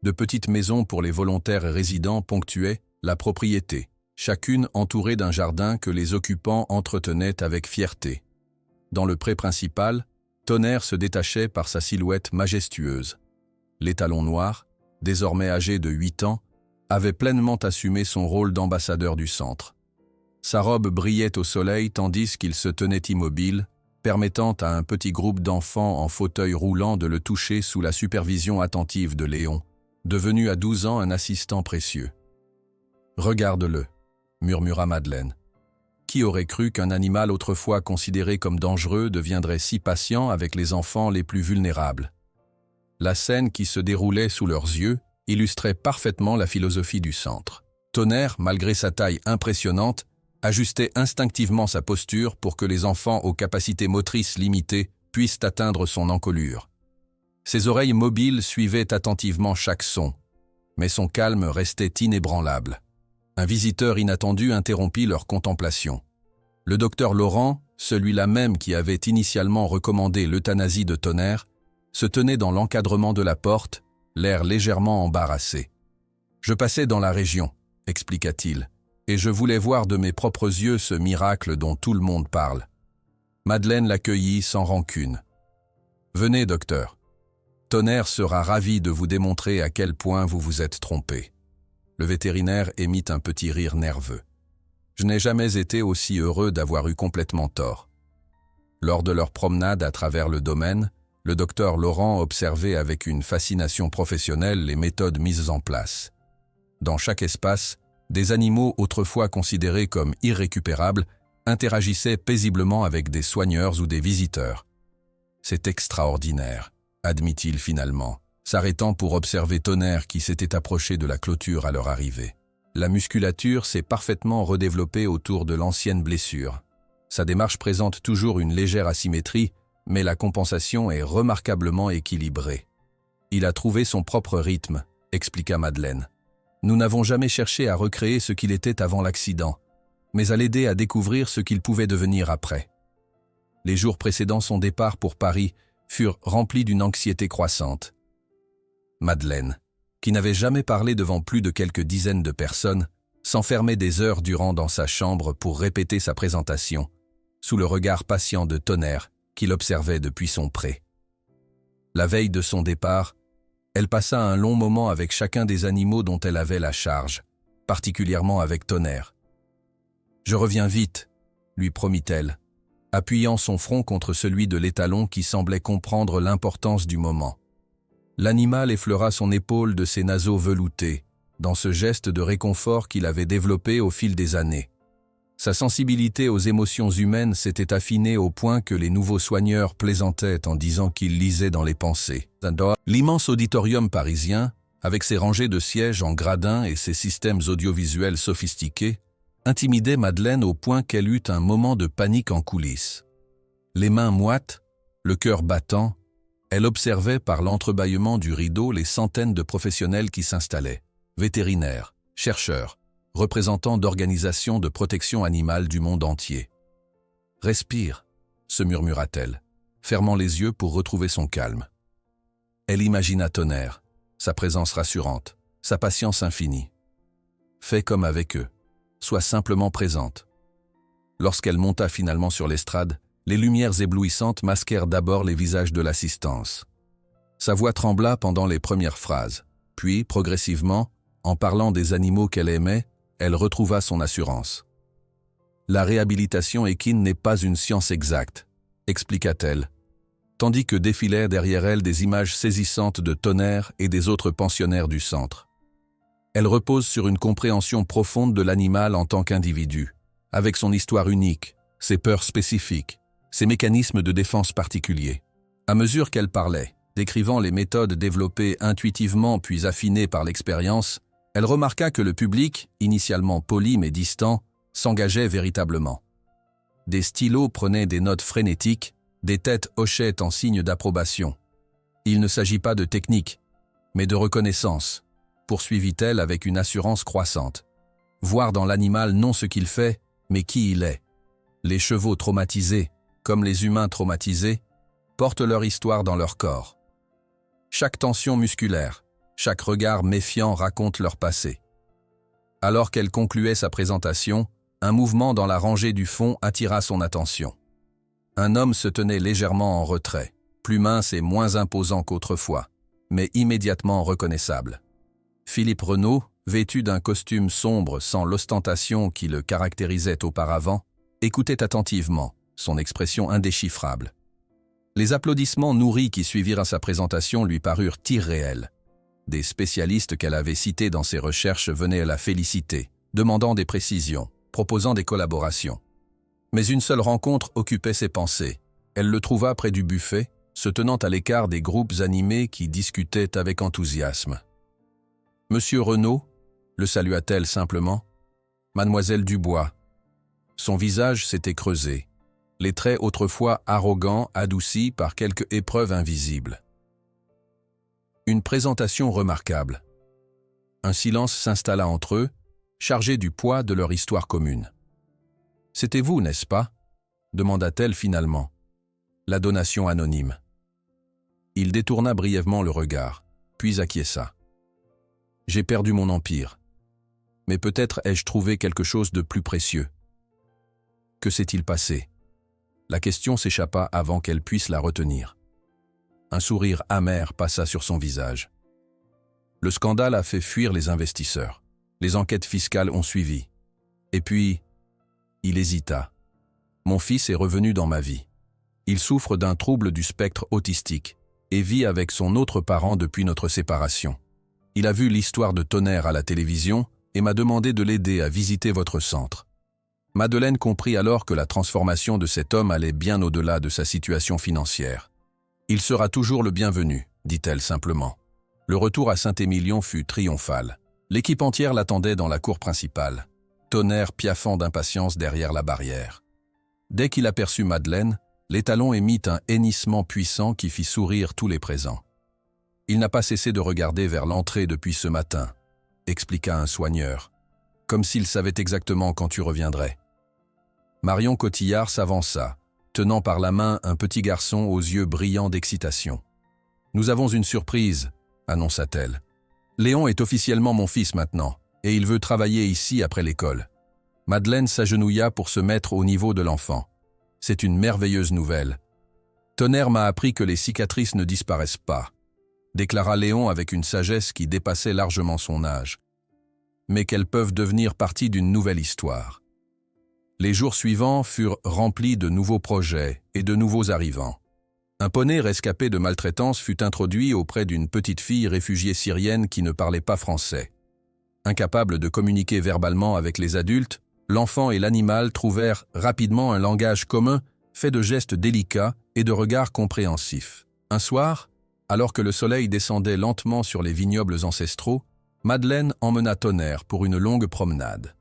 De petites maisons pour les volontaires résidents ponctuaient la propriété, chacune entourée d'un jardin que les occupants entretenaient avec fierté. Dans le pré principal, Tonnerre se détachait par sa silhouette majestueuse. L'étalon noir, désormais âgé de 8 ans, avait pleinement assumé son rôle d'ambassadeur du centre. Sa robe brillait au soleil tandis qu'il se tenait immobile, permettant à un petit groupe d'enfants en fauteuil roulant de le toucher sous la supervision attentive de Léon, devenu à 12 ans un assistant précieux. « Regarde-le » murmura Madeleine. Qui aurait cru qu'un animal autrefois considéré comme dangereux deviendrait si patient avec les enfants les plus vulnérables? La scène qui se déroulait sous leurs yeux illustrait parfaitement la philosophie du centre. Tonnerre, malgré sa taille impressionnante, ajustait instinctivement sa posture pour que les enfants aux capacités motrices limitées puissent atteindre son encolure. Ses oreilles mobiles suivaient attentivement chaque son, mais son calme restait inébranlable. Un visiteur inattendu interrompit leur contemplation. Le docteur Laurent, celui-là même qui avait initialement recommandé l'euthanasie de Tonnerre, se tenait dans l'encadrement de la porte, l'air légèrement embarrassé. « Je passais dans la région », expliqua-t-il, « et je voulais voir de mes propres yeux ce miracle dont tout le monde parle. » Madeleine l'accueillit sans rancune. « Venez, docteur. Tonnerre sera ravi de vous démontrer à quel point vous vous êtes trompé. » Le vétérinaire émit un petit rire nerveux. « Je n'ai jamais été aussi heureux d'avoir eu complètement tort. » Lors de leur promenade à travers le domaine, le docteur Laurent observait avec une fascination professionnelle les méthodes mises en place. Dans chaque espace, des animaux autrefois considérés comme irrécupérables interagissaient paisiblement avec des soigneurs ou des visiteurs. « C'est extraordinaire », admit-il finalement, s'arrêtant pour observer Tonnerre qui s'était approché de la clôture à leur arrivée. La musculature s'est parfaitement redéveloppée autour de l'ancienne blessure. Sa démarche présente toujours une légère asymétrie, mais la compensation est remarquablement équilibrée. Il a trouvé son propre rythme, expliqua Madeleine. Nous n'avons jamais cherché à recréer ce qu'il était avant l'accident, mais à l'aider à découvrir ce qu'il pouvait devenir après. Les jours précédant son départ pour Paris furent remplis d'une anxiété croissante. Madeleine, qui n'avait jamais parlé devant plus de quelques dizaines de personnes, s'enfermait des heures durant dans sa chambre pour répéter sa présentation, sous le regard patient de Tonnerre qu'il observait depuis son pré. La veille de son départ, elle passa un long moment avec chacun des animaux dont elle avait la charge, particulièrement avec Tonnerre. « Je reviens vite », lui promit-elle, appuyant son front contre celui de l'étalon qui semblait comprendre l'importance du moment. L'animal effleura son épaule de ses naseaux veloutés, dans ce geste de réconfort qu'il avait développé au fil des années. Sa sensibilité aux émotions humaines s'était affinée au point que les nouveaux soigneurs plaisantaient en disant qu'il lisait dans les pensées. L'immense auditorium parisien, avec ses rangées de sièges en gradin et ses systèmes audiovisuels sophistiqués, intimidait Madeleine au point qu'elle eut un moment de panique en coulisses. Les mains moites, le cœur battant, elle observait par l'entrebâillement du rideau les centaines de professionnels qui s'installaient, vétérinaires, chercheurs, représentants d'organisations de protection animale du monde entier. « Respire », se murmura-t-elle, fermant les yeux pour retrouver son calme. Elle imagina Tonnerre, sa présence rassurante, sa patience infinie. Fais comme avec eux, sois simplement présente. Lorsqu'elle monta finalement sur l'estrade, les lumières éblouissantes masquèrent d'abord les visages de l'assistance. Sa voix trembla pendant les premières phrases, puis, progressivement, en parlant des animaux qu'elle aimait, elle retrouva son assurance. « La réhabilitation équine n'est pas une science exacte », expliqua-t-elle, tandis que défilèrent derrière elle des images saisissantes de Tonnerre et des autres pensionnaires du centre. Elle repose sur une compréhension profonde de l'animal en tant qu'individu, avec son histoire unique, ses peurs spécifiques, ses mécanismes de défense particuliers. À mesure qu'elle parlait, décrivant les méthodes développées intuitivement puis affinées par l'expérience, elle remarqua que le public, initialement poli mais distant, s'engageait véritablement. Des stylos prenaient des notes frénétiques, des têtes hochaient en signe d'approbation. Il ne s'agit pas de technique, mais de reconnaissance, poursuivit-elle avec une assurance croissante. Voir dans l'animal non ce qu'il fait, mais qui il est. Les chevaux traumatisés, comme les humains traumatisés, portent leur histoire dans leur corps. Chaque tension musculaire, chaque regard méfiant raconte leur passé. Alors qu'elle concluait sa présentation, un mouvement dans la rangée du fond attira son attention. Un homme se tenait légèrement en retrait, plus mince et moins imposant qu'autrefois, mais immédiatement reconnaissable. Philippe Renaud, vêtu d'un costume sombre sans l'ostentation qui le caractérisait auparavant, écoutait attentivement, son expression indéchiffrable. Les applaudissements nourris qui suivirent à sa présentation lui parurent irréels. Des spécialistes qu'elle avait cités dans ses recherches venaient la féliciter, demandant des précisions, proposant des collaborations. Mais une seule rencontre occupait ses pensées. Elle le trouva près du buffet, se tenant à l'écart des groupes animés qui discutaient avec enthousiasme. « Monsieur Renaud » le salua-t-elle simplement. « Mademoiselle Dubois ». Son visage s'était creusé, les traits autrefois arrogants adoucis par quelque épreuve invisible. Une présentation remarquable. Un silence s'installa entre eux, chargé du poids de leur histoire commune. « C'était vous, n'est-ce pas » demanda-t-elle finalement. La donation anonyme. Il détourna brièvement le regard, puis acquiesça. « J'ai perdu mon empire. Mais peut-être ai-je trouvé quelque chose de plus précieux. » Que s'est-il passé? La question s'échappa avant qu'elle puisse la retenir. Un sourire amer passa sur son visage. Le scandale a fait fuir les investisseurs. Les enquêtes fiscales ont suivi. Et puis, il hésita. Mon fils est revenu dans ma vie. Il souffre d'un trouble du spectre autistique et vit avec son autre parent depuis notre séparation. Il a vu l'histoire de Tonnerre à la télévision et m'a demandé de l'aider à visiter votre centre. Madeleine comprit alors que la transformation de cet homme allait bien au-delà de sa situation financière. « Il sera toujours le bienvenu », dit-elle simplement. Le retour à Saint-Émilion fut triomphal. L'équipe entière l'attendait dans la cour principale. Tonnerre piaffant d'impatience derrière la barrière. Dès qu'il aperçut Madeleine, l'étalon émit un hennissement puissant qui fit sourire tous les présents. « Il n'a pas cessé de regarder vers l'entrée depuis ce matin », expliqua un soigneur, « comme s'il savait exactement quand tu reviendrais. » Marion Cotillard s'avança, tenant par la main un petit garçon aux yeux brillants d'excitation. « Nous avons une surprise », annonça-t-elle. « Léon est officiellement mon fils maintenant, et il veut travailler ici après l'école. » Madeleine s'agenouilla pour se mettre au niveau de l'enfant. « C'est une merveilleuse nouvelle. Tonnerre m'a appris que les cicatrices ne disparaissent pas, » déclara Léon avec une sagesse qui dépassait largement son âge, « mais qu'elles peuvent devenir partie d'une nouvelle histoire. » Les jours suivants furent remplis de nouveaux projets et de nouveaux arrivants. Un poney rescapé de maltraitance fut introduit auprès d'une petite fille réfugiée syrienne qui ne parlait pas français. Incapable de communiquer verbalement avec les adultes, l'enfant et l'animal trouvèrent rapidement un langage commun fait de gestes délicats et de regards compréhensifs. Un soir, Alors que le soleil descendait lentement sur les vignobles ancestraux, Madeleine emmena Tonnerre pour une longue promenade.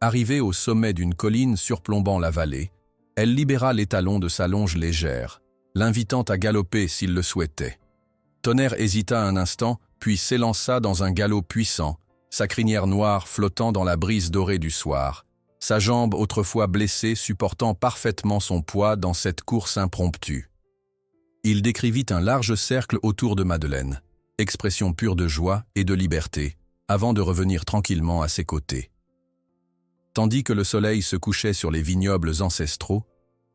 Arrivée au sommet d'une colline surplombant la vallée, elle libéra l'étalon de sa longe légère, l'invitant à galoper s'il le souhaitait. Tonnerre hésita un instant, puis s'élança dans un galop puissant, sa crinière noire flottant dans la brise dorée du soir, sa jambe autrefois blessée supportant parfaitement son poids dans cette course impromptue. Il décrivit un large cercle autour de Madeleine, expression pure de joie et de liberté, avant de revenir tranquillement à ses côtés. Tandis que le soleil se couchait sur les vignobles ancestraux,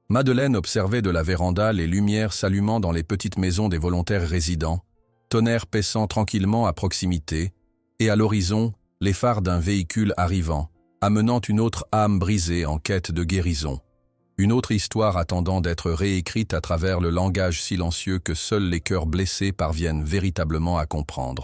Madeleine observait de la véranda les lumières s'allumant dans les petites maisons des volontaires résidents, Tonnerre paissant tranquillement à proximité, et à l'horizon, les phares d'un véhicule arrivant, amenant une autre âme brisée en quête de guérison. Une autre histoire attendant d'être réécrite à travers le langage silencieux que seuls les cœurs blessés parviennent véritablement à comprendre.